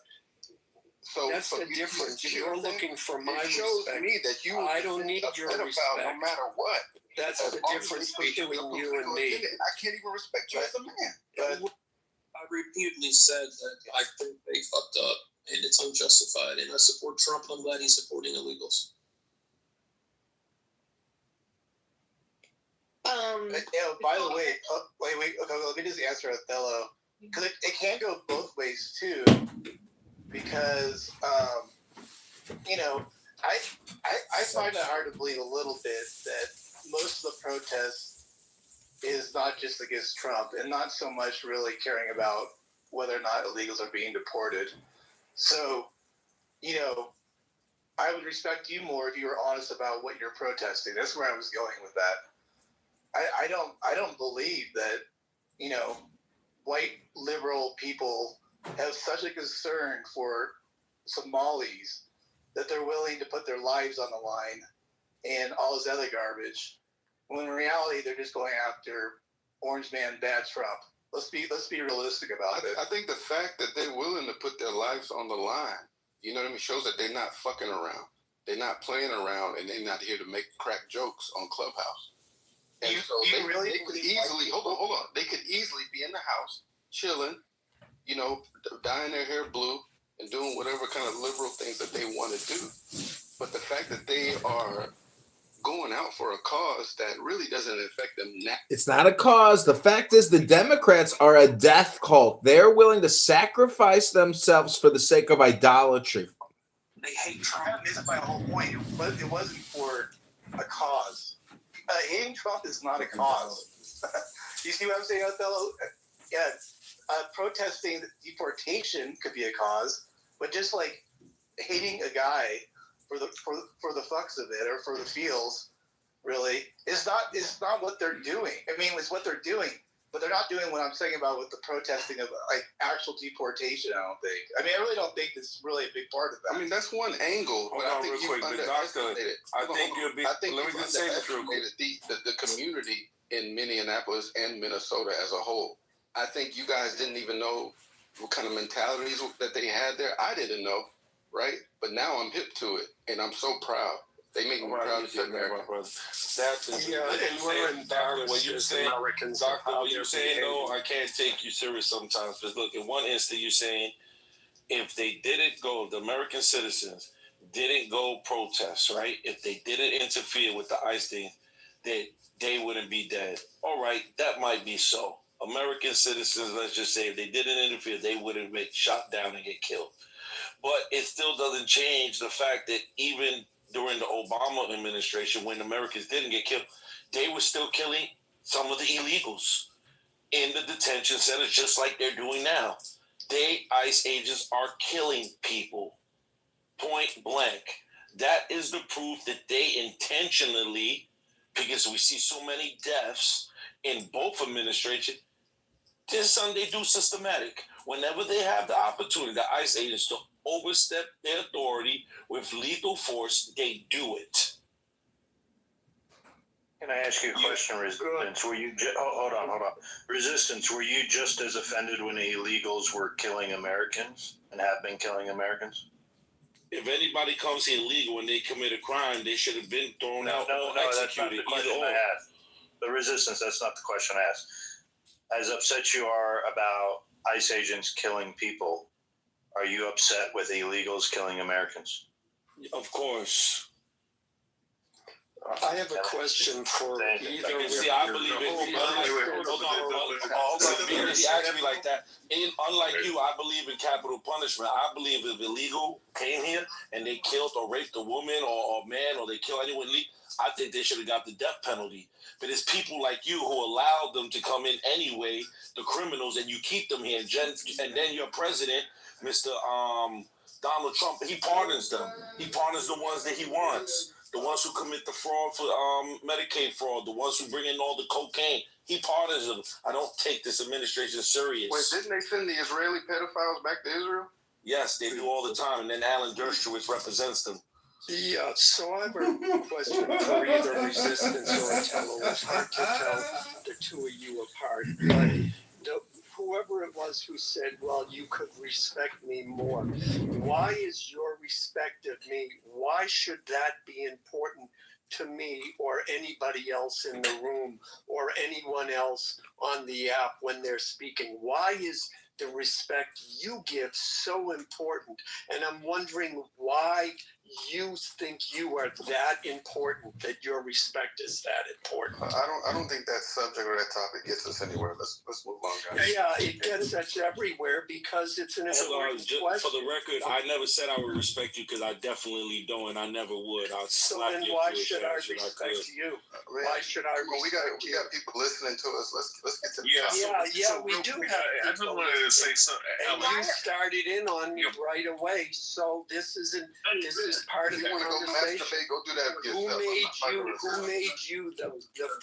So that's the difference. You're looking for my respect. It shows respect. me that you. I don't need your respect. No matter what. That's the difference between you and me. I can't even respect you as a man. But I repeatedly said that I think they fucked up and it's unjustified, and I support Trump, and I'm glad he's supporting illegals. By the way, wait. Okay, let me just answer Othello, because it can go both ways too. Because you know, I find it hard to believe a little bit that most of the protests is not just against Trump and not so much really caring about whether or not illegals are being deported. So, you know, I would respect you more if you were honest about what you're protesting. That's where I was going with that. I don't believe that, you know, white liberal people have such a concern for Somalis that they're willing to put their lives on the line and all this other garbage, when in reality they're just going after Orange Man Bad Trump. Let's be realistic about it. I think the fact that they're willing to put their lives on the line, you know what I mean, shows that they're not fucking around. They're not playing around, and they're not here to make crack jokes on Clubhouse. And they could easily hold on. They could easily be in the house chilling, you know, dyeing their hair blue and doing whatever kind of liberal things that they want to do. But the fact that they are going out for a cause that really doesn't affect them now. It's not a cause. The fact is, the Democrats are a death cult. They're willing to sacrifice themselves for the sake of idolatry. They hate Trump. That's my whole point. It wasn't for a cause. Hating Trump is not a cause. You see what I'm saying, Othello? Yeah, protesting deportation could be a cause, but just like hating a guy for the fucks of it or for the feels, really, it's not what they're doing. I mean, it's what they're doing, but they're not doing what I'm saying about with the protesting of like actual deportation. I don't think. I mean, I really don't think this is really a big part of that. I mean, that's one angle, but I think you underestimated it. I think you underestimated the community in Minneapolis and Minnesota as a whole. I think you guys didn't even know what kind of mentalities that they had there. I didn't know, right? But now I'm hip to it, and I'm so proud. They make me proud to be American. That's and we're in Doctor, what you're saying, Doctor, what you're saying, though, I can't take you serious sometimes. Because look, in one instant, you're saying if they didn't go, the American citizens didn't go protest, right? If they didn't interfere with the ICE thing, they wouldn't be dead. All right, that might be so. American citizens, let's just say, if they didn't interfere, they wouldn't get shot down and get killed. But it still doesn't change the fact that even during the Obama administration, when Americans didn't get killed, they were still killing some of the illegals in the detention centers, just like they're doing now. ICE agents are killing people, point blank. That is the proof that they intentionally, because we see so many deaths in both administrations, this is something they do systematic. Whenever they have the opportunity, the ICE agents to overstep their authority with lethal force, they do it. Can I ask you a question, Resistance? Were you hold on. Resistance, were you just as offended when the illegals were killing Americans and have been killing Americans? If anybody comes here illegal and they commit a crime, they should have been thrown out or executed. That's not the question I asked. The Resistance, that's not the question I asked. As upset you are about ICE agents killing people, are you upset with illegals killing Americans? Of course. I have a question for either. See, I believe it. He asked me like that. And unlike you, I believe in capital punishment. I believe if illegal came here and they killed or raped a woman or a man or they killed anyone illegal, I think they should have got the death penalty. But it's people like you who allowed them to come in anyway, the criminals, and you keep them here. And then your president, Mr. Donald Trump, he pardons them. He pardons the ones that he wants. The ones who commit the fraud for Medicaid fraud, the ones who bring in all the cocaine, He pardons them. I don't take this administration serious. Wait, didn't they send the Israeli pedophiles back to Israel? Yes, they do all the time, and then Alan Dershowitz represents them. Yeah, so I have a question for either Resistance or Tello. It's hard to tell the two of you apart, but whoever it was who said, well, you could respect me more. Why is your respect of me, why should that be important to me or anybody else in the room or anyone else on the app when they're speaking? Why is the respect you give so important? And I'm wondering why you think you are that important, that your respect is that important. I don't think that subject or that topic gets us anywhere. Let's move on, guys. Yeah, it gets us everywhere because it's an important question. For the record, I never said I would respect you because I definitely don't, and I never would. I'll So slap then your why Jewish should I ass if respect could. you? Why should I respect we got people listening to us. Let's get to the we do have. I just wanted to say something. And you started in on me right away, so this is part of the conversation. Go do that Who made you the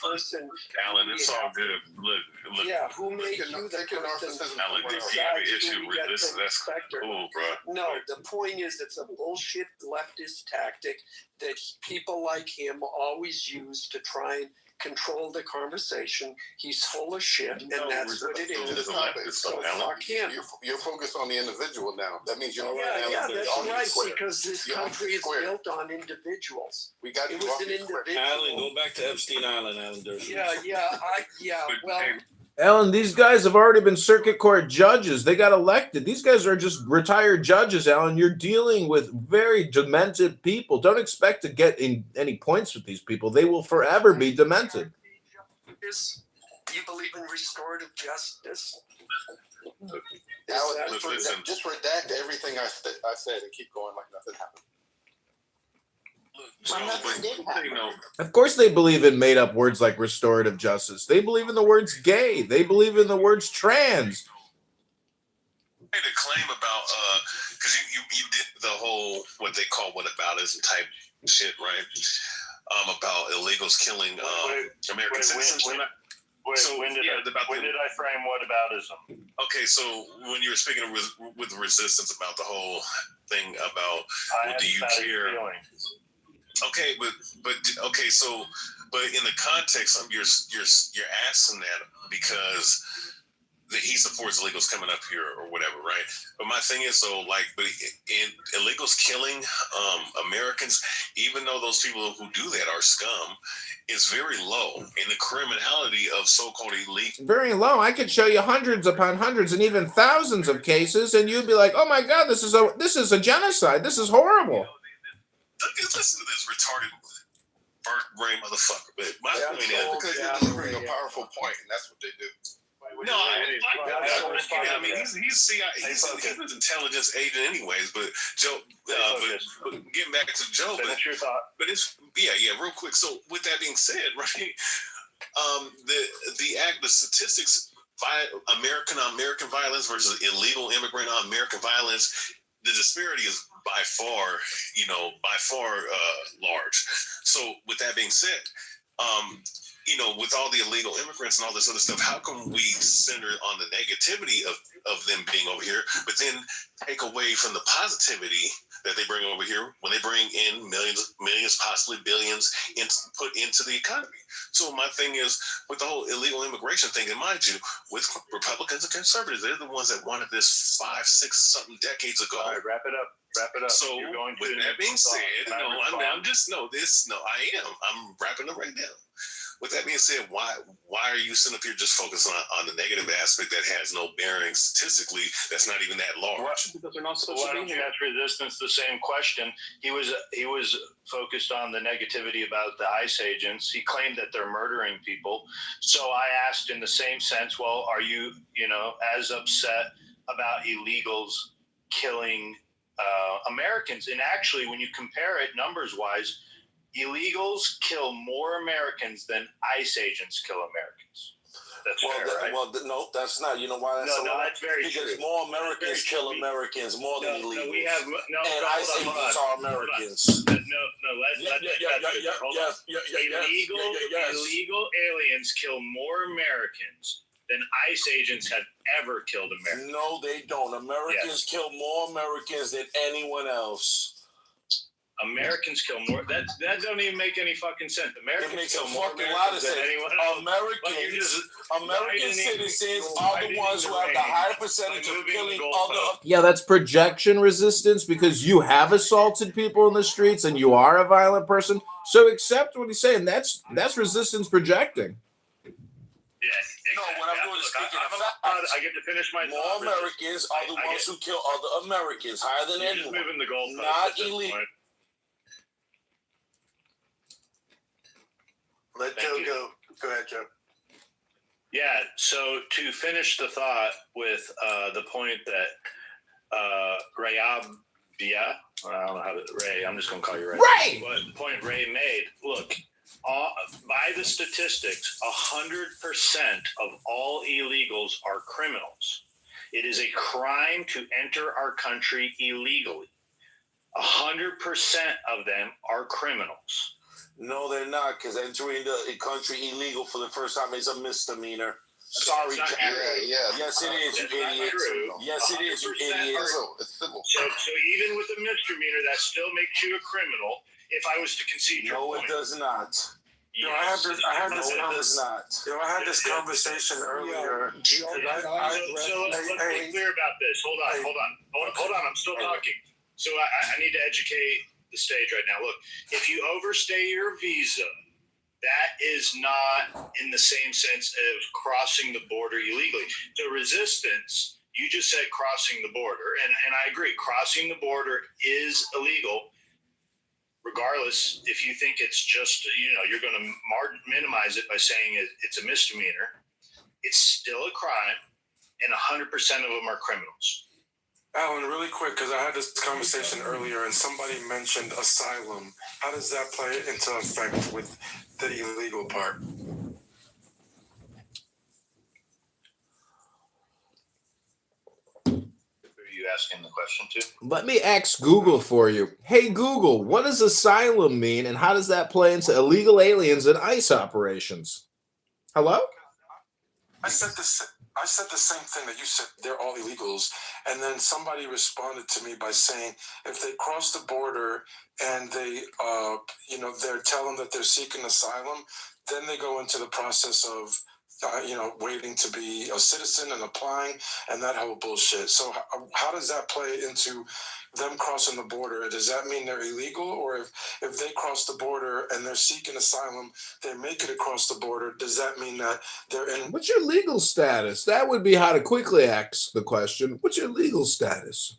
person? Alan, it's all good. Look. Yeah, who made you the person? Alan, if you have an issue with this, that's cool, bro. No, the point is it's a bullshit leftist tactic that people like him always use to try and control the conversation. He's full of shit, and that's what it is. So fuck him. You're focused on the individual now. That means you're that's right, because this country is built on individuals. It was an individual. Alan, go back to Epstein Island, Alan Dershowitz. Well. Alan, these guys have already been circuit court judges. They got elected. These guys are just retired judges, Alan. You're dealing with very demented people. Don't expect to get in any points with these people. They will forever be demented. You believe in restorative justice? Alan, just redact everything I said and keep going like nothing happened. Of course they believe in made-up words like restorative justice. They believe in the words gay. They believe in the words trans. I made a claim about because you did the whole what they call whataboutism type shit, right? About illegals killing American citizens. When did I frame whataboutism? Okay, so when you were speaking with resistance about the whole thing about do you care? Okay, but in the context of you're asking that because he supports illegals coming up here or whatever, right? But my thing is, but in illegals killing Americans, even though those people who do that are scum, is very low in the criminality of so-called illegal. Very low. I could show you hundreds upon hundreds and even thousands of cases, and you'd be like, "Oh my God, this is a genocide. This is horrible." Listen to this retarded burnt brain motherfucker. But my point is because you're delivering a powerful point, and that's what they do. No, I mean he's CIA. He's an intelligence agent, anyways. But Joe, but getting back to Joe, but it's real quick. So with that being said, right, the statistics, American violence versus illegal immigrant American violence, the disparity is by far large. So with that being said, with all the illegal immigrants and all this other stuff, how can we center on the negativity of them being over here, but then take away from the positivity that they bring over here when they bring in millions, possibly billions, put into the economy? So my thing is, with the whole illegal immigration thing, and mind you, with Republicans and conservatives, they're the ones that wanted this 5, 6 something decades ago. All right, wrap it up. So with that being said, I'm wrapping up right now. With that being said, why are you sitting up here just focusing on the negative aspect that has no bearing statistically? That's not even that large. Because they're not supposed to be here. Ask resistance the same question. He was focused on the negativity about the ICE agents. He claimed that they're murdering people. So I asked in the same sense, well, are you as upset about illegals killing Americans? And actually, when you compare it numbers wise, illegals kill more Americans than ICE agents kill Americans. That's Well, fair, right? no, that's not. You know why that's No, that's very because true. more Americans kill Americans more than illegals. No, we have and ICE agents are Americans. Let illegal aliens kill more Americans than ICE agents have ever killed Americans. No, they don't. Americans kill more Americans than anyone else. Americans kill more. That don't even make any fucking sense. Americans kill more Americans than anyone else. American citizens are the ones who have the higher percentage of killing other. Yeah, that's projection resistance because you have assaulted people in the streets and you are a violent person. So accept what he's saying. That's resistance projecting. Yeah, exactly. No, what I'm doing is speaking of facts. I get to finish my more thought. Americans are the ones who kill other Americans higher than anyone. Just moving the goalposts. Not illegal. Let Joe go. Go ahead, Joe. Yeah, so to finish the thought with the point that Rayabia, I don't know how to, Ray, I'm just going to call you Ray. Ray! But the point Ray made, look, by the statistics, 100% of all illegals are criminals. It is a crime to enter our country illegally. 100% of them are criminals. No, they're not, because entering the country illegal for the first time is a misdemeanor. Sorry, Jack. Yes, it is, you idiot. Yes, it is, you idiot. So even with a misdemeanor, that still makes you a criminal. If I was to concede your point. No, it does not. Yes, I had this conversation earlier. So let's be clear about this. Hold on. I'm still talking. So I need to educate the stage right now. Look, if you overstay your visa, that is not in the same sense of crossing the border illegally. So resistance, you just said crossing the border, and I agree, crossing the border is illegal. Regardless, if you think it's just, you're going to minimize it by saying it's a misdemeanor, it's still a crime, and 100% of them are criminals. Alan, really quick, because I had this conversation earlier and somebody mentioned asylum. How does that play into effect with the illegal part? Who are you asking the question to? Let me ask Google for you. Hey, Google, what does asylum mean and how does that play into illegal aliens and ICE operations? Hello? I said the same thing that you said. They're all illegals. And then somebody responded to me by saying if they cross the border and they, they're telling that they're seeking asylum, then they go into the process of, waiting to be a citizen and applying and that whole bullshit. So how does that play into them crossing the border? Does that mean they're illegal? Or if they cross the border and they're seeking asylum, they make it across the border, does that mean that they're in... What's your legal status? That would be how to quickly ask the question. What's your legal status?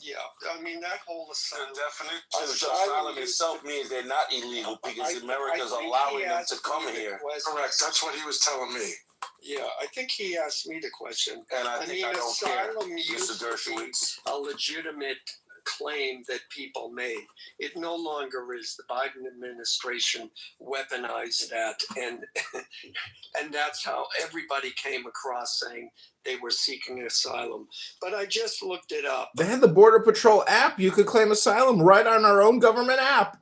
Yeah, I mean, that whole asylum... The definition of asylum itself means they're not illegal because America's allowing them to come here. Correct, that's what he was telling me. Yeah, I think he asked me the question. And I think I don't care, used Mr. Dershowitz. a legitimate claim that people made. It no longer is. The Biden administration weaponized that, and that's how everybody came across saying they were seeking asylum. But I just looked it up. They had the Border Patrol app. You could claim asylum right on our own government app.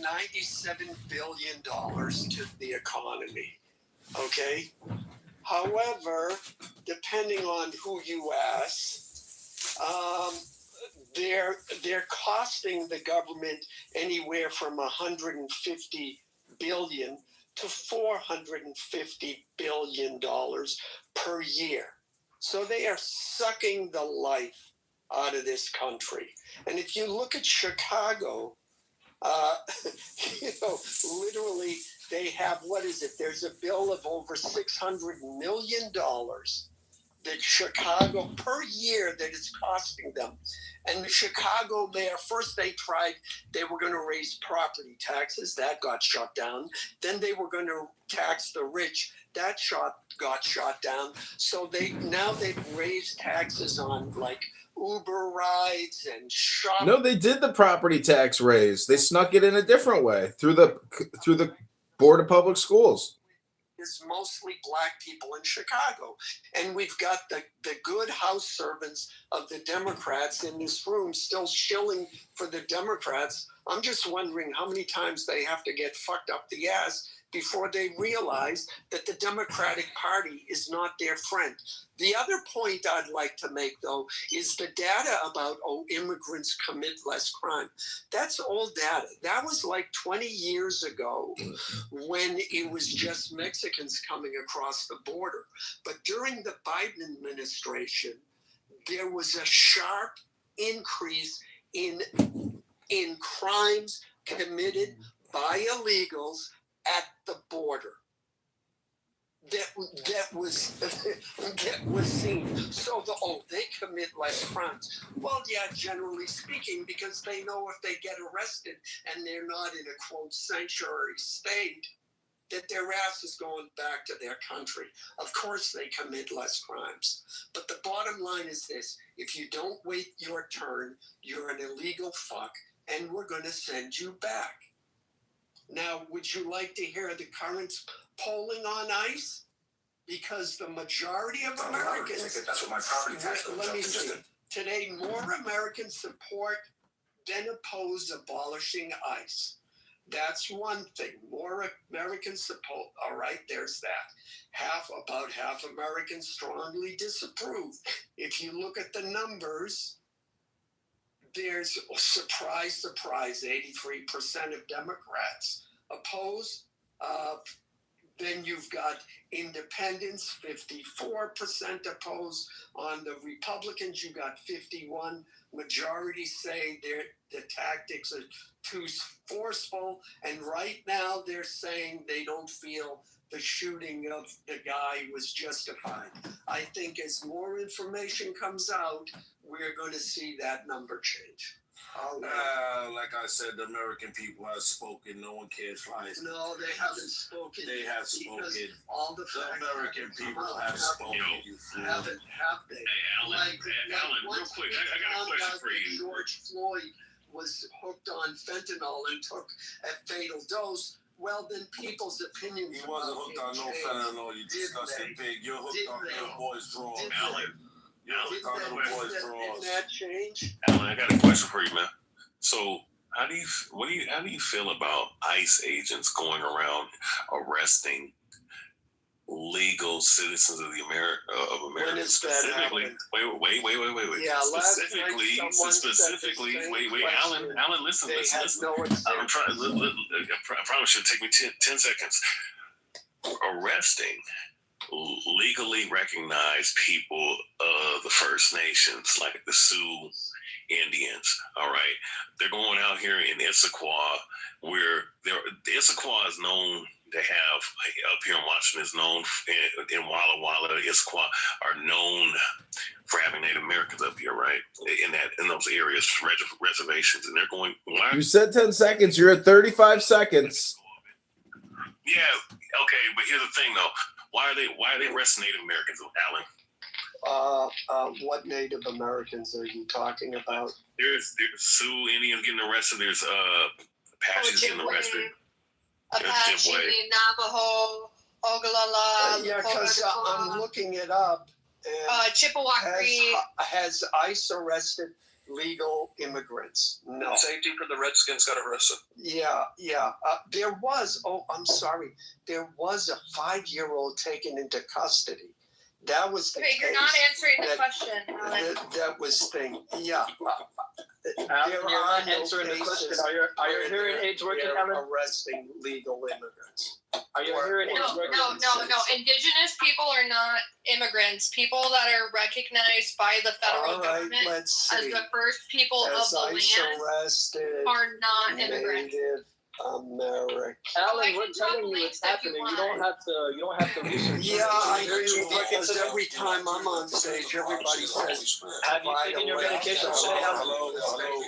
$97 billion to the economy. Okay? However, depending on who you ask, they're costing the government anywhere from $150 billion to $450 billion per year. So they are sucking the life out of this country. And if you look at Chicago, literally they have, there's a bill of over $600 million that Chicago per year that is costing them. And the Chicago mayor, first they were going to raise property taxes. That got shut down. Then they were going to tax the rich. That got shot down. So they've raised taxes on like Uber rides and shopping. No, they did the property tax raise. They snuck it in a different way through the Board of Public Schools. is mostly black people in Chicago. And we've got the good house servants of the Democrats in this room still shilling for the Democrats. I'm just wondering how many times they have to get fucked up the ass before they realize that the Democratic Party is not their friend. The other point I'd like to make, though, is the data about, immigrants commit less crime. That's old data. That was like 20 years ago when it was just Mexicans coming across the border. But during the Biden administration, there was a sharp increase in crimes committed by illegals at the border. That was seen. So they commit less crimes. Well, yeah, generally speaking, because they know if they get arrested and they're not in a quote sanctuary state, that their ass is going back to their country. Of course they commit less crimes. But the bottom line is this: if you don't wait your turn, you're an illegal fuck, and we're going to send you back. Now, would you like to hear the current polling on ICE? Because the majority of Americans, that's what my property tax goes let me up. see, today more Americans support than oppose abolishing ICE. That's one thing. More Americans support. All right, there's that. About half Americans strongly disapprove. If you look at the numbers, there's surprise, 83% of Democrats oppose. Then you've got independents, 54% oppose. On the Republicans, you got 51. Majority say the tactics are too forceful. And right now they're saying they don't feel the shooting of the guy was justified. I think as more information comes out, we're going to see that number change. Like I said, the American people have spoken. No one cares flies. No, they haven't spoken. They have spoken. All the American people have spoken. Have they? Hey, Alan, Alan, real quick, I got a question for you. George Floyd was hooked on fentanyl and took a fatal dose. Well, then people's opinions. He wasn't hooked on no fentanyl, you disgusting pig. You're hooked on little boys' drawers. Alan, Did that change? Alan, I got a question for you, man. So, how do you feel about ICE agents going around arresting legal citizens of America specifically? Wait. Yeah, specifically, Alan, listen. I'm trying. I promise you, it'll take me 10 seconds. Arresting legally recognized people of the First Nations, like the Sioux Indians. All right, they're going out here in Issaquah, where the Issaquah is known to have, up here in Washington, is known in Walla Walla, Issaquah are known for having Native Americans up here, right? In those areas, reservations, and they're going. You said 10 seconds. You're at 35 seconds. Yeah. Okay, but here's the thing, though. Why are they arresting Native Americans, Alan? What Native Americans are you talking about? There's Sioux Indians getting arrested. There's Apaches getting arrested. Apache, Navajo, Oglala. Yeah, because I'm looking it up. Chippewa Cree. Has ICE arrested legal immigrants? No. Safety for the Redskins got arrested. Yeah. There was there was a 5-year-old taken into custody. That was the case. You're not answering the question, Alan. That was thing. Yeah. Alan, you're not answering the question. Are your hearing aids working, Alan? Arresting legal immigrants. Are your hearing aids working? No. Indigenous people are not immigrants. People that are recognized by the federal government as the first people of the land are not immigrants. American. Alan, we're telling you it's happening. You don't have to research. Yeah, I hear you. Because every time I'm on stage, everybody says, "Have you taken your medication?" Hello.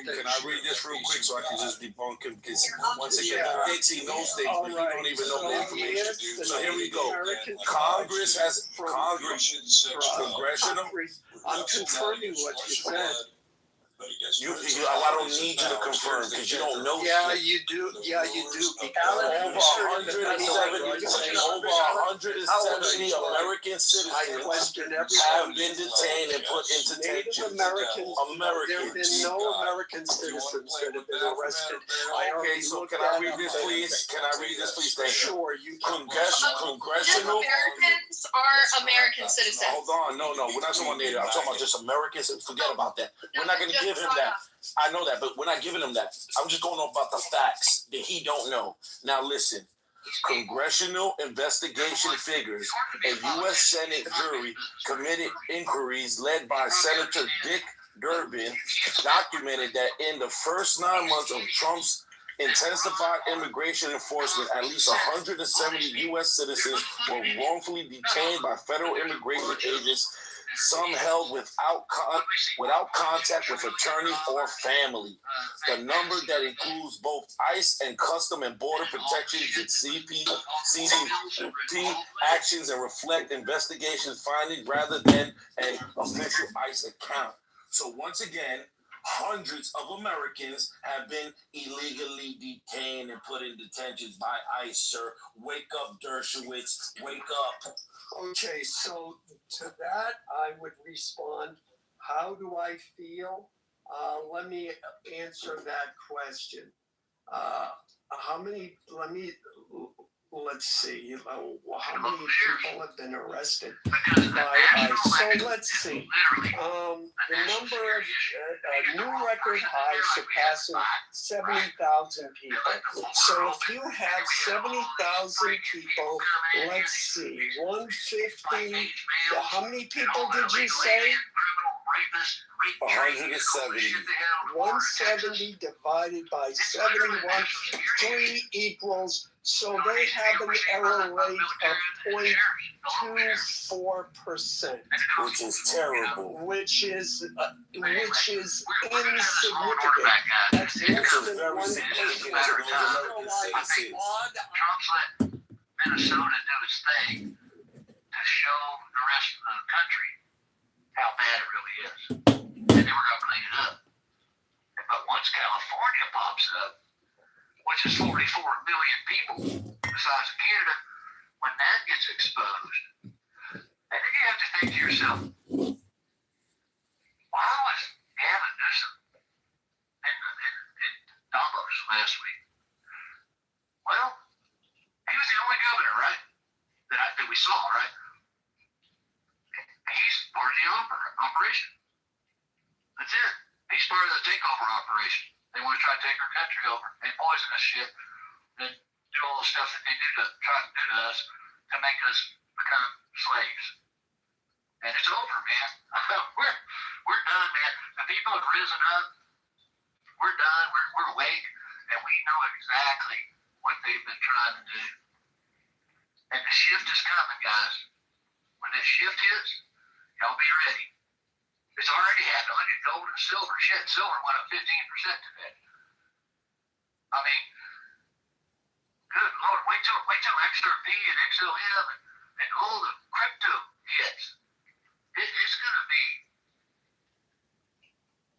Can I read this real quick so I can just debunk him? Because once again, he knows things, but he don't even know the information. So here we go. Congress has congressional. I'm confirming what you said. I don't need you to confirm because you don't know. Yeah, shit. you do. Yeah, you do. Over 170 American citizens have been detained and put into detention. Native Americans. There have been no American citizens that have been arrested. Okay, so can I read this, please? Can I read this, please? Thank you. Sure, you can. Native Americans are American citizens. Hold on, no, we're not talking about Native. I'm talking about just Americans. Forget about that. We're not going to give him that. I know that, but we're not giving him that. I'm just going off about the facts that he don't know. Now listen. Congressional investigation figures a U.S. Senate jury committed inquiries led by Senator Dick Durbin documented that in the first 9 months of Trump's intensified immigration enforcement, at least 170 U.S. citizens were wrongfully detained by federal immigration agents, some held without contact with attorney or family. The number that includes both ICE and Custom and Border Protection CBP actions and reflect investigation findings rather than an official ICE account. So once again, hundreds of Americans have been illegally detained and put in detentions by ICE, sir. Wake up, Dershowitz. Wake up. Okay, so to that I would respond, how do I feel? Let me answer that question. Let's see, how many people have been arrested by ICE? So let's see. The number of new record high surpassing 70,000 people. So if you have 70,000 people, let's see, 150, how many people did you say? 170. 170 divided by 71, 3 equals, so they have an error rate of 0.24%. Which is terrible. Which is insignificant. That's less than 1%. Trump's let Minnesota do its thing to show the rest of the country how bad it really is. And then we're going to clean it up. But once California pops up, which is 44 million people the size of Canada, when that gets exposed, and then you have to think to yourself, why was Gavin Newsom in Davos last week? Well, he was the only governor, right, that we saw, right? He's part of the operation. That's it. He's part of the takeover operation. They want to try to take our country over and poison us shit and do all the stuff that they try to do to us to make us become slaves. And it's over, man. we're done, man. The people have risen up. We're done. We're awake, and we know exactly what they've been trying to do. And the shift is coming, guys. When this shift hits, y'all be ready. It's already happened. Look at gold and silver. Shit, silver went up 15% today. I mean, good Lord, wait till XRP and XLM and all the crypto hits. It's going to be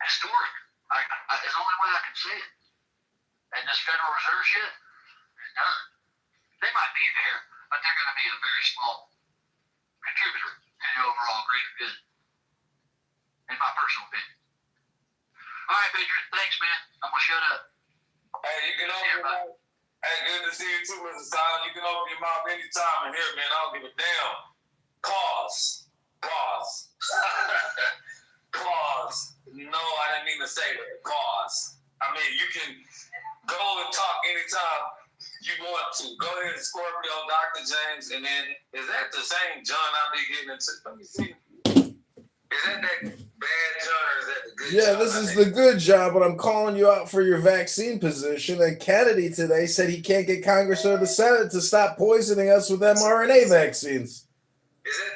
historic. It's the only way I can say it. And this Federal Reserve shit is done. They might be there, but they're going to be a very small contributor to the overall greater good. In my personal opinion. All right, Patriot. Thanks, man. I'm gonna shut up. Hey, you can open your mouth. Hey, good to see you too, Mr. Tyler. You can open your mouth anytime in here, man. I don't give a damn. Pause. Pause. No, I didn't mean to say that. Pause. I mean, you can go and talk anytime you want to. Go ahead, Scorpio, Dr. James, and then is that the same John I be getting into? Let me see. Is that bad John or is that the good Yeah, John? this is the good John, but I'm calling you out for your vaccine position. And Kennedy today said he can't get Congress or the Senate to stop poisoning us with mRNA vaccines. Is that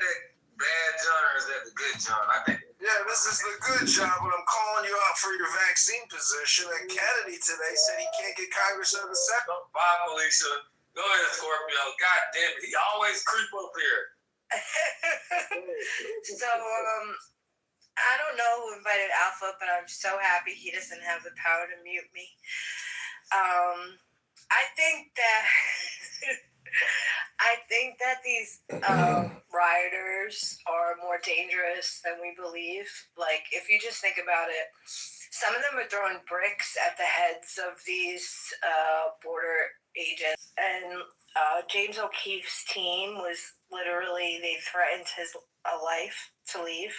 bad John or is that the good John? I think. Yeah, this is the good John, but I'm calling you out for your vaccine position. And Kennedy today said he can't get Congress or the Senate. Bye, Felicia. Go ahead, Scorpio. God damn it. He always creep up here. So, I don't don't know who invited Alpha, but I'm so happy he doesn't have the power to mute me. I think that these rioters are more dangerous than we believe. Like, if you just think about it, some of them are throwing bricks at the heads of these border agents. And James O'Keefe's team was literally, they threatened his life to leave.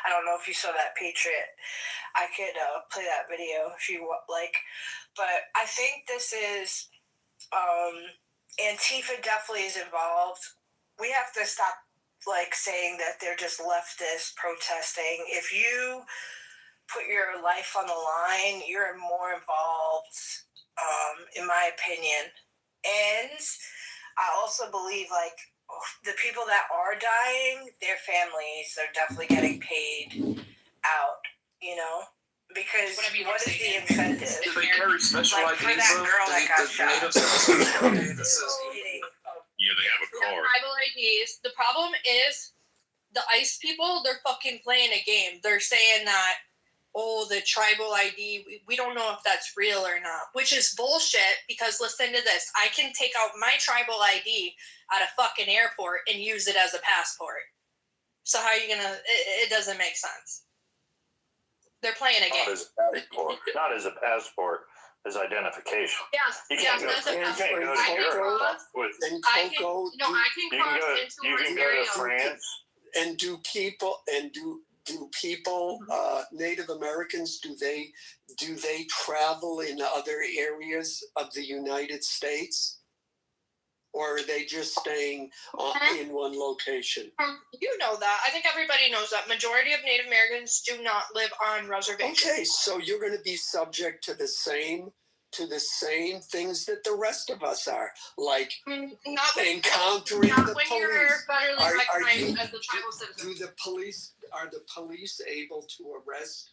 I don't know if you saw that, Patriot. I could play that video if you like. But I think this is, Antifa definitely is involved. We have to stop, like, saying that they're just leftists protesting. If you put your life on the line, you're more involved, in my opinion. And I also believe, like, the people that are dying, their families are definitely getting paid out, you know? Because what is the incentive? Do they carry special like, for IDs that though? girl that got shot. Natives have a special ID that says Yeah, they have a card. Tribal IDs. The problem is the ICE people, they're fucking playing a game. They're saying that, oh, the tribal ID, we don't know if that's real or not, which is bullshit because listen to this. I can take out my tribal ID at a fucking airport and use it as a passport. So how are you gonna, it doesn't make sense. They're playing a game. Not as a passport, as identification. Yes, You yes, can't that's a go, you passport. can't go I to can Europe cross. with. I can cross into You can go to France. And do people, Native Americans, do they travel in other areas of the United States, or are they just staying in one location? You know that. I think everybody knows that. Majority of Native Americans do not live on reservations. Okay, so you're going to be subject to the same things that the rest of us are, like encountering the police. You're federally recognized as a tribal citizen. Are the police able to arrest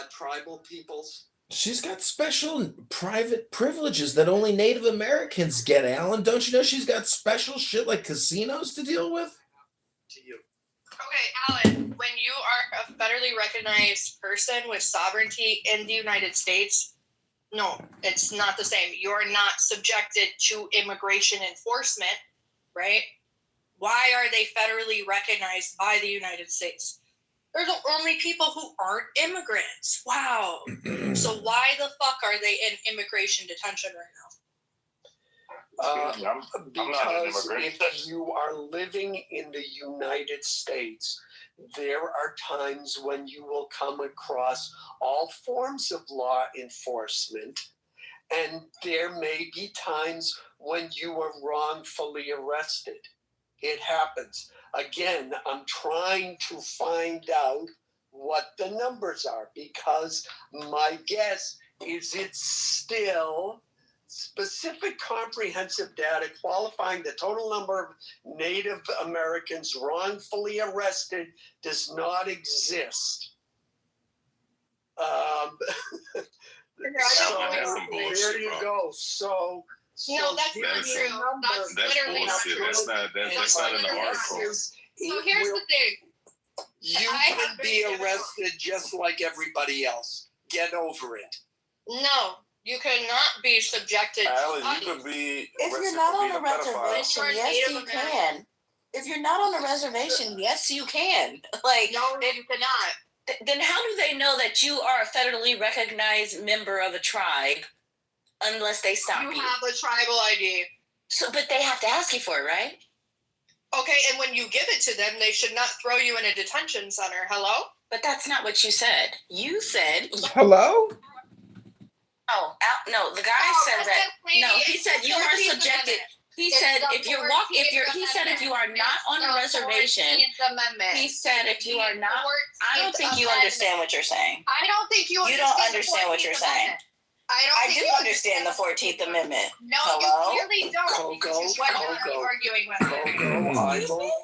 tribal peoples? She's got special private privileges that only Native Americans get, Alan. Don't you know she's got special shit like casinos to deal with? Okay, Alan, when you are a federally recognized person with sovereignty in the United States, no, it's not the same. You're not subjected to immigration enforcement, right? Why are they federally recognized by the United States? They're the only people who aren't immigrants. Wow. So why the fuck are they in immigration detention right now? Because if you are living in the United States, there are times when you will come across all forms of law enforcement, and there may be times when you are wrongfully arrested. It happens. Again, I'm trying to find out what the numbers are, because my guess is it's still specific comprehensive data qualifying the total number of Native Americans wrongfully arrested does not exist. So there you go. So that's not true. That's literally not true. That's not in the article. So here's the thing. You can be arrested just like everybody else. Get over it. No, you cannot be subjected Alan, to you could be if you're not on a reservation, yes, you can. If you're not on a reservation, yes, you can. Like, no, you cannot. Then how do they know that you are a federally recognized member of a tribe unless they stop you? You have a tribal ID. So, but they have to ask you for it, right? Okay, and when you give it to them, they should not throw you in a detention center. Hello? But that's not what you said. You said... Hello? Oh, no, the guy said that... No, he said you are subjected... He said if you are not on a reservation, he said if you are not... I don't think you understand what you're saying. I don't think you understand. You don't understand what you're saying. I do understand the 14th Amendment. No, hello? You really don't. Which is what you're arguing with.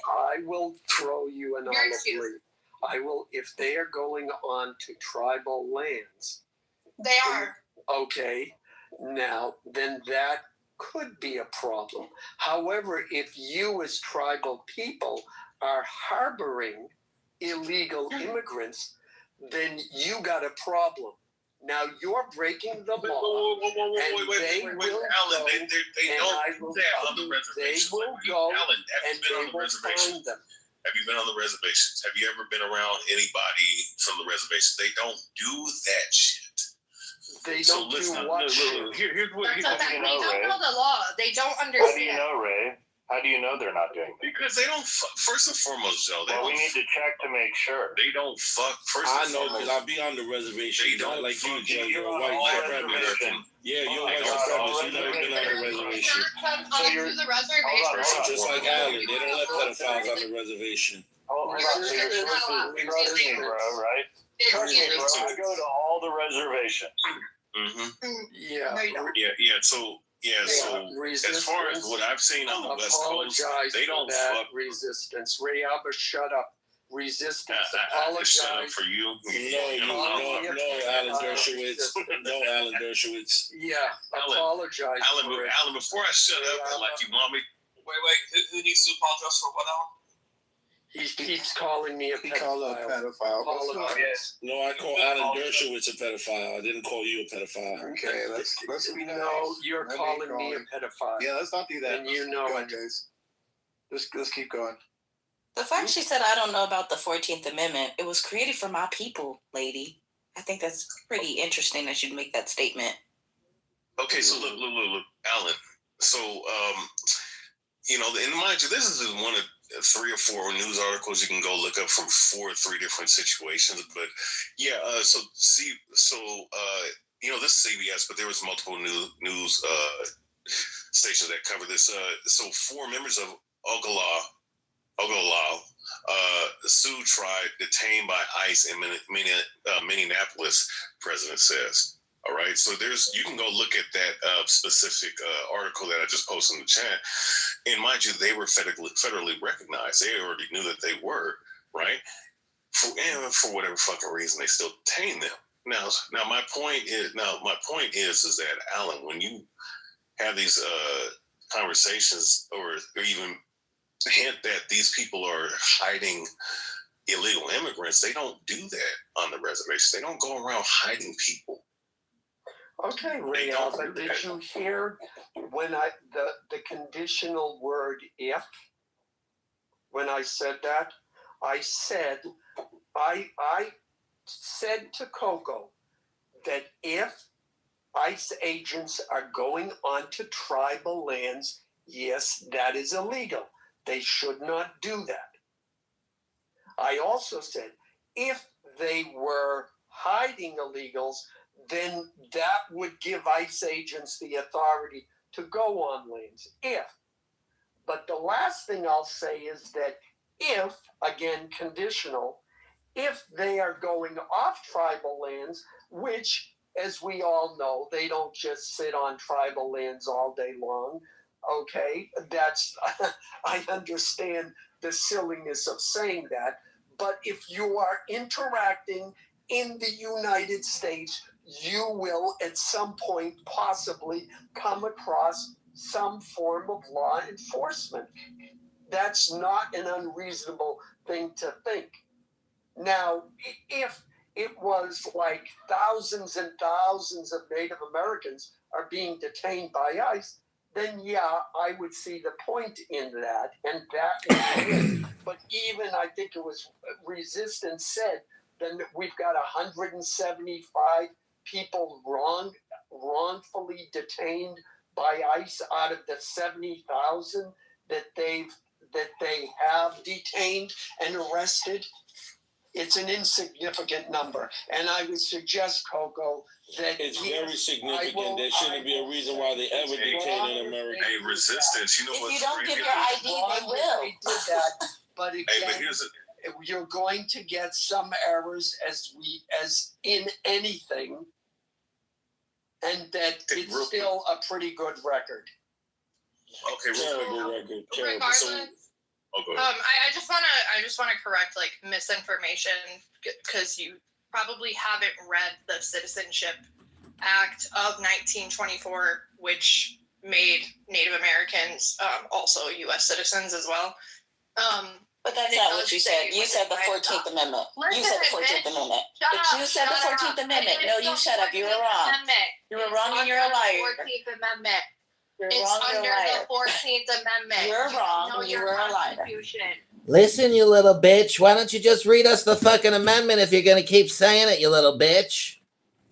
I will throw you an olive leaf. I will, if they are going on to tribal lands. They are. Okay, now, then that could be a problem. However, if you as tribal people are harboring illegal immigrants, then you got a problem. Now you're breaking the law, Wait, Alan, they don't do that on the reservation. They will go, Alan, have and you been they on the will reservation? find them. Have you been on the reservations? Have you ever been around anybody from the reservation? They don't do that shit. They don't do what? Here's what That's you a fact. They know, don't Ray. know the law. They don't How understand. do you know, Ray? How do you know they're not doing that? Because they don't fuck. First and foremost, Joe. Well, we need to check to make sure. They don't fuck. First I and know foremost, because I be on the reservation. They don't like you, fuck. Joe. You're You're a on white all American. Yeah, you're a white They don't fuck. supremacist. You never been on the reservation. So you're the reservation. Just like Alan, they don't let pedophiles on the reservation. Hold on. So you're trust me, bro, right? Trust me, bro. I go to all the reservations. Yeah. So as far as what I've seen on the West Coast, they don't fuck. Resistance. Ray Albert, shut up. Resistance. I shut up for you. No, Alan Dershowitz. No, Alan Dershowitz. Yeah, apologize. Alan, before I shut up, like you want me. Wait. Who needs to apologize for what, Alan? He keeps calling me a pedophile. Apologize. No, I call Alan Dershowitz a pedophile. I didn't call you a pedophile. Okay, let's be nice. No, you're calling me a pedophile. Yeah, let's not do that. And you know it. Guys. Let's keep going. The fact she said, I don't know about the 14th Amendment, it was created for my people, lady. I think that's pretty interesting that you'd make that statement. Okay, so look, Alan. So, and mind you, this is just one of 3 or 4 news articles you can go look up from 4 or 3 different situations. But yeah, this is CBS, but there was multiple news stations that cover this. So 4 members of Oglala, Sioux tribe detained by ICE in Minneapolis, president says. All right, so you can go look at that specific article that I just posted in the chat, and mind you, they were federally recognized. They already knew that they were, right? For whatever fucking reason, they still detained them. Now my point is that Alan, when you have these conversations or even hint that these people are hiding illegal immigrants, they don't do that on the reservation. They don't go around hiding people. Okay, Ray Alba, did you hear when the conditional word if? When I said that, I said to Coco that if ICE agents are going onto tribal lands, yes, that is illegal. They should not do that. I also said if they were hiding illegals, then that would give ICE agents the authority to go on lands. But the last thing I'll say is that if, again, conditional, if they are going off tribal lands, which, as we all know, they don't just sit on tribal lands all day long. Okay, I understand the silliness of saying that. But if you are interacting in the United States, you will at some point possibly come across some form of law enforcement. That's not an unreasonable thing to think. Now, if it was like thousands and thousands of Native Americans are being detained by ICE, then yeah, I would see the point in that, and that would be it. But even I think it was Resistance said, then we've got 175 people wrongfully detained by ICE out of the 70,000 that they have detained and arrested. It's an insignificant number, and I would suggest, Coco, that it's very significant. There shouldn't be a reason why they ever detain an American. Hey, Resistance, you know If what's you don't crazy? give your ID, they will. They did that, but again, Hey, but here's you're going to get some errors as in anything, and that it's still a pretty good record. Okay, terrible record. Terrible. Go ahead. I just want to correct misinformation because you probably haven't read the Citizenship Act of 1924, which made Native Americans also U.S. citizens as well. But that's not what you said. You said the 14th Amendment. You said the 14th Amendment. But you said the 14th Amendment. No, you shut up. You were wrong. You were wrong and you're a liar. 14th Amendment. You're It's wrong, under the 14th Amendment. You're wrong. No, You were a liar. Listen, you little bitch. Why don't you just read us the fucking amendment if you're gonna keep saying it, you little bitch?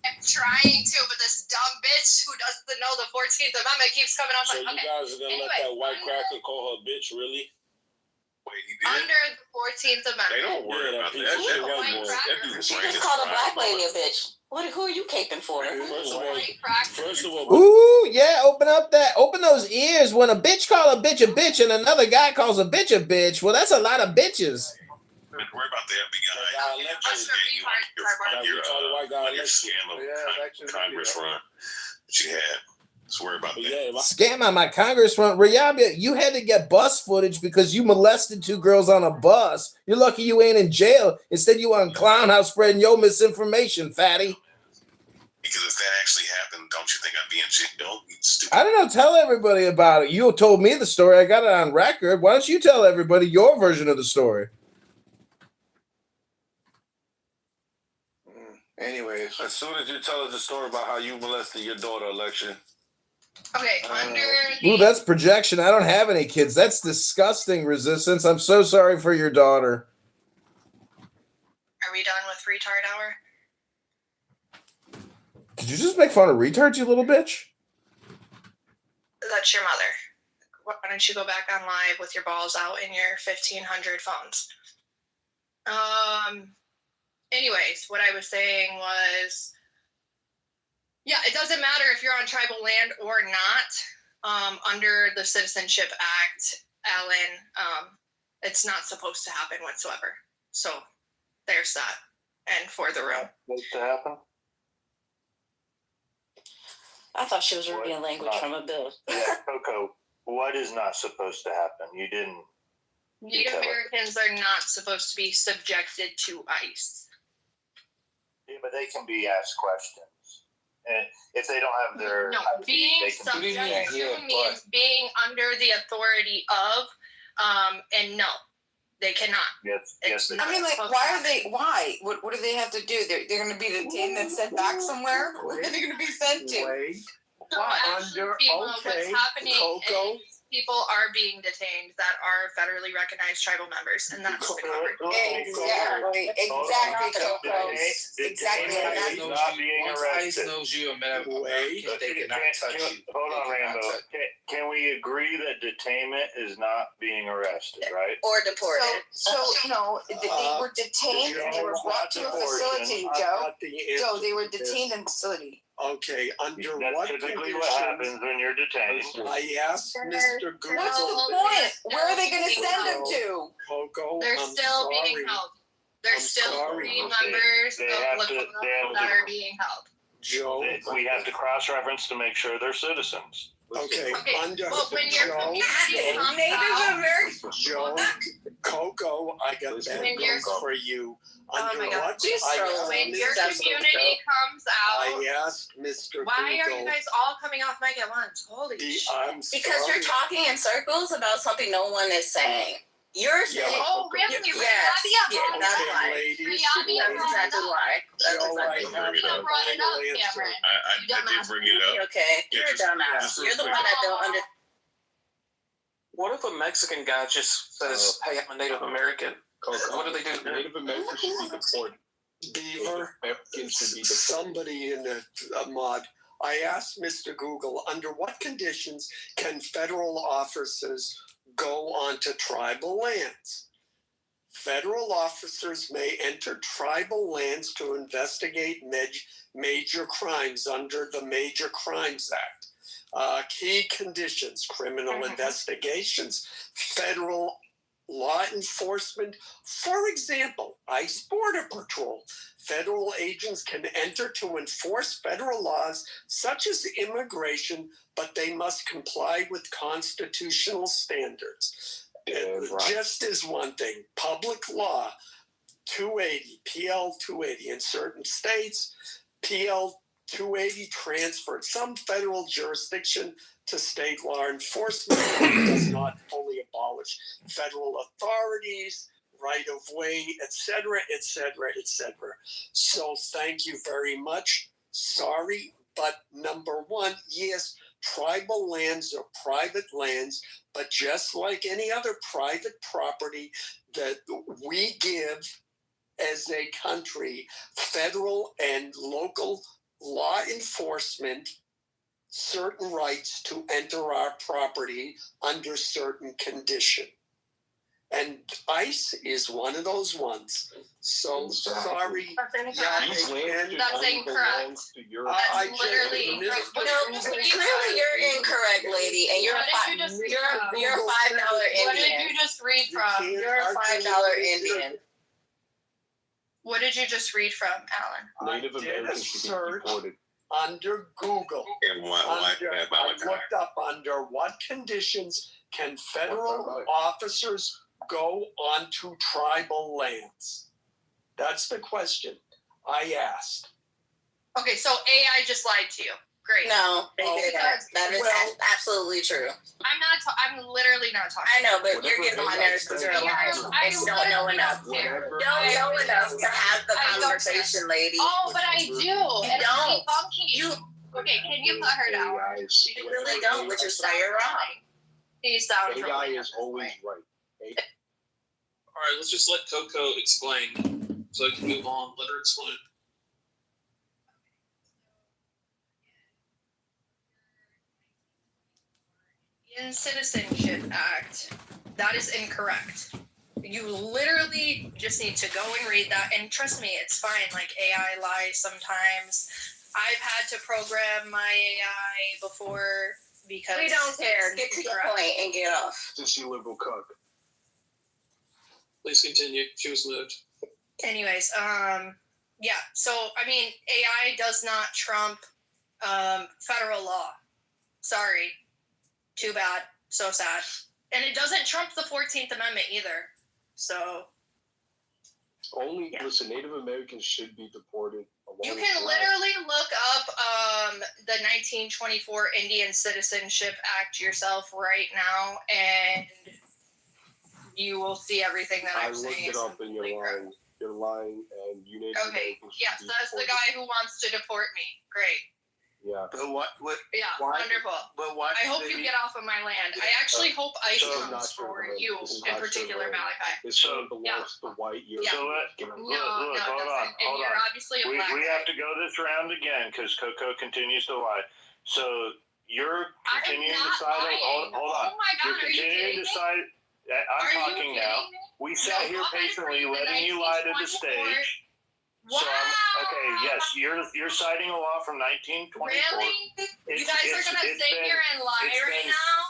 I'm trying to, but this dumb bitch who doesn't know the 14th Amendment keeps coming off. So you guys are gonna let that white cracker call her bitch, really? Wait, he did? Under the 14th Amendment. They don't worry about that. That dude's She brain just is called a fried. black lady a bitch. Who are you caping for? First of all, Ooh, yeah, open those ears. When a bitch call a bitch and another guy calls a bitch, well, that's a lot of bitches. Worry about the FBI investigating you on your scam of Congress run that you had. Let's worry about that. Scam on my Congress run. Rayabia, you had to get bus footage because you molested 2 girls on a bus. You're lucky you ain't in jail. Instead, you on Clown House spreading your misinformation, fatty. Because if that actually happened, don't you think I'd be in jail? You stupid. I don't know. Tell everybody about it. You told me the story. I got it on record. Why don't you tell everybody your version of the story? Anyways, as soon as you tell us the story about how you molested your daughter, Election. Okay, under Ooh, that's projection. I don't have any kids. That's disgusting, Resistance. I'm so sorry for your daughter. Are we done with retard hour? Did you just make fun of retards, you little bitch? That's your mother. Why don't you go back on live with your balls out in your 1,500 phones? Anyways, what I was saying was, yeah, it doesn't matter if you're on tribal land or not. Under the Citizenship Act, Alan, it's not supposed to happen whatsoever. So there's that. And for the room. Supposed to happen? I thought she was reading language from a bill. Yeah, Coco, what is not supposed to happen? You didn't. Native Americans are not supposed to be subjected to ICE. Yeah, but they can be asked questions. And if they don't have their being subject to means being under the authority of, and no, they cannot. Yes, I mean, like, why are they? Why? What do they have to do? They're going to be detained and sent back somewhere. Where are they going to be sent to? So actually, what's happening is people are being detained that are federally recognized tribal members, and that's been covered. Exactly, Coco. Exactly. ICE knows you a medical American, they cannot touch you. Hold on, Rambo. Can we agree that detainment is not being arrested, right? Or deported. So no, they were detained and they were brought to a facility, Joe. Joe, they were detained in a facility. Okay, under That's what typically conditions? what happens when you're detained. I asked Mr. Google. What's the point? Where are they going to send them to? Coco, They're still being held. There's still 3 members of Lakota that are being held. Joe, we have to cross-reference to make sure they're citizens. Okay, under But when your community comes Native out, American. Joe, Coco, I got that for you. Under my God. what? When your community comes out, I asked Mr. why are Google. you guys all coming off mic at once? Holy shit. Because you're talking in circles about something no one is saying. You're saying, oh, really? Yes, that's why. Rayabia That's why. brought it up, Cameron. I did bring it up. Okay, you're a dumbass. You're the one that don't understand. What if a Mexican guy just says, "Hey, I'm a Native American"? What do they do? Native Americans should be deported. Beaver, somebody in a mod. I asked Mr. Google, under what conditions can federal officers go onto tribal lands? Federal officers may enter tribal lands to investigate major crimes under the Major Crimes Act. Key conditions: criminal investigations, federal law enforcement. For example, ICE Border Patrol. Federal agents can enter to enforce federal laws such as immigration, but they must comply with constitutional standards. Just as one thing, public law 280, PL 280 in certain states, PL 280 transferred some federal jurisdiction to state law enforcement does not fully abolish federal authorities, right of way, etc., etc., etc. So thank you very much. Sorry, but number one, yes, tribal lands are private lands, but just like any other private property that we give as a country, federal and local law enforcement certain rights to enter our property under certain condition. And ICE is one of those ones. So sorry. That's incorrect. That's incorrect. That's literally incorrect. Clearly you're incorrect, lady, and you're a $5 Indian. What did you just read from? You're a $5 Indian. What did you just read from, Alan? Native Americans should be deported. Under Google, And why I looked up under what conditions can federal officers go onto tribal lands? That's the question I asked. Okay, so AI just lied to you. Great. No, they did that. That is absolutely true. I'm literally not talking. I know, but you're getting on my nerves because you're a liar. And you don't know enough. You don't know enough to have the conversation, lady. Oh, but I do. You don't. Okay, can you put her down? You really don't, which is why you're wrong. You sound AI is always right. All right, let's just let Coco explain so I can move on. Let her explain. Indian Citizenship Act, that is incorrect. You literally just need to go and read that, and trust me, it's fine. Like, AI lies sometimes. I've had to program my AI before because We don't care. Get to your point and get off. Just you liberal cuck. Please continue. She was moved. Anyways, yeah. So I mean, AI does not trump federal law. Sorry. Too bad. So sad. And it doesn't trump the 14th Amendment either. So Listen, Native Americans should be deported. you can literally look up the 1924 Indian Citizenship Act yourself right now, and you will see everything that I'm saying. I looked it up and you're lying. You're lying, and you Native Americans should yes, be that's the deported. guy who wants to deport me. Great. Yeah. But what? Yeah, why, wonderful. But why? I hope you get off of my land. I actually hope ICE So comes for you in particular, Malachi. This one belongs to white Europe. Yeah. So look, No, hold on. And you're obviously a black We guy. have to go this round again because Coco continues to lie. So you're continuing to side. Hold on. Oh my God, You're are you continuing kidding to me? side. I'm Are you talking now. kidding me? We sat here No, go ahead and patiently read the letting you lie to the 1924. stage. Wow. So okay, yes, you're citing a law from 1924. Really? You guys are gonna sit here and lie right now?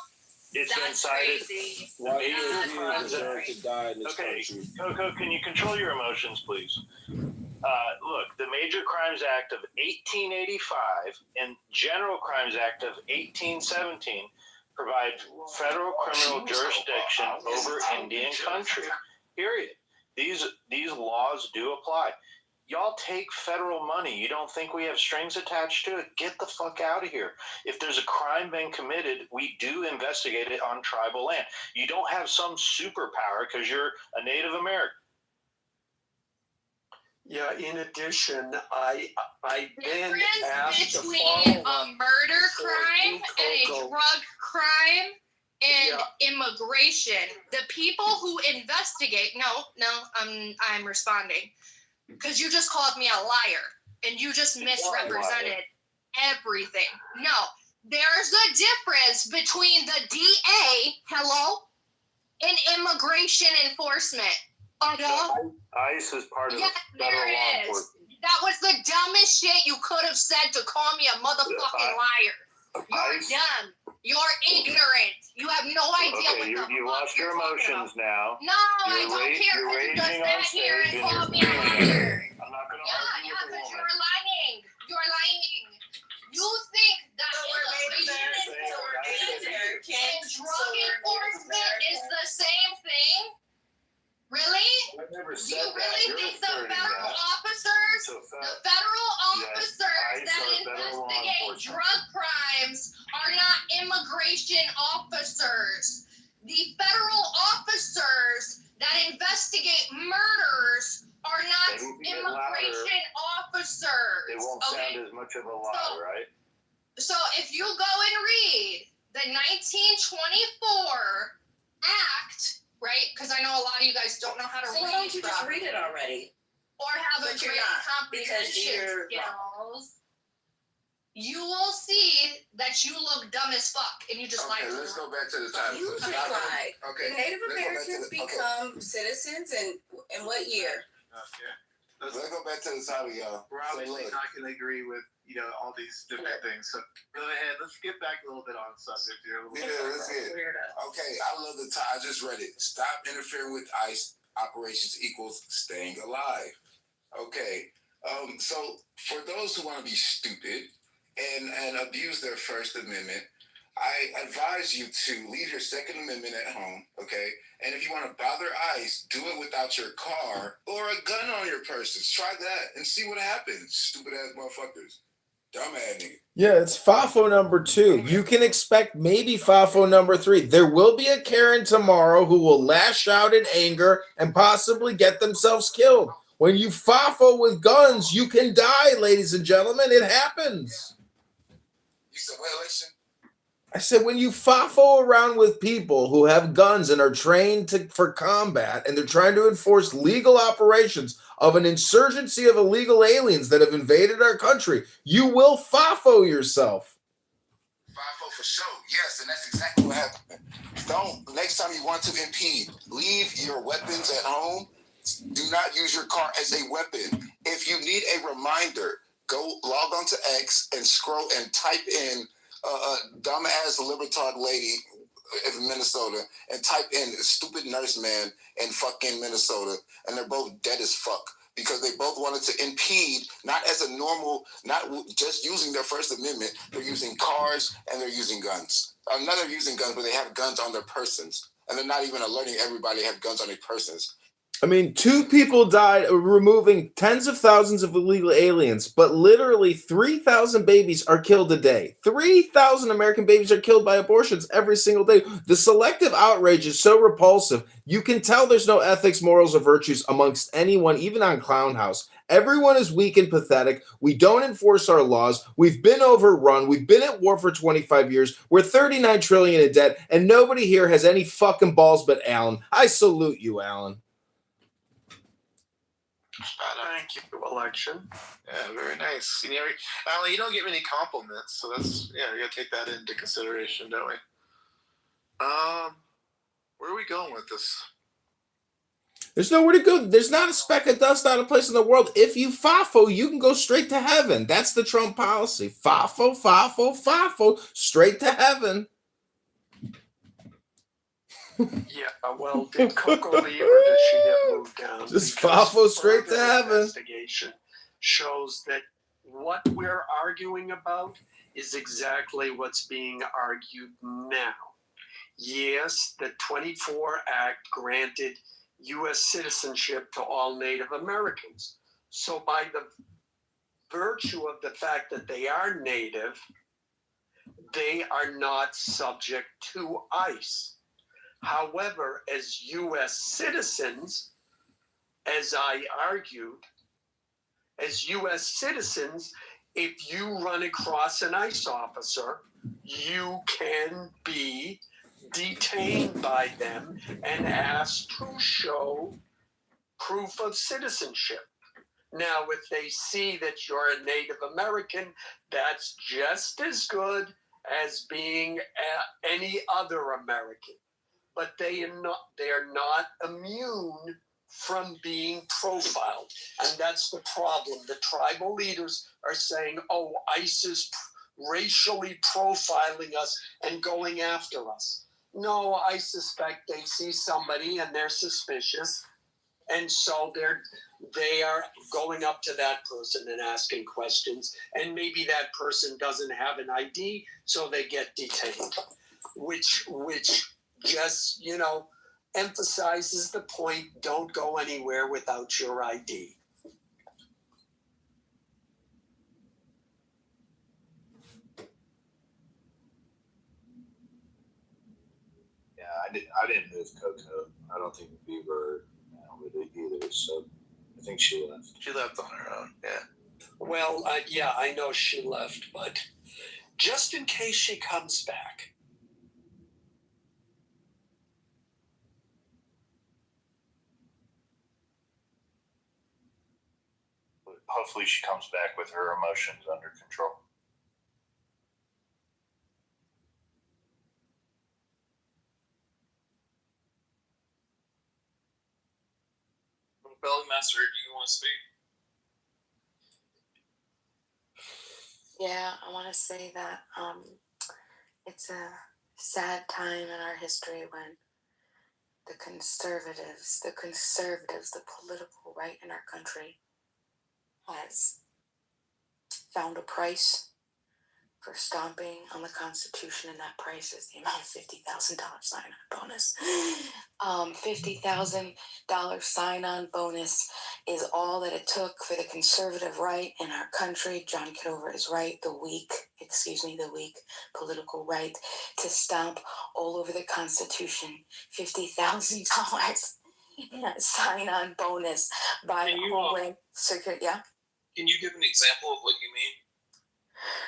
It's been That's cited. crazy. White That's Europeans deserve crazy. to die in this Okay, country. Coco, can you control your emotions, please? Look, the Major Crimes Act of 1885 and General Crimes Act of 1817 provide federal criminal jurisdiction over Indian country. Period. These laws do apply. Y'all take federal money. You don't think we have strings attached to it? Get the fuck out of here. If there's a crime been committed, we do investigate it on tribal land. You don't have some superpower because you're a Native American. Yeah, in addition, I then Difference asked to between follow a murder crime and a drug crime and immigration. The people who investigate. No, I'm responding because you just called me a liar and you just misrepresented everything. No, there's a difference between the DA, and immigration enforcement. ICE is part of Yeah, federal there law it is. enforcement. That was the dumbest shit you could have said to call me a motherfucking liar. You're dumb. You're ignorant. You have no idea Okay, what the you fuck lost you're your talking emotions about. now. No, I don't care because you just sat here and called me a liar. I'm not going to Yeah, because you're lying. You're lying. You think that immigration and drug enforcement is the same thing? Really? I never Do said you really that. think the federal officers, So the federal yes, officers ICE that are federal enforcers. It won't sound as much of a lie, right? So if you go and read the 1924 Act, right? Because I know a lot of you guys don't know how to read. Why don't you just read it already? Or have a great comprehension you're skills. You will see that you look dumb as fuck, and you just lie. Okay, let's go back to the title. You just lied. Okay. The Native Americans become citizens in what year? Let's go back to the title, y'all. We're obviously not going to agree with all these different things. So go ahead. Let's get back a little bit on subject here. Let's get it. Okay, I love the title. I just read it. Stop interfering with ICE operations equals staying alive. Okay. So for those who want to be stupid and abuse their First Amendment, I advise you to leave your Second Amendment at home, okay? And if you want to bother ICE, do it without your car or a gun on your person. Try that and see what happens, stupid ass motherfuckers. Dumb ass nigga. Yeah, it's FAFO number 2. You can expect maybe FAFO number 3. There will be a Karen tomorrow who will lash out in anger and possibly get themselves killed. When you FAFO with guns, you can die, ladies and gentlemen. It happens. You said what election? I said, when you FAFO around with people who have guns and are trained for combat, and they're trying to enforce legal operations of an insurgency of illegal aliens that have invaded our country, you will FAFO yourself. FAFO for sure. Yes, and that's exactly what happened. Next time you want to impede, leave your weapons at home. Do not use your car as a weapon. If you need a reminder, go log on to X and scroll and type in dumbass libertard lady in Minnesota and type in stupid nurse man in fucking Minnesota, and they're both dead as fuck because they both wanted to impede, not as a normal, not just using their First Amendment. They're using cars and they're using guns. They're using guns, but they have guns on their persons, and they're not even alerting everybody they have guns on their persons. I mean, 2 people died removing tens of thousands of illegal aliens, but literally 3,000 babies are killed a day. 3,000 American babies are killed by abortions every single day. The selective outrage is so repulsive. You can tell there's no ethics, morals, or virtues amongst anyone, even on Clown House. Everyone is weak and pathetic. We don't enforce our laws. We've been overrun. We've been at war for 25 years. We're $39 trillion in debt, and nobody here has any fucking balls but Alan. I salute you, Alan. Thank you, election. Yeah, very nice. Alan, you don't get many compliments, so that's we gotta take that into consideration, don't we? Where are we going with this? There's nowhere to go. There's not a speck of dust, not a place in the world. If you FAFO, you can go straight to heaven. That's the Trump policy. FAFO, FAFO, FAFO, straight to heaven. Yeah, well, did Coco leave or did she get moved down? Just FAFO straight to heaven. Investigation shows that what we're arguing about is exactly what's being argued now. Yes, the 24 Act granted U.S. citizenship to all Native Americans. So by the virtue of the fact that they are Native, they are not subject to ICE. However, as U.S. citizens, as I argued, as U.S. citizens, if you run across an ICE officer, you can be detained by them and asked to show proof of citizenship. Now, if they see that you're a Native American, that's just as good as being any other American. But they are not immune from being profiled. And that's the problem. The tribal leaders are saying, oh, ICE is racially profiling us and going after us. No, I suspect they see somebody and they're suspicious. And so they are going up to that person and asking questions. And maybe that person doesn't have an ID, so they get detained, which just, emphasizes the point, don't go anywhere without your ID. Yeah, I didn't move Coco. I don't think Beaver would either, so I think she left. She left on her own, yeah. Well, yeah, I know she left, but just in case she comes back. Hopefully she comes back with her emotions under control. Bellymaster, do you want to speak? Yeah, I want to say that it's a sad time in our history when the conservatives, the political right in our country has found a price for stomping on the Constitution, and that price is the amount of $50,000 sign-on bonus. $50,000 sign-on bonus is all that it took for the conservative right in our country. John Kitover is right. The weak political right to stomp all over the Constitution. $50,000 sign-on bonus by Homeland Security. Yeah. Can you give an example of what you mean?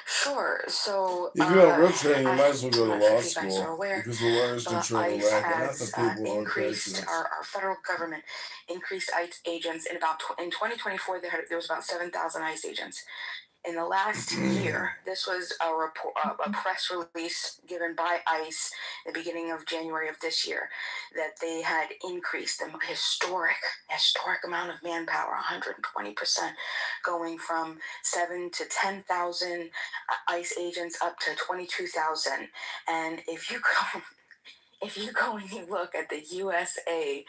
Sure. So if you want real training, you might as well go to law school because the lawyers control the racket, not the people on crisis. Our federal government increased ICE agents in 2024. There was about 7,000 ICE agents. In the last year, this was a press release given by ICE at the beginning of January of this year, that they had increased the historic amount of manpower, 120%, going from 7,000 to 10,000 ICE agents up to 22,000. And if you go and you look at the usajobs.gov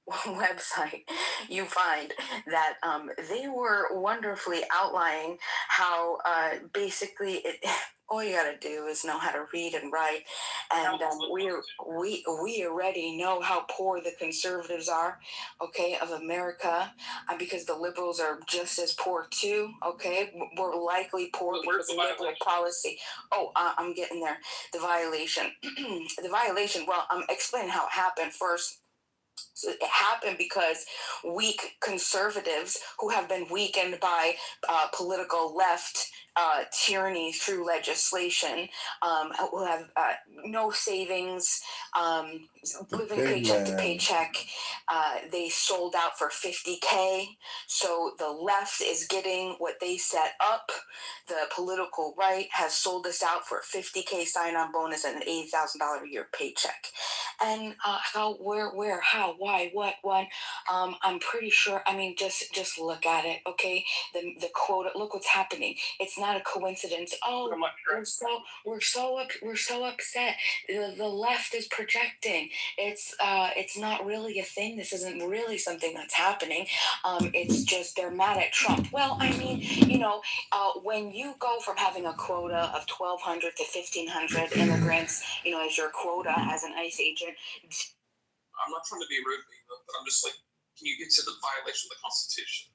website, you find that they were wonderfully outlining how basically all you gotta do is know how to read and write, and we already know how poor the conservatives are, okay, of America, because the liberals are just as poor too, okay. We're likely poor because of liberal policy. I'm getting there. The violation. Well, I'm explaining how it happened first. So it happened because weak conservatives who have been weakened by political left tyranny through legislation, who have no savings, living paycheck to paycheck. They sold out for $50K. So the left is getting what they set up. The political right has sold us out for $50K sign-on bonus and an $80,000 a year paycheck. And how, where, how, why, what, when? I'm pretty sure. I mean, just look at it, okay? The quota. Look what's happening. It's not a coincidence. Oh, we're so upset. The left is projecting. It's not really a thing. This isn't really something that's happening. It's just they're mad at Trump. Well, I mean, when you go from having a quota of 1,200 to 1,500 immigrants, as your quota as an ICE agent. I'm not trying to be rude, but I'm just like, can you get to the violation of the Constitution?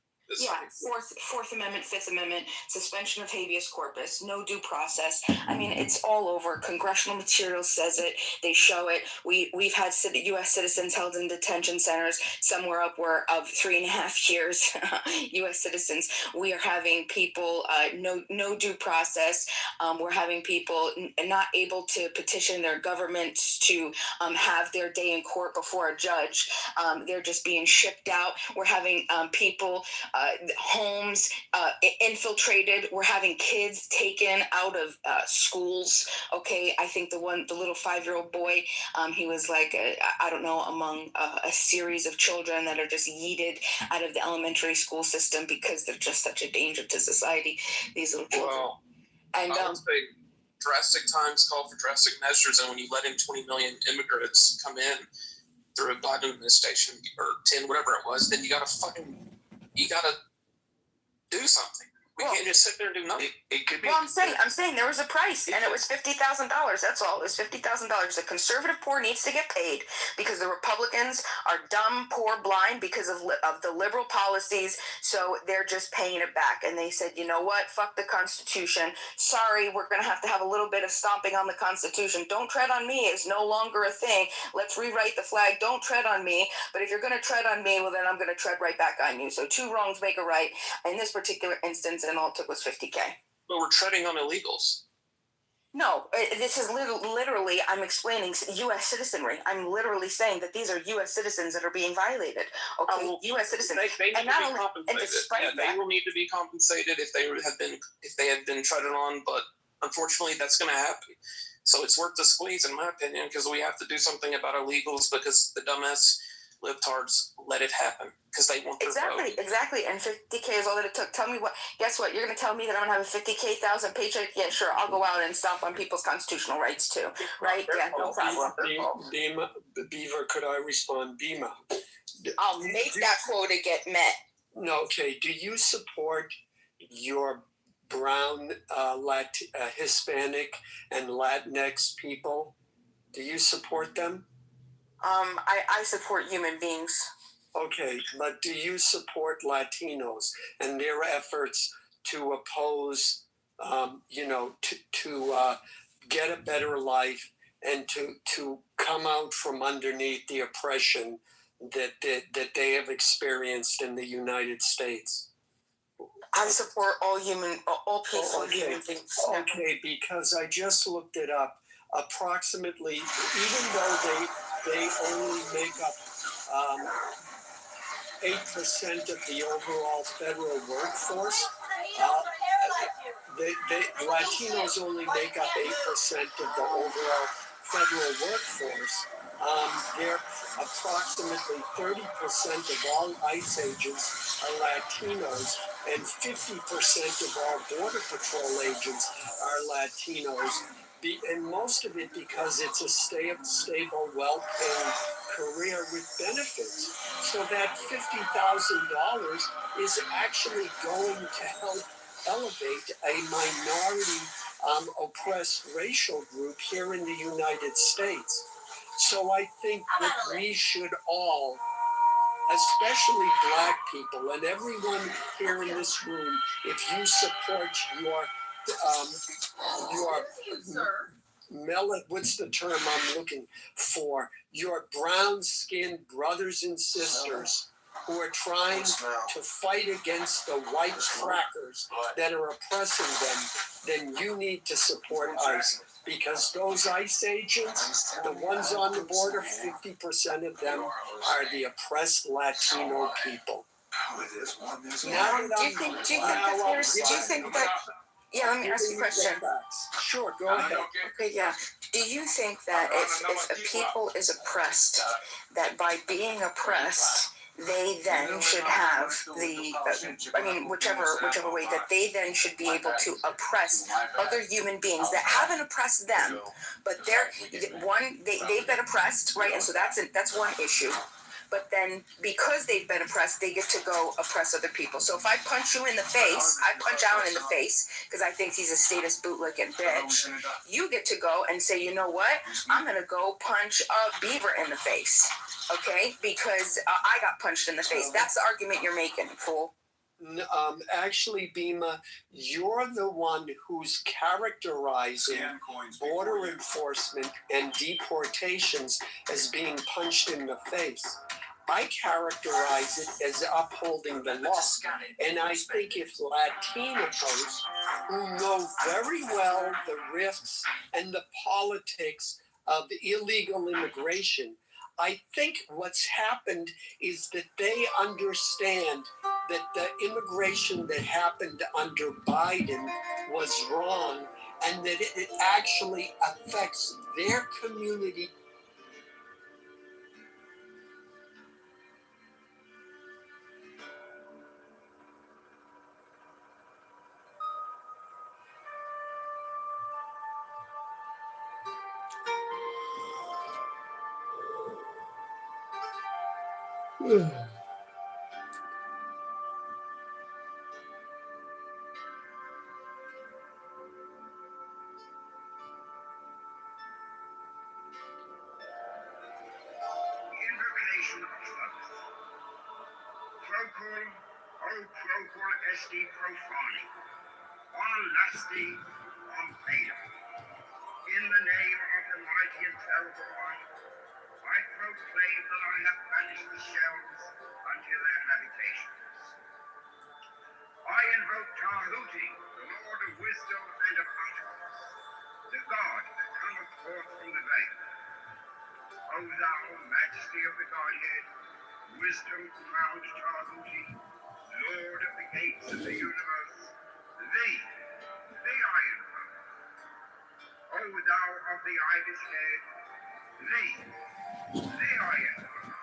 Fourth Amendment, Fifth Amendment, suspension of habeas corpus, no due process. I mean, it's all over. Congressional material says it. They show it. We've had U.S. citizens held in detention centers, somewhere upward of 3.5 years. U.S. citizens. We are having people no due process. We're having people not able to petition their governments to have their day in court before a judge. They're just being shipped out. We're having people. Homes infiltrated. We're having kids taken out of schools. Okay, I think the little 5-year-old boy, he was like, I don't know, among a series of children that are just yeeted out of the elementary school system because they're just such a danger to society. These little children. Well, and I would say drastic times call for drastic measures, and when you let in 20 million immigrants come in through a Biden administration, or 10, whatever it was, then you gotta do something. We can't just sit there and do nothing. It could be. Well, I'm saying there was a price, and it was $50,000. That's all. It was $50,000. The conservative poor needs to get paid because the Republicans are dumb, poor, blind because of the liberal policies. So they're just paying it back. And they said, you know what? Fuck the Constitution. Sorry, we're going to have a little bit of stomping on the Constitution. Don't tread on me is no longer a thing. Let's rewrite the flag. Don't tread on me. But if you're going to tread on me, well, then I'm going to tread right back on you. So two wrongs make a right. In this particular instance, and all it took was $50K. But we're treading on illegals. No, this is literally, I'm explaining U.S. citizenry. I'm literally saying that these are U.S. citizens that are being violated. Okay, U.S. citizens. They need to be compensated. They will need to be compensated if they had been treaded on. But unfortunately, that's going to happen. So it's worth the squeeze, in my opinion, because we have to do something about illegals because the dumbass libtards let it happen because they want their vote. Exactly. And $50K is all that it took. Tell me what? Guess what? You're going to tell me that I'm going to have a $50,000 paycheck? Yeah, sure. I'll go out and stomp on people's constitutional rights too, right? Yeah, no problem. Beaver, could I respond? Bima. I'll make that quota get met. No, okay. Do you support your brown, Hispanic, and Latinx people? Do you support them? I support human beings. Okay, but do you support Latinos and their efforts to oppose, to get a better life and to come out from underneath the oppression that they have experienced in the United States? I support all peaceful human beings. Okay, because I just looked it up. Approximately, even though they only make up 8% of the overall federal workforce, Latinos only make up 8% of the overall federal workforce. They're approximately 30% of all ICE agents are Latinos, and 50% of all Border Patrol agents are Latinos. And most of it because it's a stable, well-paying career with benefits. So that $50,000 is actually going to help elevate a minority oppressed racial group here in the United States. So I think that we should all, especially Black people and everyone here in this room, if you support what's the term I'm looking for? Your brown-skinned brothers and sisters who are trying to fight against the white crackers that are oppressing them, then you need to support ICE. Because those ICE agents, the ones on the border, 50% of them are the oppressed Latino people. Yeah, let me ask you a question. Sure, go ahead. Okay, yeah. Do you think that if a people is oppressed, that by being oppressed, they then should have whichever way, that they then should be able to oppress other human beings that haven't oppressed them, but they've been oppressed, right? And so that's one issue. But then because they've been oppressed, they get to go oppress other people. So if I punch you in the face, I punch Alan in the face because I think he's a status bootlicking bitch. You get to go and say, you know what? I'm going to go punch Beaver in the face. Okay? Because I got punched in the face. That's the argument you're making, fool. Actually, Bima, you're the one who's characterizing border enforcement and deportations as being punched in the face. I characterize it as upholding the law. And I think if Latinos who know very well the risks and the politics of illegal immigration, I think what's happened is that they understand that the immigration that happened under Biden was wrong and that it actually affects their community. procul, o procul esti profani, on lasti, on peda. In the name of the mighty and terrible one, I proclaim that I have banished the shells unto their habitations. I invoke Tahuti, the Lord of wisdom and of utterance, the God that cometh forth from the veil. O thou majesty of the Godhead, wisdom crowned Tahuti, Lord of the gates of the universe, thee I invoke. O thou of the ibis head, thee I invoke.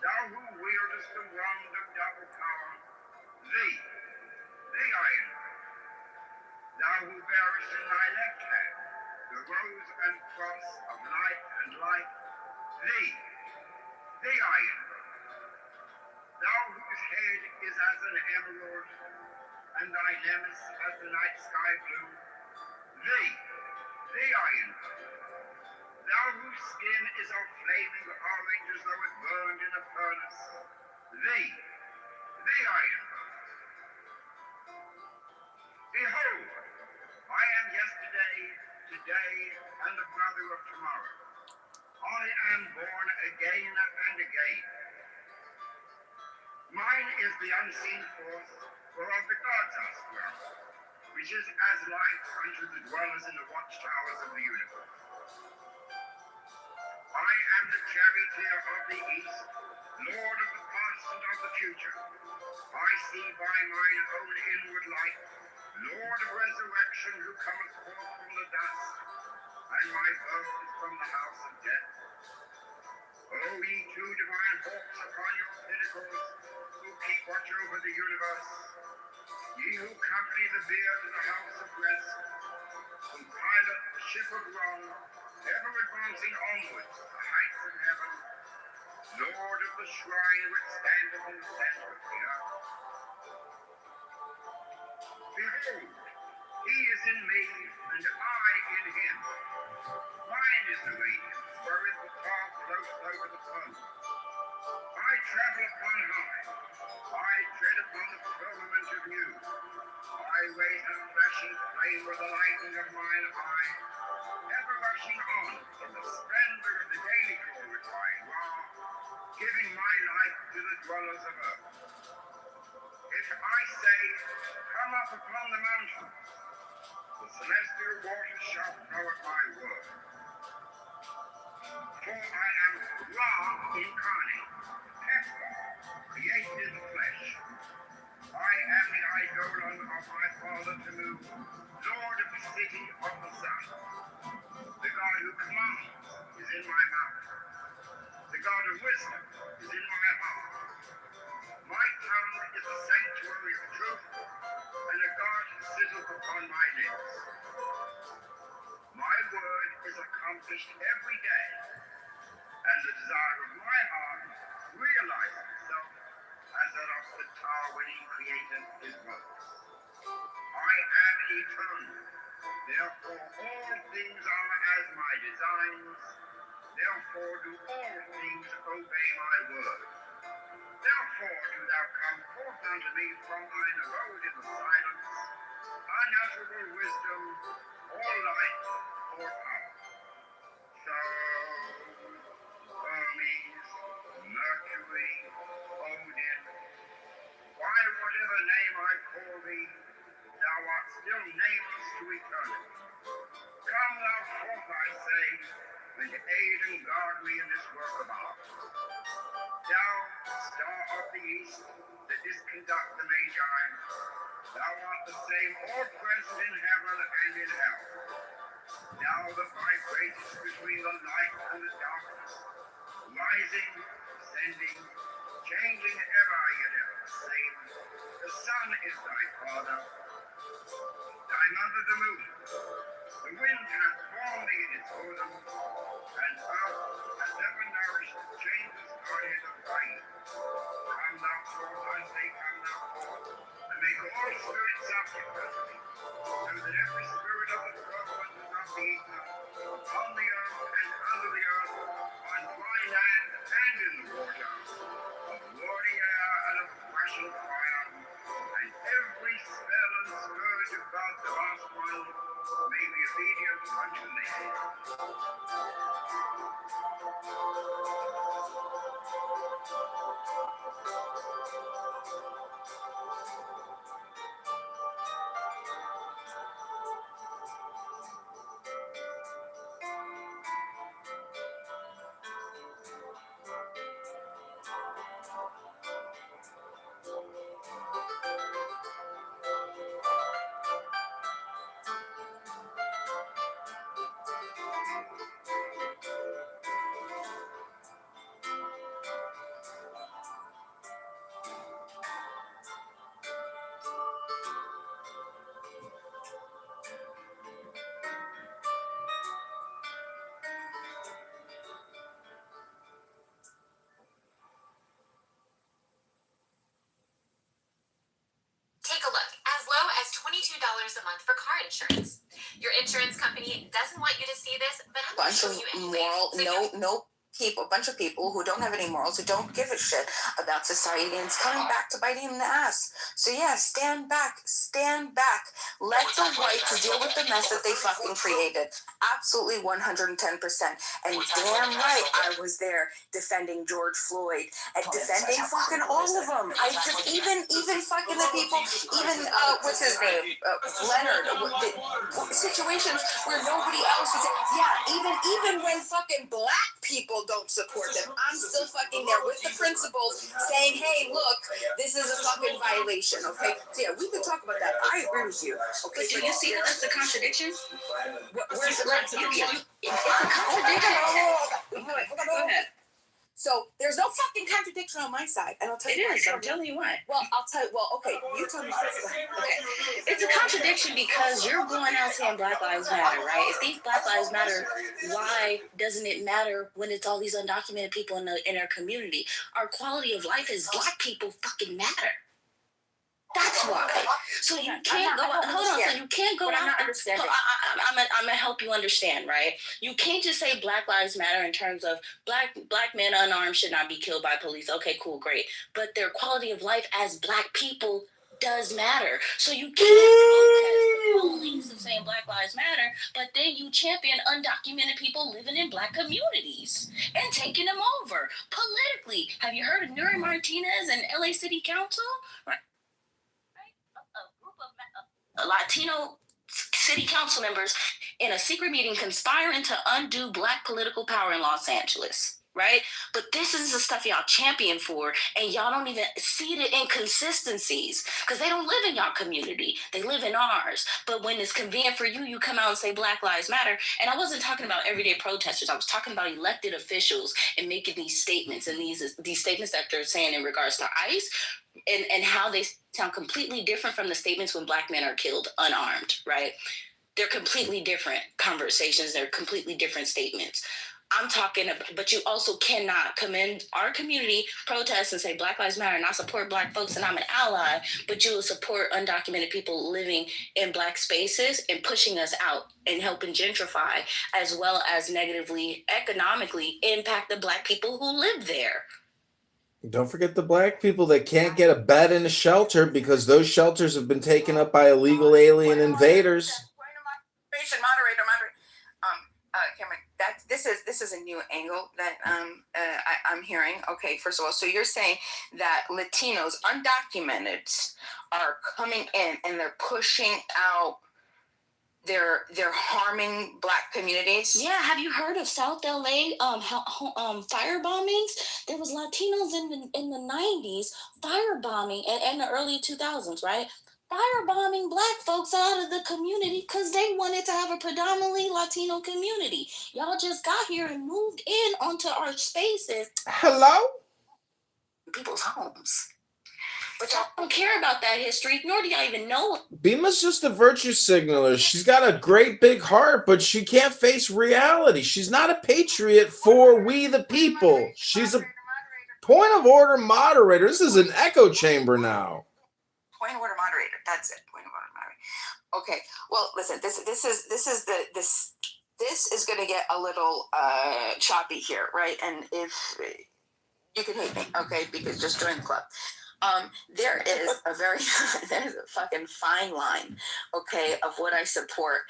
Thou who wieldest the wand of double power, thee I invoke. Thou who bearest in thy left hand the rose and cross of light and light, thee I invoke. Thou whose head is as an emerald, and thy nemes as the night sky blue, thee I invoke. Thou whose skin is of flaming orange as though it burned in a furnace, thee I invoke. Behold, I am yesterday, today, and the brother of tomorrow. I am born again and again. Mine is the unseen force whereof the gods are sprung, which is as light unto the dwellers in the watchtowers of the universe. I am the charioteer of the east, lord of the past and of the future. I see by mine own inward light, Lord of resurrection, who cometh forth from the dust, and my birth is from the house of death. O ye two divine hawks upon your pinnacles, who keep watch over the universe, ye who company the bier to the house of rest, who pilot the ship of wrong, ever advancing onwards to the heights of heaven, Lord of the shrine which standeth in the center of the earth. Behold, he is in me, and I in him. Mine is the radiance, wherein the fog floats over the foam. I travel upon high. I tread upon the firmament of new. I raise a flashing flame with the lightning of mine eye, ever rushing on in the splendor of the daily glorifying Ra, giving my life to the dwellers of earth. If I say, come up upon the mountain, the celestial waters shall flow at my word. For I am Ra incarnate, Hepha, created in the flesh. I am the eidolon of my father Tamu, Lord of the city of the sun. The God who commands is in my mouth. The God of wisdom is in my heart. My tongue is a sanctuary of truth, and a God sitteth upon my lips. My word is accomplished every day, and the desire of my heart realizes itself as that of the tower when he created his works. I am eternal, therefore all things are as my designs, therefore do all things obey my word. Therefore do thou come forth unto me from thine abode in the silence, unutterable wisdom, or light, or power. So, Hermes, Mercury, Odin, by whatever name I call thee, thou art still nameless to eternity. Come thou forth, I say, and aid and guard me in this work of art. Thou, star of the east, that didst conduct the Magi, thou art the same all present in heaven and in hell. Thou that vibratest between the light and the darkness, rising, descending, changing ever, yet ever the same. The sun is thy father, thy mother the moon. The wind hath borne thee in its bosom, and earth hath ever nourished the changeless Godhead of light. Come thou forth, I say, come thou forth, and make all spirits subject unto thee, so that every spirit of the firmament and of the ether, upon the earth and under the earth, on dry land and in the water, of wordy air and of flashing fire, and every spell and scourge about the last world may be obedient unto me. Take a look. As low as $22 a month for car insurance. Your insurance company doesn't want you to see this, but I'm going to Bunch show of you anyway. a bunch of people who don't have any morals, who don't give a shit about society, and it's coming back to bite him in the ass. So yeah, stand back. Let the whites deal with the mess that they fucking created. Absolutely 110%. And damn right, I was there defending George Floyd and defending fucking all of them. I just even fucking the people, even what's his name, Leonard. The situations where nobody else is. Yeah, even when fucking black people don't support them, I'm still fucking there with the principals saying, hey, look, this is a fucking violation. Okay, so yeah, we can talk about that. I agree with you. Okay, But do you see that it's a contradiction? Where's the contradiction? It's a contradiction. Go ahead. So there's no fucking contradiction on my side, and I'll tell you why. I'm telling you why. Well, I'll tell you. Well, okay, you tell me first. Okay, it's a contradiction because you're going out saying Black Lives Matter, right? If these Black Lives Matter, why doesn't it matter when it's all these undocumented people in our community? Our quality of life as Black people fucking matter. That's why. So you can't go out. Hold on. So you can't go out. I'm gonna help you understand, right? You can't just say Black Lives Matter in terms of black men unarmed should not be killed by police. Okay, cool, great. But their quality of life as Black people does matter. So you can't protest the police of saying Black Lives Matter, but then you champion undocumented people living in Black communities and taking them over politically. Have you heard of Nuri Martinez and LA City Council? Right. Latino city council members in a secret meeting conspiring to undo Black political power in Los Angeles, right? But this is the stuff y'all champion for, and y'all don't even see the inconsistencies because they don't live in y'all community. They live in ours. But when it's convenient for you, you come out and say Black Lives Matter. And I wasn't talking about everyday protesters. I was talking about elected officials and making these statements, and these statements that they're saying in regards to ICE and how they sound completely different from the statements when Black men are killed unarmed, right? They're completely different conversations. They're completely different statements. I'm talking about, but you also cannot come in our community, protest and say Black Lives Matter, and I support Black folks and I'm an ally, but you will support undocumented people living in Black spaces and pushing us out and helping gentrify, as well as negatively, economically impact the Black people who live there. Don't forget the Black people that can't get a bed in a shelter because those shelters have been taken up by illegal alien invaders. Moderator. Cameron, this is a new angle that I'm hearing. Okay, first of all, so you're saying that Latinos, undocumented, are coming in and they're pushing out. They're harming Black communities. Yeah, have you heard of South LA fire bombings? There was Latinos in the 90s firebombing and the early 2000s, right? Firebombing Black folks out of the community because they wanted to have a predominantly Latino community. Y'all just got here and moved in onto our spaces. Hello? People's homes. But y'all don't care about that history, nor do y'all even know. Bima's just a virtue signaler. She's got a great big heart, but she can't face reality. She's not a patriot for we the people. She's a point of order moderator. This is an echo chamber now. Point of order moderator. That's it. Point of order moderator. Okay. Well, listen. This is going to get a little choppy here, right? And if you can hate me, okay, because just join the club. There is a very there's a fucking fine line, okay, of what I support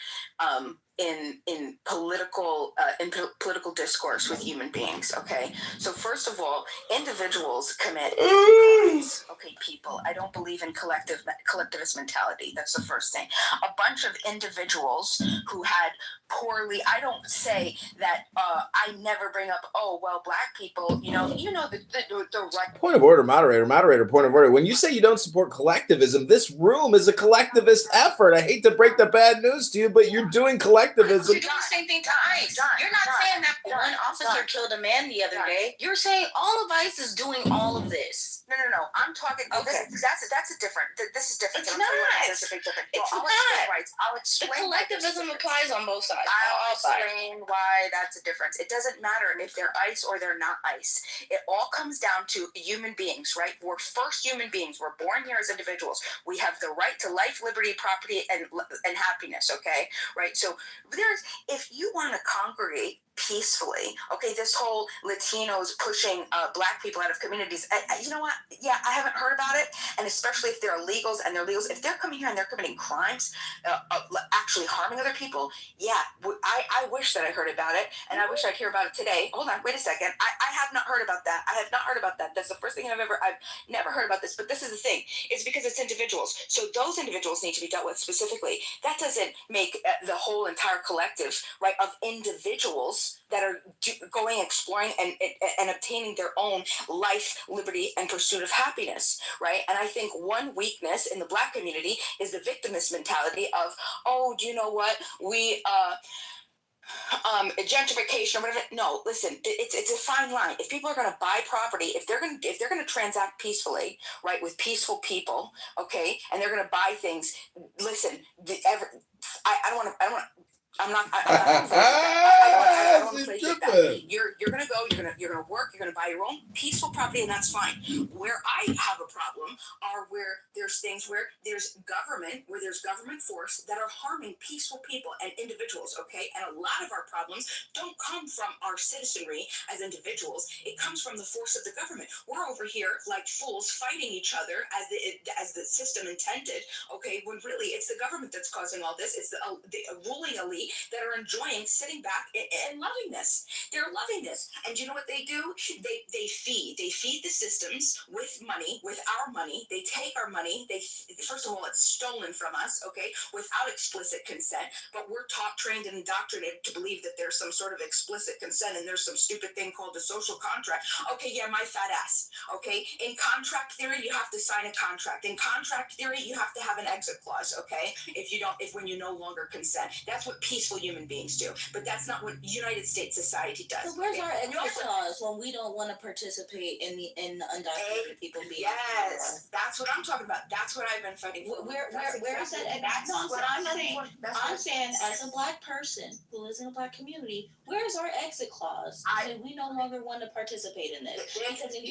in political discourse with human beings. Okay, so first of all, individuals commit crimes. Okay, people. I don't believe in collectivist mentality. That's the first thing. A bunch of individuals who had poorly. I don't say that. I never bring up. Oh well, black people. You know the right. Point of order, moderator. Point of order. When you say you don't support collectivism, this room is a collectivist effort. I hate to break the bad news to you, but you're doing collectivism. You're doing the same thing to ICE. You're not saying that one officer killed a man the other day. You're saying all of ICE is doing all of this. No. I'm talking. Okay, that's a different. This is different. It's not. It's a big difference. It's I'll not. explain. The collectivism applies on both sides. I'll explain why that's a difference. It doesn't matter if they're ICE or they're not ICE. It all comes down to human beings, right? We're first human beings. We're born here as individuals. We have the right to life, liberty, property, and happiness. Okay, right? So if you want to congregate peacefully, okay, this whole Latinos pushing black people out of communities, you know what? Yeah, I haven't heard about it, and especially if they're illegals and they're legals, if they're coming here and they're committing crimes, actually harming other people, yeah, I wish that I heard about it, and I wish I'd hear about it today. Hold on, wait a second. I have not heard about that. I have not heard about that. That's the first thing I've never heard about this, but this is the thing. It's because it's individuals. So those individuals need to be dealt with specifically. That doesn't make the whole entire collective, right, of individuals that are going, exploring, and obtaining their own life, liberty, and pursuit of happiness, right? And I think one weakness in the black community is the victimist mentality of, oh, do you know what? We gentrification or whatever. No, listen, it's a fine line. If people are going to buy property, if they're going to transact peacefully, right, with peaceful people, okay, and they're going to buy things. Listen, I don't want to. I'm not. I don't want to play like that. You're gonna go. You're gonna work. You're gonna buy your own peaceful property, and that's fine. Where I have a problem are where there's things where there's government force that are harming peaceful people and individuals. Okay, and a lot of our problems don't come from our citizenry as individuals. It comes from the force of the government. We're over here like fools fighting each other as the system intended. Okay, when really it's the government that's causing all this. It's the ruling elite that are enjoying sitting back and loving this. They're loving this. And you know what they do? They feed the systems with money, with our money. They take our money. First of all, it's stolen from us, okay, without explicit consent. But we're taught, trained, and indoctrinated to believe that there's some sort of explicit consent and there's some stupid thing called a social contract. Okay, yeah, my fat ass. Okay, in contract theory, you have to sign a contract. In contract theory, you have to have an exit clause. Okay, when you no longer consent. That's what peaceful human beings do, but that's not what United States society does. So where's our exit clause when we don't want to participate in the undocumented people being? Yes, that's what I'm talking about. That's what I've been fighting for. Where is that? That's what I'm saying. I'm saying, as a black person who lives in a black community, where's our exit clause? We no longer want to participate in this. Because if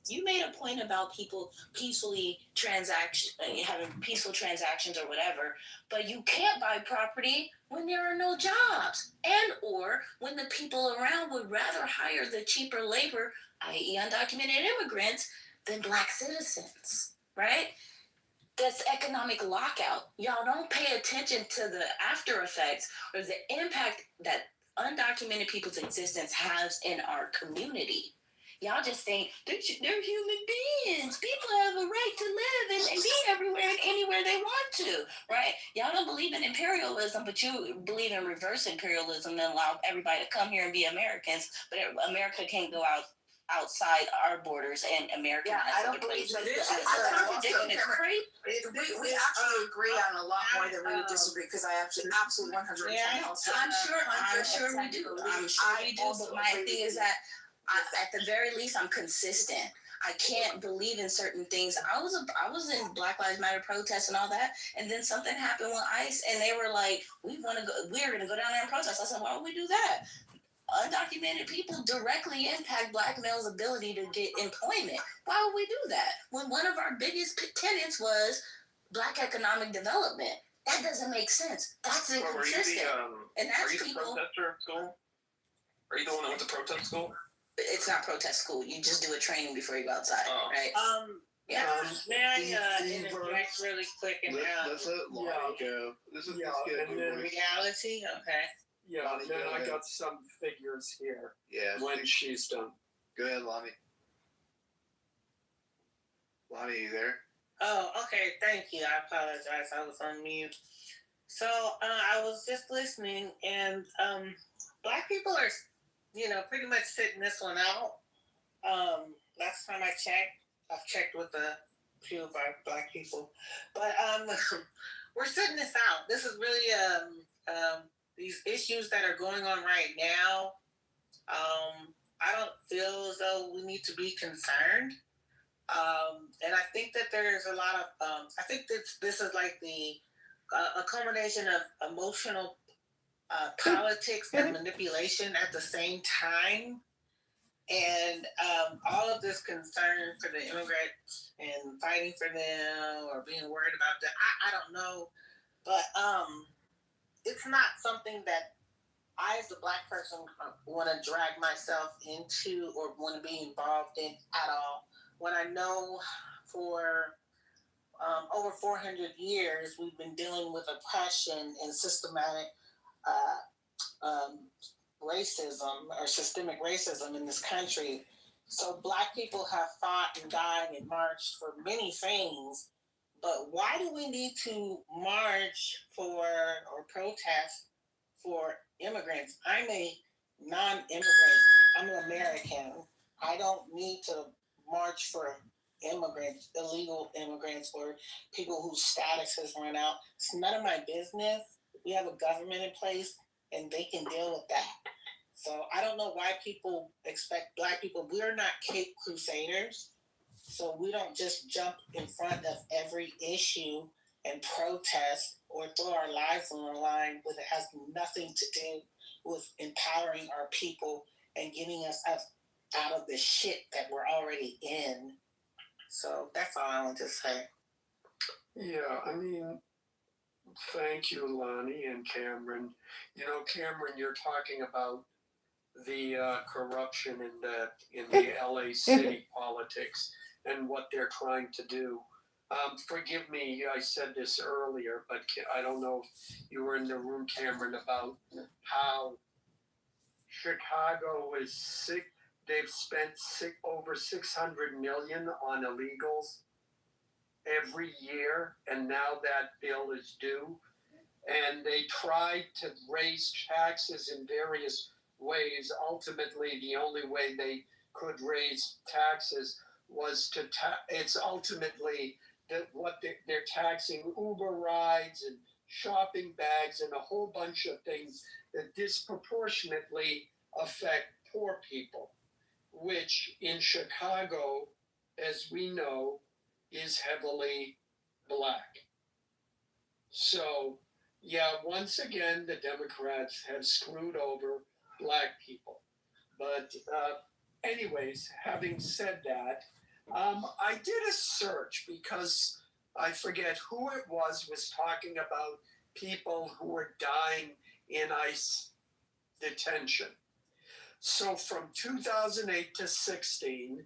you made a point about people peacefully having peaceful transactions or whatever, but you can't buy property when there are no jobs, and or when the people around would rather hire the cheaper labor, i.e. undocumented immigrants, than black citizens, right? That's economic lockout. Y'all don't pay attention to the after effects or the impact that undocumented people's existence has in our community. Y'all just think they're human beings. People have a right to live and be everywhere and anywhere they want to, right? Y'all don't believe in imperialism, but you believe in reverse imperialism and allow everybody to come here and be Americans, but America can't go outside our borders and America. Yeah, I don't believe that. We actually agree on a lot more than we would disagree, because I actually absolutely 100%. Yeah, I'm sure we do. But my thing is that at the very least, I'm consistent. I can't believe in certain things. I was in Black Lives Matter protests and all that, and then something happened with ICE, and they were like, we're gonna go down there and protest. I said, why would we do that? Undocumented people directly impact black males' ability to get employment. Why would we do that? When one of our biggest tenets was black economic development. That doesn't make sense. That's inconsistent. And that's people. Protester at school? Are you the one that went to protest school? It's not protest school. You just do a training before you go outside, right? May I interject really quick and Let's let Lonnie go. This is good. and then reality? Okay. Yeah, Lonnie, and then go I ahead. got some figures here Yeah. when she's done. Go ahead, Lonnie. Lonnie, you there? Oh, okay. Thank you. I apologize. I was on mute. So I was just listening, and Black people are, pretty much sitting this one out. Last time I checked, I've checked with a few of our Black people, but we're sitting this out. This is really these issues that are going on right now. I don't feel as though we need to be concerned. And I think that there's a lot of, I think this is like a combination of emotional politics and manipulation at the same time. And all of this concern for the immigrants and fighting for them or being worried about them, I don't know. But it's not something that I, as a Black person, want to drag myself into or want to be involved in at all. When I know for over 400 years, we've been dealing with oppression and systematic racism or systemic racism in this country. So Black people have fought and died and marched for many things, but why do we need to march for or protest for immigrants? I'm a non-immigrant. I'm an American. I don't need to march for immigrants, illegal immigrants, or people whose status has run out. It's none of my business. We have a government in place, and they can deal with that. So I don't know why people expect Black people. We're not Cape Crusaders, so we don't just jump in front of every issue and protest or throw our lives on the line when it has nothing to do with empowering our people and getting us out of the shit that we're already in. So that's all I want to say. Yeah, I mean, thank you, Lonnie and Cameron. Cameron, you're talking about the corruption in the LA city politics and what they're trying to do. Forgive me, I said this earlier, but I don't know if you were in the room, Cameron, about how Chicago is sick. They've spent over $600 million on illegals every year, and now that bill is due. And they tried to raise taxes in various ways. Ultimately, the only way they could raise taxes was it's ultimately that what they're taxing Uber rides and shopping bags and a whole bunch of things that disproportionately affect poor people, which in Chicago, as we know, is heavily Black. So, yeah, once again, the Democrats have screwed over Black people. But anyways, having said that, I did a search because I forget who it was talking about people who were dying in ICE detention. So from 2008 to 16,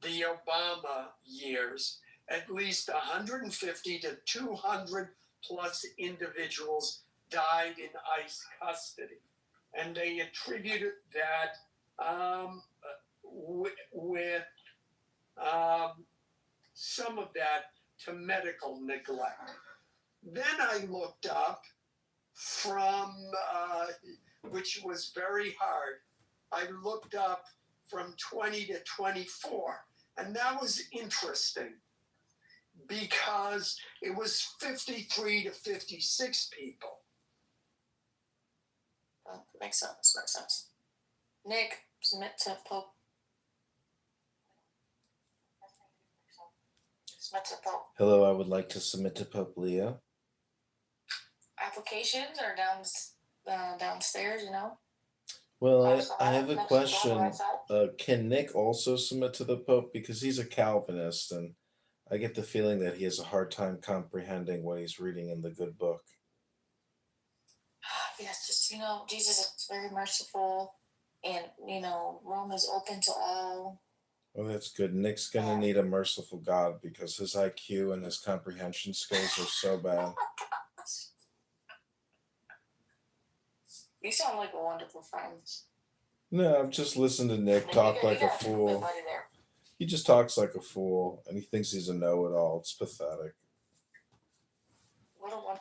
the Obama years, at least 150 to 200 plus individuals died in ICE custody. And they attributed that with some of that to medical neglect. Then I looked up from, which was very hard, I looked up from 20 to 24. And that was interesting because it was 53 to 56 people. Makes sense. Nick, submit to Pope. Submit to Pope. Hello, I would like to submit to Pope Leo. Applications are downstairs, Well, I have a question. Can Nick also submit to the Pope? Because he's a Calvinist, and I get the feeling that he has a hard time comprehending what he's reading in the good book. Yes, just, Jesus is very merciful, and, Rome is open to all. Well, that's good. Nick's gonna need a merciful God because his IQ and his comprehension skills are so bad. You sound like a wonderful friend. No, I've just listened to Nick talk like a fool. He just talks like a fool, and he thinks he's a know-it-all. It's pathetic.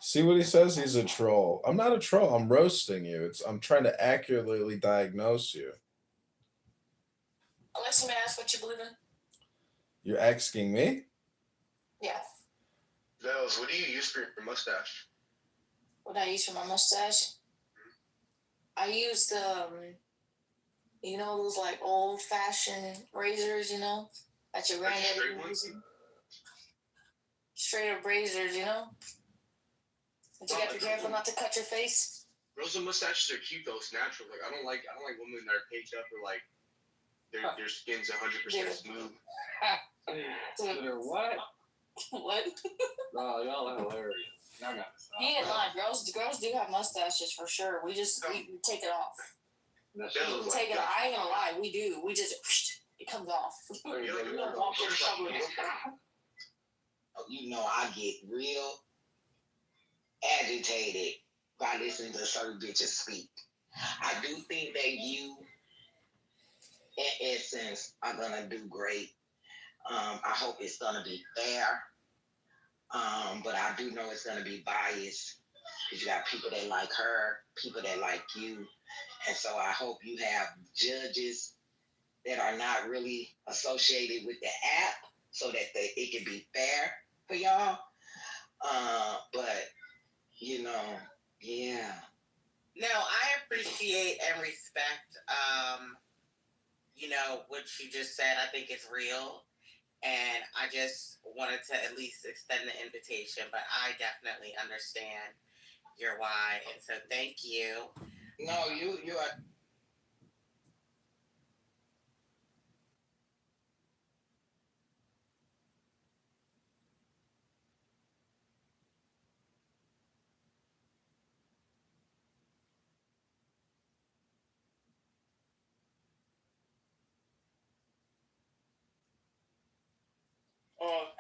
See what he says? He's a troll. I'm not a troll. I'm roasting you. I'm trying to accurately diagnose you. Alexa, may I ask what you believe in? You're asking me? Yes. Bells, what do you use for your mustache? What I use for my mustache? I use the, you know, those like old-fashioned razors, you know, that your granddaddy used. Straight up razors, you know. But you gotta be careful not to cut your face. Girls with mustaches are cute though. It's natural. Like I don't like women that are caged up or like their skin's 100% smooth. They're what? What? No, y'all are hilarious. Y'all got to stop. You ain't lying. Girls do have mustaches for sure. We just we take it off. We take it off. I ain't gonna lie. We do. We just it comes off. You know, I get real agitated by listening to certain bitches speak. I do think that you, in essence, are gonna do great. I hope it's gonna be fair. But I do know it's gonna be biased because you got people that like her, people that like you, and so I hope you have judges that are not really associated with the app, so that it can be fair for y'all. But you know, yeah. No, I appreciate and respect, you know, what you just said. I think it's real. And I just wanted to at least extend the invitation, but I definitely understand your why. And so thank you. No, you are.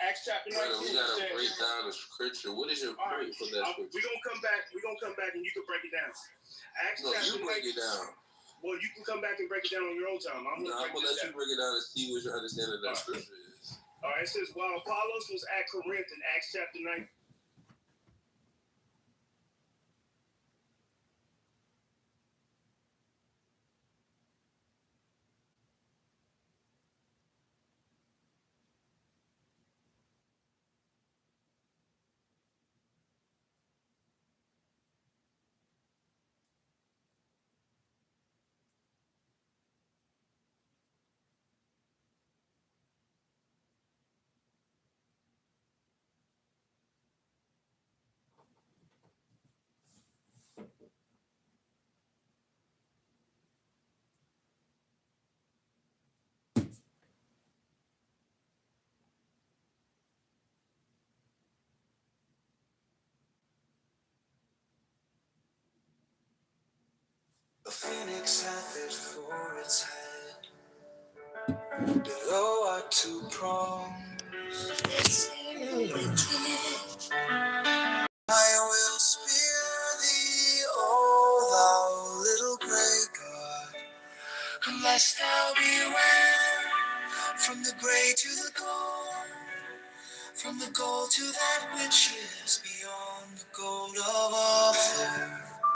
Acts chapter 19. We gotta break down the scripture. What is your point for that scripture? We're gonna come back. And you can break it down. Acts chapter you break it down. Well, you can come back and break it down on your own time. I'm gonna let you break it down and see what your understanding of that scripture is. All right, it says while Apollos was at Corinth in Acts chapter 19. A phoenix hath it for its head, below are two prongs. I will spear thee, O thou little grey god, unless thou beware. From the grey to the gold, from the gold to that which is beyond the gold of Ophir.